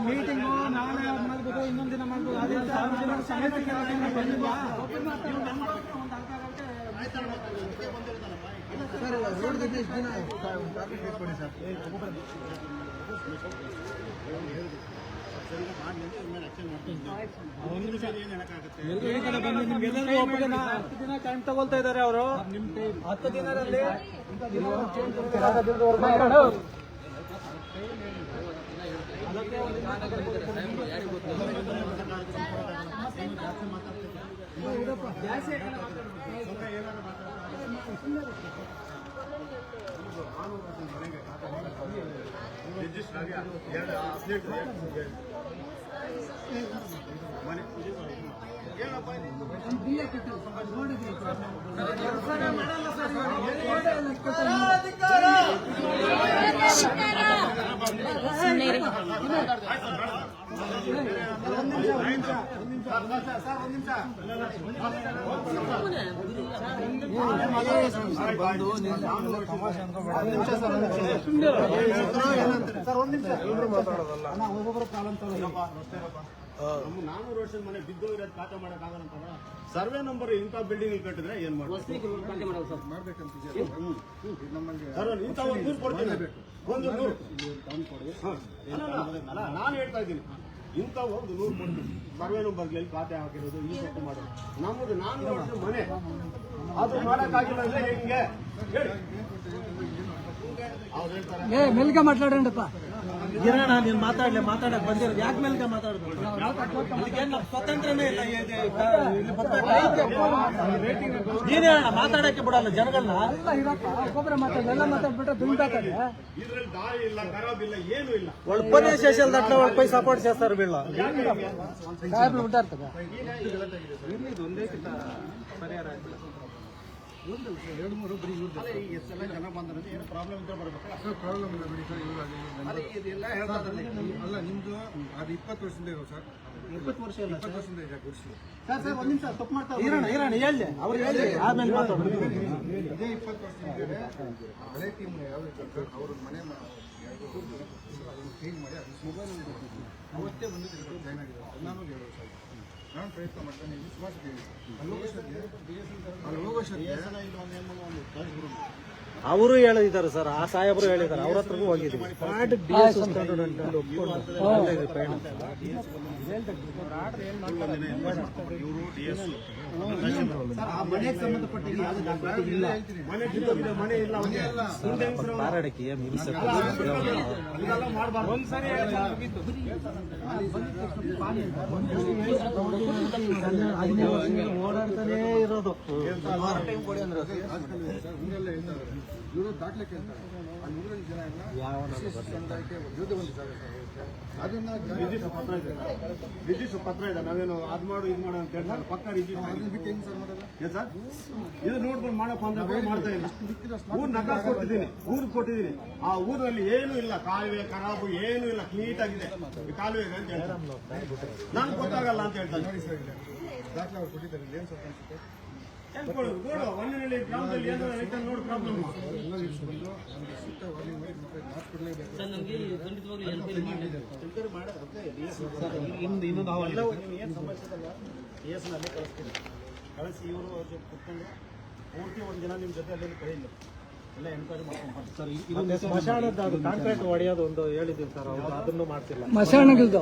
ಮೀಟಿಂಗು ನಾಳೆ ಮಾಡ್ಬೋದು, ಇನ್ನೊಂದು ದಿನ ಮಾಡ್ಬೋದು. ಅದೇ ಸಾರ್ವಜನಿಕ ಸಮಸ್ಯೆ ಬಂದಿಲ್ವಾ? ಹತ್ತು ದಿನ ಟೈಮ್ ತಗೊಳ್ತಾ ಇದ್ದಾರೆ ಅವರು. 10 ದಿನದಲ್ಲಿ ಒಬ್ಬೊಬ್ಬರು ಪ್ರಾಬ್ಲಮ್ ನಮ್ಮ 400 ವರ್ಷದ ಮನೆ ಬಿದ್ದೋಗಿರೋದು ಖಾತೆ ಮಾಡಕ್ಕಾಗಲ್ಲ ಅಂತಾರ. ಸರ್ವೆ ನಂಬರ್ ಇಂಥ ಬಿಲ್ಡಿಂಗ್ ಕಟ್ಟಿದ್ರೆ ಏನ್ ಮಾಡ್ಬೇಕು? ಸರ್ವೆ ಇಂಥವ್ರು 100 ಕೊಡ್ತೀನಿ, ಒಂದು 100. ಅಲ್ಲ, ನಾನು ಹೇಳ್ತಾ ಇದ್ದೀನಿ, ಇಂಥ ಒಂದು 100 ಕೊಡ್ತೀನಿ. ಸರ್ವೆ ನಂಬರ್ಗೆ ಖಾತೆ ಹಾಕಿರೋದು ಈ ಸೊತ್ತು ಮಾಡೋದು. ನಮ್ಮದು 400 ವರ್ಷದ ಮನೆ ಅದು ಮಾಡಕ್ಕಾಗಿಲ್ಲ ಅಂದ್ರೆ ಹೆಂಗೆ ಹೇಳಿ? ಅವ್ರು ಹೇಳ್ತಾರೆ ಮೆಲ್ಗೆ ಮಾತಾಡೋಣಪ್ಪ ಗಿರಣ ನೀನ್ ಮಾತಾಡಕ್ ಬಂದಿರೋದು ಯಾಕೆ ಮೆಲ್ಗೆ ಮಾತಾಡೋದು? ಸ್ವತಂತ್ರನೇ ಇಲ್ಲ ನೀನೇ ಅಣ್ಣ ಮಾತಾಡಕ್ಕೆ ಬಿಡಲ್ಲ ಜನಗಳನ್ನ. ಒಬ್ಬೊಬ್ಬರ ಮಾತಾಡಲ್ಲ ಮಾತಾಡ್ಬಿಟ್ರೆ ದುಂಡಾಕಡೆ ಇದ್ರಲ್ಲಿ ದಾರಿ ಇಲ್ಲ, ಖರಾಬ್ ಇಲ್ಲ, ಏನು ಇಲ್ಲ. ಒಳ್ಪನೇ ಸೋಷಿಯಲ್ ದಟ್ಲ ಒಳ್ಪೈ ಸಪೋರ್ಟ್ చేస్తారు వీళ్ళ ಸಾಹೇಬ್ರು ಬಿಟ್ಟಾರ್ತದ ಒಂದೇ ಪರಿಹಾರ ಆಯ್ತು. ಒಂದು 2-3 ಬರೀ ಎಷ್ಟೆಲ್ಲ ಜನ ಬಂದ್ರೆ ಏನು ಪ್ರಾಬ್ಲಮ್ ಇದ್ರೆ ಬರ್ಬೇಕಾ? ಪ್ರಾಬ್ಲಮ್ ಇಲ್ಲ ಬಿಡಿ ಸರ್. ಇವಾಗ ಇದೆಲ್ಲ ಹೇಳ್ತಾರೆ ಅಲ್ಲ, ನಿಮ್ದು ಅದು 20 ವರ್ಷದಿಂದ ಇರೋ ಸರ್. 20 ವರ್ಷ ಇಲ್ಲ 20 ವರ್ಷದಿಂದ ಇದೆ ಗುಡ್ಸಿ. ಸರ್ ಒಂದ್ ನಿಮಿಷ ತಪ್ಪು ಮಾಡ್ತಾರೆ. ಇರೋಣ ಹೇಳಿ ಅವ್ರು ಹೇಳಿ ಆಮೇಲೆ ಮಾತಾಡೋದು. ಇದೇ 20 ವರ್ಷದಿಂದ ಹಳೆ ಟೀಮ್ ಯಾವ್ದು ಸರ್, ಅವ್ರ ಮನೆ ಕ್ಲೀನ್ ಮಾಡಿ ಅದು ಮೊಬೈಲ್ ಅವತ್ತೇ ಬಂದು ಜಾಯ್ನ್ ಆಗಿದ್ದಾರೆ. ನಾನು ಹೇಳೋದು ಸರ್, ನಾನು ಪ್ರಯತ್ನ ಮಾಡ್ತೇನೆ. ಇಲ್ಲಿ ಸುಮಾರು ಅಲ್ಲಿ ಹೋಗೋಷ್ಟಕ್ಕೆ ಅವರು ಹೇಳಿದ್ದಾರೆ ಸರ್, ಆ ಸಾಹೇಬರು ಹೇಳಿದ್ದಾರೆ, ಅವ್ರ ಹತ್ರಗೂ ಹೋಗಿದ್ದೀವಿ. ಮನೆಗೆ ಸಂಬಂಧಪಟ್ಟ ಮನೆ ಇಲ್ಲ ಮಾರಾಡಕ್ಕೆ ಓಡಾಡ್ತಾನೆ ಇರೋದು. ಊರಲ್ಲೇ ಹೇಳ್ತಾರೆ, ಇವರು ದಾಖಲೆ ಕೇಳ್ತಾರೆ. ಅಲ್ಲಿ ಊರಲ್ಲಿ ಜನ ಎಲ್ಲ ಸಮುದಾಯಕ್ಕೆ ವಿರುದ್ಧ ಒಂದು ಜಾಗ ಸರ್. ಅದನ್ನ ರಿಜಿಸ್ಟರ್ ಪತ್ರ ಇದೆ. ನಾವೇನು ಅದ್ ಮಾಡು ಇದು ಮಾಡು ಅಂತ ಹೇಳ್ತಾರೆ. ಪಕ್ಕ ರಿಜಿಸ್ಟರ್ ಅದನ್ನ ಬಿಟ್ಟು ಹೆಂಗ್ ಸರ್ ಮಾಡೋದು? ಏನ್ ಸರ್, ಇದು ನೋಡ್ಕೊಂಡು ಮಾಡಪ್ಪ ಅಂದ್ರೆ ಮಾಡ್ತಾ ಇಲ್ಲ. ಊರ್ ನಕ ಕೊಟ್ಟಿದ್ದೀನಿ, ಊರ್ ಕೊಟ್ಟಿದ್ದೀನಿ. ಆ ಊರಲ್ಲಿ ಏನು ಇಲ್ಲ, ಕಾಲುವೆ ಖರಾಬು ಏನು ಇಲ್ಲ, ನೀಟಾಗಿದೆ ಕಾಲುವೆ ಅಂತ ಹೇಳ್ತಾರೆ. ನಾನು ಗೊತ್ತಾಗಲ್ಲ ಅಂತ ಹೇಳ್ತಾರೆ. ನೋಡಿ ಸರ್, ಇಲ್ಲ ದಾಖಲೆ ಅವ್ರು ಕೊಟ್ಟಿದ್ದಾರೆ. ಇಲ್ಲಿ ಏನು ಸರ್ ಅನ್ಸುತ್ತೆ? ಗೋಡು ಒಂದಿನಲ್ಲಿ ಗ್ರಾಮದಲ್ಲಿ ಏನೋ ರೈತ ನೋಡಿ ಪ್ರಾಬ್ಲಮ್ ಎಲ್ಲ ಇಷ್ಟು ಬಂದು ನಮಗೆ ಸೂಕ್ತ ವಾರ್ನಿಂಗ್ ಮಾಡಿ ಮತ್ತೆ ಮಾತು ಕೊಡಲೇಬೇಕು. ಇನ್ನೊಂದು ಏನು ಸಮಸ್ಯೆ ಇಲ್ಲ, ನಲ್ಲಿ ಕಳಿಸ್ತೀನಿ. ಕಳಿಸಿ ಇವರು ಅವ್ರ ಜೊತೆ ಕುತ್ಕೊಂಡು ಪೂರ್ತಿ ಒಂದು ದಿನ ನಿಮ್ಮ ಜೊತೆ ಅಲ್ಲಿ ಕೈಯಿಲ್ಲ ಎಲ್ಲ ಎನ್ಕ್ವೈರಿ ಮಾಡ್ಕೊಂಡು ಸರ್. ಸ್ಮಶಾನದ ಅದು ಕಾಂಕ್ರೀಟ್ ಹೊಡೆಯೋದು ಒಂದು ಹೇಳಿದ್ದೀವಿ ಸರ್, ಅವ್ರು ಅದನ್ನು ಮಾಡ್ತಿಲ್ಲ. ಮಸಾಣಗಿಲ್ದು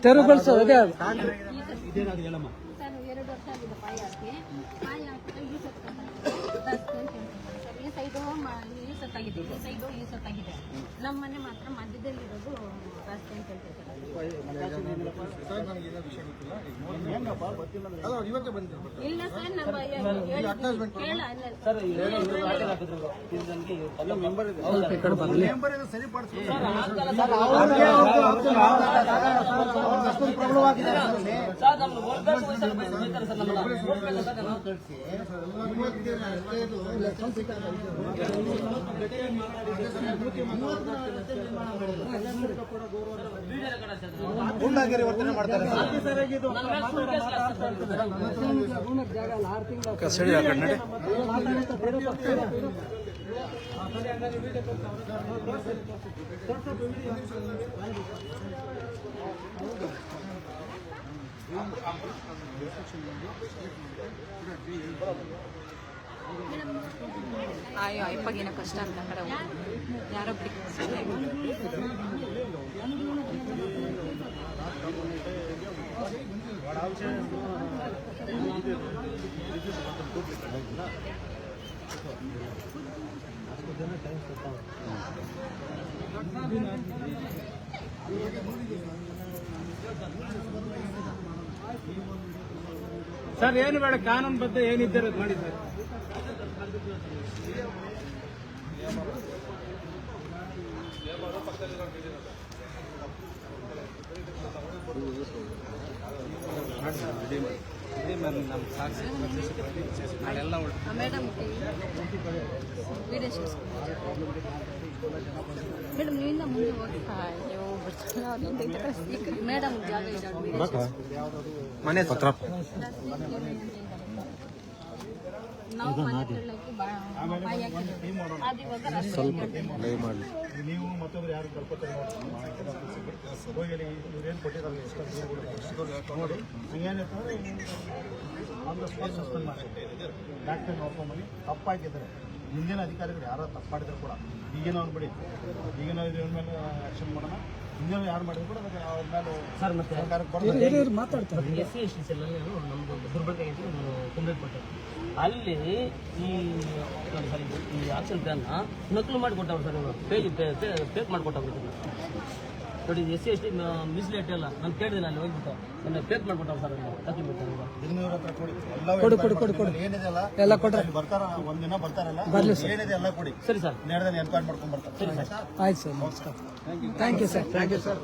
ತೆರವುಗೊಳಿಸೋದು ಅದೇ ಅದು. ಇದೇನಾದ್ರು ಹೇಳಮ್ಮ. ಸರ್ 2 ವರ್ಷ ಆಗಿದೆ ಪಾಯ ಹಾಕಿ ಈ ಸತ್ತಾಗಿದೆ. ಈ ಸೈಡು ಈ ಸತ್ತಾಗಿದೆ, ಈ ಸೈಡು ಈ ಸತ್ತಾಗಿದೆ. ನಮ್ಮ ಮನೆ ಮಾತ್ರ ಮಧ್ಯದಲ್ಲಿರೋದು ರಸ್ತೆ ಅಂತ ಹೇಳ್ತಾರೆ. ಸರ್ ನನಗೆ ಏನೋ ವಿಷಯ ಗೊತ್ತಿಲ್ಲ. ಅಲ್ಲ, ಅವ್ರು ಇವತ್ತೇ ಬಂದಿರ್ತಾರೆ. ಇಲ್ಲ ಸರ್, ನಮ್ಮ ಕೇಳ ಮೆಂಬರ್ ಇದು ಸರಿಪಡಿಸ್ಬೇಕು. ಪ್ರಾಬ್ಲಮ್ ಆಗಿದೆ ಸರ್. ನಮ್ಮ ವರ್ಕರ್ಸ್ ಬೇಕಾದ್ರೆ ಸರ್ ನಮ್ಮ ಗುಂಡಾಗಿರಿ ವರ್ತನೆ ಮಾಡ್ತಾರೆ ಕಸಡಿ ಆ ಕಡೆ ನಡೆ. ಅಯ್ಯೋ ಇಪ್ಪಗೇನೋ ಕಷ್ಟ ಅಂತ ಕಡೆ ಯಾರೋ ಸರ್ ಏನು ಬೇಡ, ಕಾನೂನು ಬದ್ಧ ಏನಿದ್ದಾರೆ ಅದು ಮಾಡಿ ಸರ್. ಮೇಡಮ್ ಮೇಡಮ್ ನೀವಿಂದ ಮುಂದೆ ಹೋಗಿ ಮೇಡಮ್ ಜಾಗ ಮನೆ ಪತ್ರ ನಾವು ಮನೆ ಕೇಳಕ್ಕೆ ಅದು ಇವಾಗ ನೀವು ಮತ್ತೊಬ್ರು ಯಾರು ಬರ್ಕೋತಾರೆ ಹೋಗಿ ಇವ್ರೇನು ಕೊಟ್ಟಿದ್ದಾರೆ ಎಷ್ಟು ನೋಡಿ ಹಂಗೇನಿರ್ತಂದ್ರೆ ಆನ್ ದ ಸ್ಪಾಟ್ ಸಸ್ಪೆಂಡ್ ಮಾಡಿ ಡಾಕ್ಟರ್ ನೋಡ್ಕೊಂಬನ್ನಿ ತಪ್ಪಾಗಿದ್ದಾರೆ ಹಿಂದಿನ ಅಧಿಕಾರಿಗಳು ಯಾರೋ ತಪ್ಪು ಮಾಡಿದ್ರು ಕೂಡ ಈಗಿನ ಅಂದ್ಬಿಡಿ ಈಗಿನ ಇದ್ರ ಮೇಲೆ ಆಕ್ಷನ್ ಮಾಡೋಣ ಹಿಂದಿನ ಯಾರು ಮಾಡಿದ್ರು ಕೂಡ ಅದಕ್ಕೆ ಅವ್ರ ಮೇಲೆ ಸರ್ ಮತ್ತೆ ಮಾತಾಡ್ತಾರೆ ಎಸ್ ಸಿ ಎಸ್ ಟಿ ಸೆಲ್ಲಲ್ಲಿ ನಮ್ಮದು ದುರ್ಬಳಕೆ ಆಗಿ ನಾನು ಕಂಪ್ಲೇಂಟ್ ಕೊಟ್ಟೆ. ಅಲ್ಲಿ ಈ ಆಕ್ಷನ್ ಪ್ಲಾನ್ನ ನಕಲು ಮಾಡಿಕೊಟ್ಟವ್ರು ಸರ್ ಇವರು ಪೇಕ್ ಮಾಡಿಕೊಟ್ಟವ್ರು ನೋಡಿ. ಎಸ್ ಸಿ ಎಸ್ ಟಿ ಮಿಸ್ಲೇಟ್ ಎಲ್ಲ ನಾನು ಕೇಳಿದಿಲ್ಲ ಅಲ್ಲಿ ಹೋಗ್ಬಿಟ್ಟು ನನ್ನ ಪೇಕ್ ಮಾಡಿಕೊಟ್ಟವ್ರು ಸರ್ ನಕಲು ಬಿಟ್ಟು ಇನ್ನೂರ ಹತ್ರ ಕೊಡಿ ಏನಿದೆ ಅಲ್ಲ ಎಲ್ಲ ಕೊಡ್ರಿ ಬರ್ತಾರ ಒಂದಿನ ಬರ್ತಾರಲ್ಲ ಏನಿದೆ ಎಲ್ಲ ಕೊಡಿ. ಸರಿ ಸರ್, ನೇರದಲ್ಲಿ ಎನ್ಕ್ವೈರಿ ಮಾಡ್ಕೊಂಡು ಬರ್ತಾರೆ. ಸರಿ ಸರ್, ಆಯ್ತು ಸರ್, ನಮಸ್ಕಾರ. Thank you sir. Sir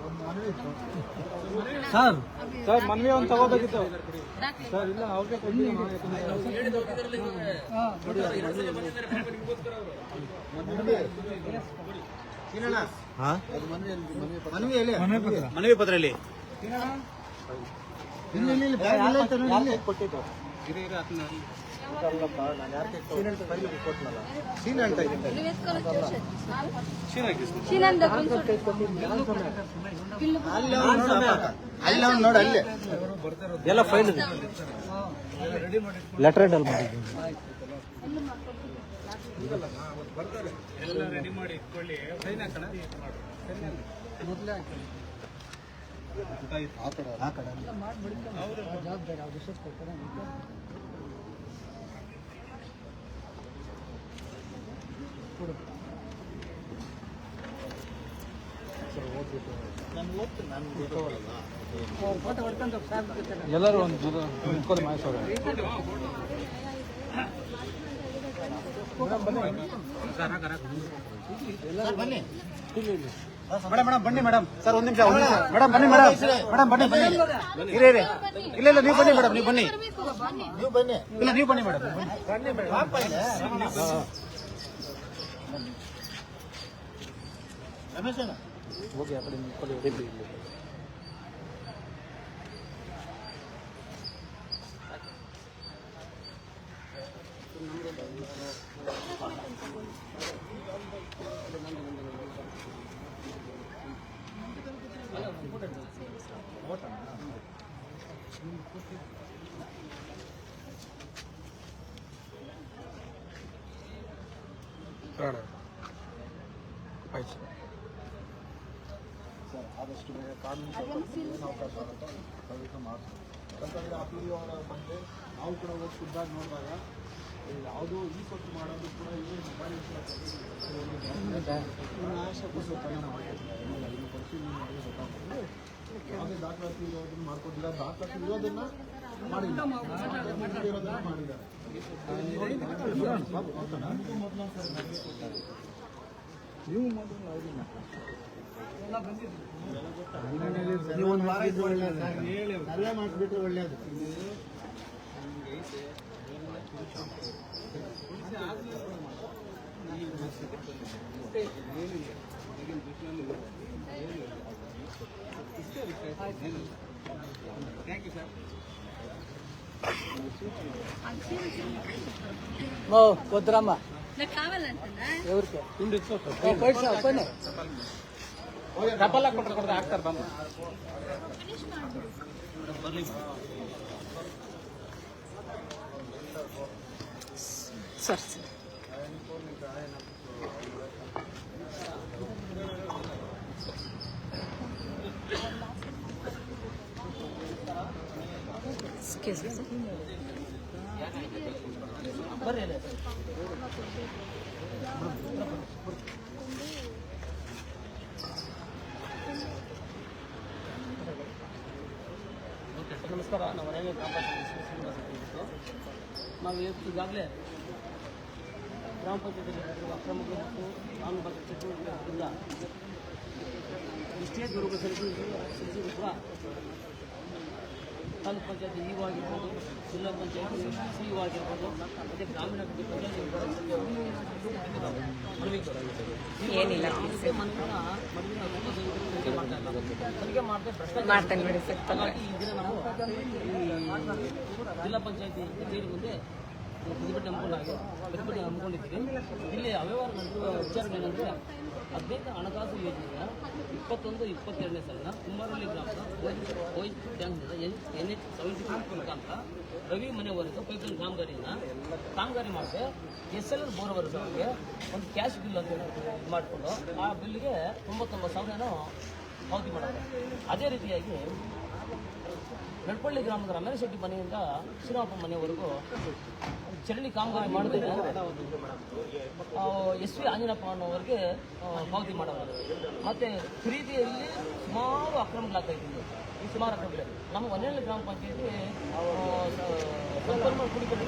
sir sir ಮನವಿ ಒಂದು ತಗೋಬೇಕಿತ್ತು ಸರ್. ಇಲ್ಲ ಅವ್ರಿಗೆ ಕೊಡ್ತೀವಿ ಮನವಿ ಪತ್ರ ಇಲ್ಲಿ ಕೊಟ್ಟಿದ್ದು ನೋಡಿ ಅಲ್ಲಿ ಎಲ್ಲ ಫೈಲ್ ಲೆಟರ್ ಹೆಡ್ ಅಲ್ಲಿ ಮಾಡಿದ್ದೀವಿ. ಎಲ್ಲ ರೆಡಿ ಮಾಡಿ ಇಟ್ಕೊಳ್ಳಿ. ಸೈನ್ ಹಾಕೋಣ ಮೊದಲೇ ಎಲ್ಲರೂ ಒಂದು ನಿಂತ್ಕೊಳ್ಳಿ ಮಹೇಶ್ವರ. ಬನ್ನಿ ಮೇಡಮ್ ಬನ್ನಿ ಮೇಡಮ್. ಸರ್ ಒಂದು ನಿಮಿಷ ಮೇಡಮ್ ಬನ್ನಿ ಮೇಡಮ್. ಮೇಡಮ್ ಬನ್ನಿ ಬನ್ನಿ ಇರೇ ಇಲ್ಲ ಇಲ್ಲ ನೀವು ಬನ್ನಿ ಮೇಡಮ್. ನೀವು ಬನ್ನಿ ನೀವು ಬನ್ನಿ ಇಲ್ಲ ನೀವು ಬನ್ನಿ ಮೇಡಮ್. ಬನ್ನಿ ರಮೇಶ್ ಹೋಗಿ ಆ ಕಡೆ ನಿಂತ್ಕೊಳ್ಳಿ. ಆದಷ್ಟು ಬೇಗ ಕಾನೂನು ಅವಕಾಶ ಆಗುತ್ತೆ ದಯವಿಟ್ಟು ಮಾಡ್ತೀವಿ. ಯಾಕಂದರೆ ಅಪೀಲು ಬಂದರೆ ನಾವು ಕೂಡ ಹೋಗಿ ಖುದ್ದಾಗಿ ನೋಡಿದಾಗ ಯಾವುದೋ ಈ ಕೊಟ್ಟು ಮಾಡೋದು ಕೂಡ ಇದೇ ಪರಿಶೀಲನೆ ಮಾಡಿ ಗೊತ್ತಾಗ್ತದೆ. ಯಾವುದೇ ದಾಖಲಾತಿ ಇರೋದನ್ನು ಮಾಡ್ಕೊಟ್ಟಿಲ್ಲ, ದಾಖಲಾತಿ ಇರೋದನ್ನ ಮಾಡಿಲ್ಲ, ಇರೋದನ್ನ ಮಾಡಿದ್ದಾರೆ. ನೀವು ಮೊದಲು ನೀವು ಒಂದು ವಾರ ಇದ್ದು ಒಳ್ಳೆಯದು, ಎಲ್ಲ ಮಾಡಿಬಿಟ್ರೆ ಒಳ್ಳೆಯದು. వద్దురమ్మా నాకు కావాలంటున్నా ఎవరికి ಡಬ್ಬಲ್ ಕೊಟ್ಟರೆ ಆಗ್ತಾರೆ ಬಂದು sir sir excuse me sir ಬರ್ರಿ. ನಮಸ್ಕಾರ. ನಾವು ಮನೆಗೆ ಗ್ರಾಮ ಪಂಚಾಯತ್ ನಾವು ಈಗಾಗಲೇ ಗ್ರಾಮ ಪಂಚಾಯತಿಯಲ್ಲಿ ಅಕ್ರಮಗಳು ಮತ್ತು ಕಾನೂನುಬದ್ಧ ಚಟುವಟಿಕೆಗಳಿಂದ ಇಷ್ಟೇ ದೂರುಗಳು ಸಲ್ಲಿಸಿದ್ರು ಕೂಡ ತಾಲೂಕು ಪಂಚಾಯತಿ ಇಒ ಆಗಿರ್ಬೋದು, ಜಿಲ್ಲಾ ಪಂಚಾಯತಿ ಸಿಇಒ ಆಗಿರ್ಬೋದು, ಮತ್ತು ಗ್ರಾಮೀಣ ಏನಿಲ್ಲ ತನಿಖೆ ಮಾಡದೆ ಮಾಡ್ತೇನೆ ನೋಡಿ ಸರ್. ಹಾಗಾಗಿ ಈ ದಿನ ನಾವು ಜಿಲ್ಲಾ ಪಂಚಾಯತಿ ಕಚೇರಿ ಮುಂದೆ ಪ್ರತಿಭಟನೆ ಹಮ್ಮಿಕೊಂಡಿದ್ದೀವಿ. ಇಲ್ಲಿ ಅವ್ಯವಹಾರ ನಡೆದಿರುವ ವಿಚಾರಗಳೇನೆಂದರೆ 15 ಹಣಕಾಸು ಯೋಜನೆಯ 21-22ನೇ ಸಾಲಿನ ಕುಮಾರಹಳ್ಳಿ ಗ್ರಾಮದ ಓಯ್ ಟ್ಯಾಂಕ್ನಿಂದ NH 76 ಮುಖಾಂತರ ರವಿ ಮನೆವರೆಗೂ ಪೈಪ್ಲೈನ್ ಕಾಮಗಾರಿ ಮಾಡಿದೆ. SLL ಬೋರ್ವರ್ಗೆ ಒಂದು ಕ್ಯಾಶ್ ಬಿಲ್ ಅಂತ ಮಾಡಿಕೊಂಡು ಆ ಬಿಲ್ಗೆ 99,000 ಪಾವತಿ ಮಾಡೋದು. ಅದೇ ರೀತಿಯಾಗಿ ನಡ್ಪಳ್ಳಿ ಗ್ರಾಮದ ರಮೇಶ್ ಶೆಟ್ಟಿ ಮನೆಯಿಂದ ಶ್ರೀರಾಮಪ್ಪ ಮನೆಯವರೆಗೂ ಚರಂಡಿ ಕಾಮಗಾರಿ ಮಾಡಿದ್ರೆ SV ಆಂಜನಪ್ಪ ಅನ್ನೋವರಿಗೆ ಪಾವತಿ ಮಾಡೋದು. ಮತ್ತು ಖರೀದಿಯಲ್ಲಿ ಸುಮಾರು ಅಕ್ರಮಗಳಾಗ್ತಾ ಇದ್ದೀವಿ. ಸುಮಾರು ಅಕ್ರಮಗಳು ನಮ್ಮ ಹೊನ್ನೇನಹಳ್ಳಿ ಗ್ರಾಮ ಪಂಚಾಯತಿ ಸಂಪನ್ಮೂಲ ಕುಡಿಕಟ್ಟೆ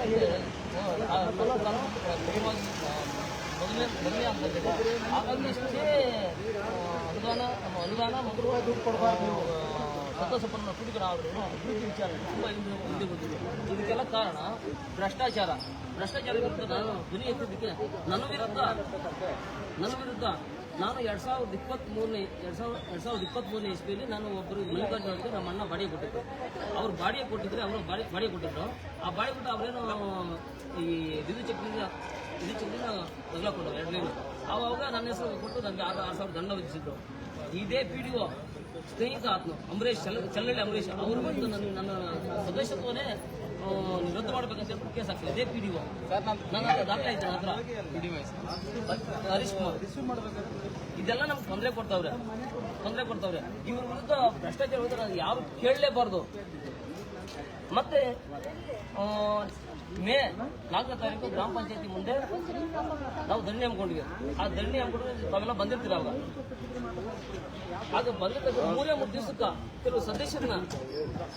ಮೊದಲನೇ ಹಂತದಲ್ಲಿದೆ. ಹಾಗಾಗಿ ಇಷ್ಟೇ ಅನುದಾನ ಮತ್ತು ದುಡ್ಡು ಕೊಡಬಾರ್ದು ಸಂಪನ್ಮೂಲ ಕುಡಿಕರ ಆದರೂ ಅಭಿವೃದ್ಧಿ ವಿಚಾರ ತುಂಬ ಹಿಂದೆ ಬಂದಿದೆ. ಇದಕ್ಕೆಲ್ಲ ಕಾರಣ ಭ್ರಷ್ಟಾಚಾರ ವಿರುದ್ಧ ನಾನು ಧ್ವನಿ ಎತ್ತಿದ್ದಕ್ಕೆ ನನ್ನ ವಿರುದ್ಧ ನಾನು 2023ನೇ ಇಸ್ವಿಯಲ್ಲಿ ನಾನು ಒಬ್ಬರು ಮಲ್ಲಿಕಾರ್ಜುನ ಅವರಿಗೆ ನಮ್ಮ ಅಣ್ಣ ಬಾಡಿಗೆ ಕೊಟ್ಟಿದ್ದರು. ಅವರು ಬಾಡಿಗೆ ಕೊಟ್ಟಿದ್ರು. ಆ ಬಾಡಿಗೆ ಕೊಟ್ಟು ಅವರೇನು ಈ ವಿದ್ಯುತ್ ಚಕ್ರಿಂದ ತಗಲಾಕೊಂಡರು 2 ಲೈನು. ಆವಾಗ ನನ್ನ ಹೆಸರು ಕೊಟ್ಟು ನನಗೆ 6,000 ದಂಡ ವಿಧಿಸಿದ್ರು. ಇದೇ PDO ಸ್ನೇಹಿತ ಆತ್ಮ ಚಲ್ಲಳ್ಳಿ ಅಂಬರೀಶ್ ಅವರು ಬಂದು ನನ್ನ ಸದಸ್ಯತ್ವನೇ ರದ್ದು ಮಾಡಬೇಕಂತ ಹೇಳ್ಬಿಟ್ಟು ಕೇಸ್ ಹಾಕ್ತಾರೆ. ಇದೇ PDO ನನ್ನ ಹತ್ರ ದಾಖಲೆ ಐತೆ. ನನ್ನ ಹತ್ರ ಹರೀಶ್ ಕುಮಾರ್ ಇದೆಲ್ಲ ನಮ್ಗೆ ತೊಂದರೆ ಕೊಡ್ತಾವ್ರೆ. ಇವ್ರ ವಿರುದ್ಧ ಭ್ರಷ್ಟಾಚಾರ ವಿರುದ್ಧ ನಾನು ಯಾರು ಕೇಳಲೇಬಾರ್ದು. ಮತ್ತೆ ಮೇ 4ನೇ ತಾರೀಕು ಗ್ರಾಮ ಪಂಚಾಯತಿ ಮುಂದೆ ನಾವು ಧರಣಿ ಹಮ್ಮಿಕೊಂಡಿದ್ವಿ. ಆ ಧರಣಿ ಹಮ್ಮಿಕೊಂಡ್ರೆ ತಾವೆಲ್ಲ ಬಂದಿರ್ತೀರ. ಆಗ ಬಂದಿದ್ದ 3 ದಿವಸಕ್ಕೆ ಕೆಲವು ಸದಸ್ಯರನ್ನ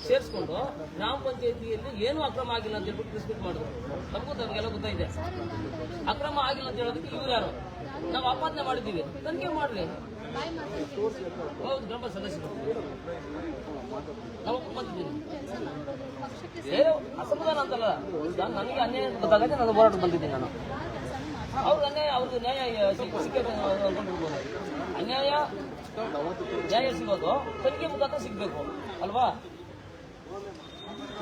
ಸೇರಿಸ್ಕೊಂಡು ಗ್ರಾಮ ಪಂಚಾಯತಿಯಲ್ಲಿ ಏನೂ ಅಕ್ರಮ ಆಗಿಲ್ಲ ಅಂತ ಹೇಳ್ಬಿಟ್ಟು ಡಿಸ್ಕಸ್ ಮಾಡಿದ್ರು. ನಮಗೆಲ್ಲ ಗೊತ್ತಾಯಿದೆ. ಅಕ್ರಮ ಆಗಿಲ್ಲ ಅಂತ ಹೇಳೋದಕ್ಕೆ ಇವ್ರು ಯಾರು? ನಾವು ಆಪಾದನೆ ಮಾಡಿದ್ದೀವಿ, ತನಿಖೆ ಮಾಡ್ರಿ. ಹೌದು, ಗ್ರಾಮ ಸದಸ್ಯರು ನಾವು ಬಂದಿದ್ದೀನಿ. ಅಸಮಾಧಾನ ಅಂತಲ್ಲ, ನನಗೆ ಅನ್ಯಾಯ ಗೊತ್ತಾಗತ್ತೆ. ನಾನು ಹೋರಾಟ ಬಂದಿದ್ದೀನಿ. ನಾನು ಅವ್ರಿಗೆ ನ್ಯಾಯ ಸಿಕ್ಕಿರ್ಬೋದು. ನ್ಯಾಯ ಸಿಗೋದು ತನಿಖೆ ಮುಖಾಂತರ ಸಿಗಬೇಕು ಅಲ್ವಾ?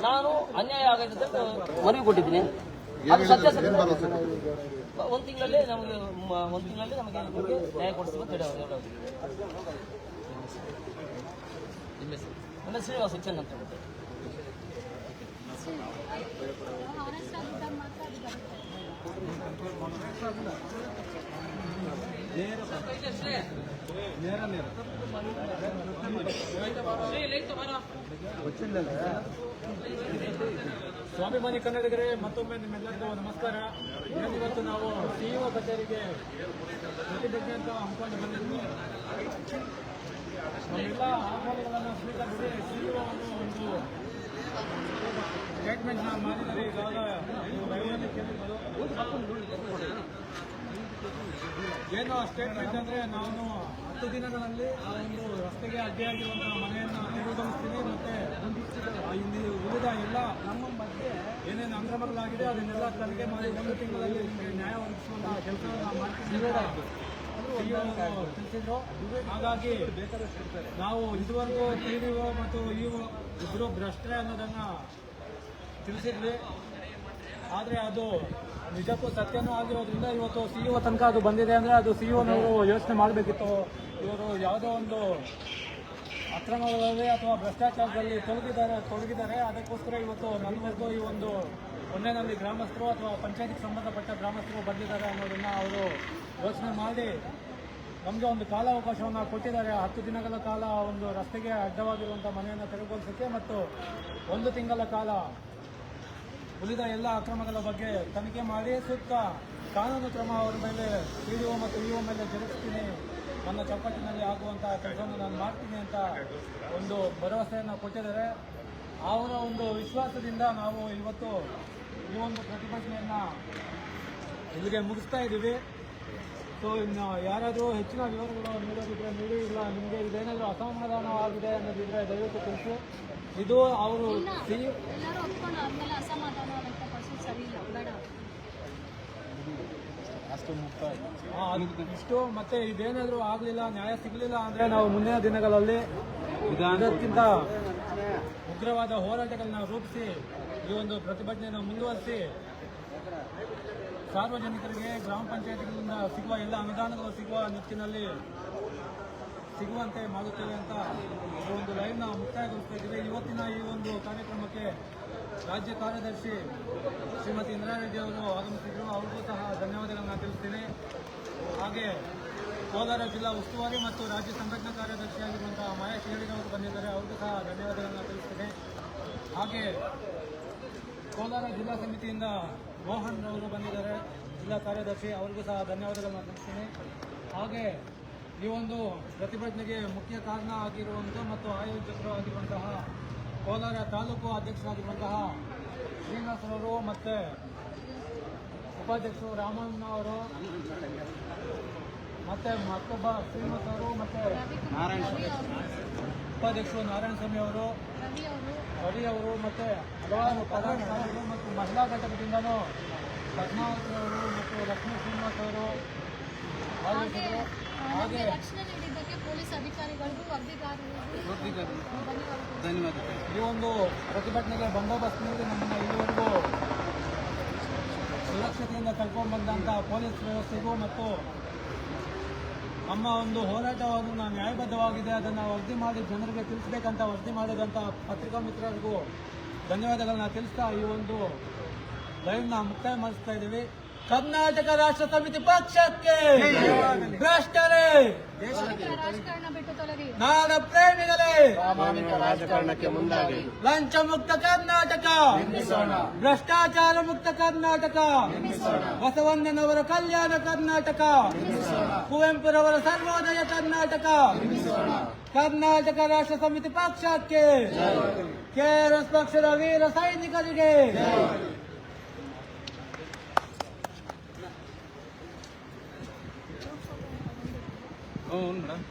ನಾನು ಅನ್ಯಾಯ ಆಗೈತೆ ಮನವಿ ಕೊಟ್ಟಿದ್ದೀನಿ. ಅದು ಸತ್ಯಾಸತ್ಯ. ಒಂದು ತಿಂಗಳಲ್ಲಿ ನಮಗೆ ನ್ಯಾಯ ಕೊಡಿಸ್ಬೇಕು ಅಂತ ಹೇಳಿ ನನ್ನ ಶ್ರೀನಿವಾಸ ಚೆನ್ನ ಅಂತ ಹೇಳ್ಬಿಟ್ಟು. ಸ್ವಾಭಿಮಾನಿ ಕನ್ನಡಿಗರೇ, ಮತ್ತೊಮ್ಮೆ ನಿಮ್ಮೆಲ್ಲರಿಗೂ ನಮಸ್ಕಾರ. ಇವತ್ತು ನಾವು CEO ಕಚೇರಿಗೆ ಪ್ರತಿಭಟನೆ ಅಂತ ಹಮ್ಮಿಕೊಂಡು ಬಂದಿದ್ವಿ. ನಮ್ಮೆಲ್ಲ ಆಹ್ವಾನಗಳನ್ನು ಸ್ವೀಕರಿಸಿ CEO ಒಂದು ಸ್ಟೇಟ್ಮೆಂಟ್ನ ಮಾಡಿದರೆ ಇವಾಗ ದಯವಿಟ್ಟು ಕೇಳಿದ್ರು. ಏನು ಆ ಸ್ಟೇಟ್ಮೆಂಟ್ ಅಂದರೆ, ನಾನು 10 ದಿನಗಳಲ್ಲಿ ಆ ಒಂದು ರಸ್ತೆಗೆ ಅಡ್ಡಿಯಾಗಿರುವಂತಹ ಮನೆಯನ್ನು ತೆರವುಗೊಳಿಸ್ತೀನಿ. ಮತ್ತು ಇಲ್ಲಿ ಉಳಿದ ಎಲ್ಲ ನಮ್ಮ ಬಗ್ಗೆ ಏನೇನು ಅಕ್ರಮಗಳಾಗಿದೆ ಅದನ್ನೆಲ್ಲ ತನಿಖೆ ಮಾಡಿ 1 ತಿಂಗಳಲ್ಲಿ ನಿಮಗೆ ನ್ಯಾಯ ಒದಗಿಸುವಂತಹ ಕೆಲಸವನ್ನು ಮಾಡ್ತೀನಿ ತಿಳಿಸಿದ್ರು. ಹಾಗಾಗಿ ನಾವು ಇದುವರೆಗೂ PDO ಮತ್ತು EO ಇಬ್ಬರು ಭ್ರಷ್ಟರೇ ಅನ್ನೋದನ್ನು ತಿಳಿಸಿದ್ವಿ. ಆದರೆ ಅದು ನಿಜಕ್ಕೂ ಸತ್ಯನೂ ಆಗಿರೋದ್ರಿಂದ ಇವತ್ತು CEO ತನಕ ಅದು ಬಂದಿದೆ ಅಂದರೆ ಅದು CEOನವರು ಯೋಚನೆ ಮಾಡಬೇಕಿತ್ತು. ಇವರು ಯಾವುದೋ ಒಂದು ಅಕ್ರಮಗಳಲ್ಲಿ ಅಥವಾ ಭ್ರಷ್ಟಾಚಾರದಲ್ಲಿ ತೊಡಗಿದ್ದಾರೆ. ಅದಕ್ಕೋಸ್ಕರ ಇವತ್ತು ನನ್ನವರೆಗೂ ಈ ಒಂದು ಹೊನ್ನೇನಹಳ್ಳಿ ಗ್ರಾಮಸ್ಥರು ಅಥವಾ ಪಂಚಾಯತಿಗೆ ಸಂಬಂಧಪಟ್ಟ ಗ್ರಾಮಸ್ಥರು ಬಂದಿದ್ದಾರೆ ಅನ್ನೋದನ್ನು ಅವರು ಯೋಚನೆ ಮಾಡಿ ನಮಗೆ ಒಂದು ಕಾಲಾವಕಾಶವನ್ನು ಕೊಟ್ಟಿದ್ದಾರೆ. 10 ದಿನಗಳ ಕಾಲ ಒಂದು ರಸ್ತೆಗೆ ಅಡ್ಡವಾಗಿರುವಂಥ ಮನೆಯನ್ನು ತೆರವುಗೊಳಿಸೋಕ್ಕೆ ಮತ್ತು 1 ತಿಂಗಳ ಕಾಲ ಉಳಿದ ಎಲ್ಲ ಅಕ್ರಮಗಳ ಬಗ್ಗೆ ತನಿಖೆ ಮಾಡಿ ಸೂಕ್ತ ಕಾನೂನು ಕ್ರಮ ಅವರ ಮೇಲೆ PDO ಮತ್ತು EO ಮೇಲೆ ಜರುಗಿಸ್ತೀನಿ, ನನ್ನ ಚೌಕಟ್ಟಿನಲ್ಲಿ ಆಗುವಂಥ ಕೆಲಸವನ್ನು ನಾನು ಮಾಡ್ತೀನಿ ಅಂತ ಒಂದು ಭರವಸೆಯನ್ನು ಕೊಟ್ಟಿದ್ದಾರೆ. ಅವರ ಒಂದು ವಿಶ್ವಾಸದಿಂದ ನಾವು ಇವತ್ತು ಈ ಒಂದು ಪ್ರತಿಭಟನೆಯನ್ನು ಇಲ್ಲಿಗೆ ಮುಗಿಸ್ತಾ ಇದ್ದೀವಿ. ಸೊ ಇನ್ನು ಯಾರಾದರೂ ಹೆಚ್ಚಿನ ವಿವರಗಳು ನೀಡೋದಿದ್ರೆ ನೀಡಿ, ಇಲ್ಲ ನಿಮಗೆ ಇದೇನಾದರೂ ಅಸಮಾಧಾನ ಆಗಿದೆ ಅನ್ನೋದಿದ್ರೆ ದಯವಿಟ್ಟು ತಿಳಿಸಿ. ಇದು ಅವರು ಎಲ್ಲರೂ ಒಪ್ಕೊಂಡು ಆದ್ಮೇಲೆ ಅಸಮಾಧಾನ ವ್ಯಕ್ತಪಡಿಸೋದು ಸರಿ ಇಲ್ಲ, ಬೇಡ. ಇಷ್ಟು ಮತ್ತೆ ಇದೇನಾದರೂ ಆಗಲಿಲ್ಲ, ನ್ಯಾಯ ಸಿಗಲಿಲ್ಲ ಅಂದರೆ ನಾವು ಮುಂದಿನ ದಿನಗಳಲ್ಲಿ ಇದಕ್ಕಿಂತ ಉಗ್ರವಾದ ಹೋರಾಟಗಳನ್ನ ರೂಪಿಸಿ ಈ ಒಂದು ಪ್ರತಿಭಟನೆಯನ್ನು ಮುಂದುವರಿಸಿ ಸಾರ್ವಜನಿಕರಿಗೆ ಗ್ರಾಮ ಪಂಚಾಯತಿಗಳಿಂದ ಸಿಗುವ ಎಲ್ಲ ಅನುದಾನಗಳು ಸಿಗುವ ನಿಟ್ಟಿನಲ್ಲಿ ಸಿಗುವಂತೆ ಮಾಡುತ್ತೇವೆ ಅಂತ ಈ ಒಂದು ಲೈವ್ನ ಮುಕ್ತಾಯಗೊಳಿಸ್ತಾ ಇದ್ದೀವಿ. ಇವತ್ತಿನ ಈ ಒಂದು ಕಾರ್ಯಕ್ರಮಕ್ಕೆ ರಾಜ್ಯ ಕಾರ್ಯದರ್ಶಿ ಶ್ರೀಮತಿ ಇಂದಿರಾ ರೆಡ್ಡಿ ಅವರು ಆಗಮಿಸಿದ್ರು. ಅವ್ರಿಗೂ ಸಹ ಧನ್ಯವಾದಗಳನ್ನು ತಿಳಿಸ್ತೀನಿ. ಹಾಗೆ ಕೋಲಾರ ಜಿಲ್ಲಾ ಉಸ್ತುವಾರಿ ಮತ್ತು ರಾಜ್ಯ ಸಂಘಟನಾ ಕಾರ್ಯದರ್ಶಿಯಾಗಿರುವಂತಹ ಮಹೇಶ್ ಹೇಳಿದವರು ಬಂದಿದ್ದಾರೆ. ಅವ್ರಿಗೂ ಸಹ ಧನ್ಯವಾದಗಳನ್ನು ತಿಳಿಸ್ತೀನಿ. ಹಾಗೆ ಕೋಲಾರ ಜಿಲ್ಲಾ ಸಮಿತಿಯಿಂದ ಮೋಹನ್ ಅವರು ಬಂದಿದ್ದಾರೆ, ಜಿಲ್ಲಾ ಕಾರ್ಯದರ್ಶಿ. ಅವ್ರಿಗೂ ಸಹ ಧನ್ಯವಾದಗಳನ್ನು ತಿಳಿಸ್ತೀನಿ. ಹಾಗೆ ಈ ಒಂದು ಪ್ರತಿಭಟನೆಗೆ ಮುಖ್ಯ ಕಾರಣ ಆಗಿರುವಂಥ ಮತ್ತು ಆಯೋಜಕರು ಆಗಿರುವಂತಹ ಕೋಲಾರ ತಾಲೂಕು ಅಧ್ಯಕ್ಷರಾಗಿರುವಂತಹ ಶ್ರೀನಿವಾಸರವರು ಮತ್ತು ಉಪಾಧ್ಯಕ್ಷರು ರಾಮಣ್ಣ ಅವರು ಮತ್ತೆ ಮತ್ತೊಬ್ಬ ಶ್ರೀನಿವಾಸ್ ಅವರು ಮತ್ತು ಉಪಾಧ್ಯಕ್ಷರು ನಾರಾಯಣ ಸ್ವಾಮಿ ಅವರು, ರವಿ ಅವರು ಮತ್ತು ಹಲವಾರು ಪದಾಧಿಕಾರಿಗಳು ಮತ್ತು ಮಹಿಳಾ ಘಟಕದಿಂದನೂ ಪದ್ಮಾವತಿ ಅವರು ಮತ್ತು ಲಕ್ಷ್ಮೀ ಶ್ರೀನಿವಾಸ್ ಅವರು ಭಾಗವಹಿಸಿದರು. ಹಾಗೆ ರಕ್ಷಣೆ ನೀಡಿದ್ದಕ್ಕೆ ಪೊಲೀಸ್ ಅಧಿಕಾರಿಗಳಿಗೂ ಧನ್ಯವಾದ. ಈ ಒಂದು ಪ್ರತಿಭಟನೆಗೆ ಬಂದೋಬಸ್ತ್ ನೀಡಿ ನಮ್ಮನ್ನು ಇಲ್ಲಿವರೆಗೂ ಸುರಕ್ಷತೆಯಿಂದ ಕರ್ಕೊಂಡು ಬಂದಂಥ ಪೊಲೀಸ್ ವ್ಯವಸ್ಥೆಗೂ ಮತ್ತು ನಮ್ಮ ಒಂದು ಹೋರಾಟವನ್ನು ನ್ಯಾಯಬದ್ಧವಾಗಿದೆ ಅದನ್ನು ವರದಿ ಮಾಡಿ ಜನರಿಗೆ ತಿಳಿಸಬೇಕಂತ ವರದಿ ಮಾಡಿದಂಥ ಪತ್ರಿಕಾ ಮಿತ್ರರಿಗೂ ಧನ್ಯವಾದಗಳನ್ನ ತಿಳಿಸ್ತಾ ಈ ಒಂದು ಲೈವ್ನ ಮುಕ್ತಾಯ ಮಾಡಿಸ್ತಾ ಇದ್ದೀವಿ. ಕರ್ನಾಟಕ ರಾಷ್ಟ್ರ ಸಮಿತಿ ಪಕ್ಷಕ್ಕೆ ಭ್ರಷ್ಟರೇ, ರಾಜಕಾರಣ ಬಿಟ್ಟು ತೊಲಗಿ, ನಾಡ ಪ್ರೇಮಿಗಳೇ, ಪ್ರಾಮಾಣಿಕ ರಾಜಕಾರಣಕ್ಕೆ ಮುಂದಾಗಿ ಲಂಚ ಮುಕ್ತ ಕರ್ನಾಟಕ, ಭ್ರಷ್ಟಾಚಾರ ಮುಕ್ತ ಕರ್ನಾಟಕ, ಬಸವಣ್ಣನವರ ಕಲ್ಯಾಣ ಕರ್ನಾಟಕ, ಕುವೆಂಪುರವರ ಸರ್ವೋದಯ ಕರ್ನಾಟಕ, ಕರ್ನಾಟಕ ರಾಷ್ಟ್ರ ಸಮಿತಿ ಪಕ್ಷಕ್ಕೆ, ಕೆಆರ್ಎಸ್ ಪಕ್ಷದ ವೀರ ಸೈನಿಕರಿಗೆ. ಹ್ಞೂ ಮೇಡಮ್.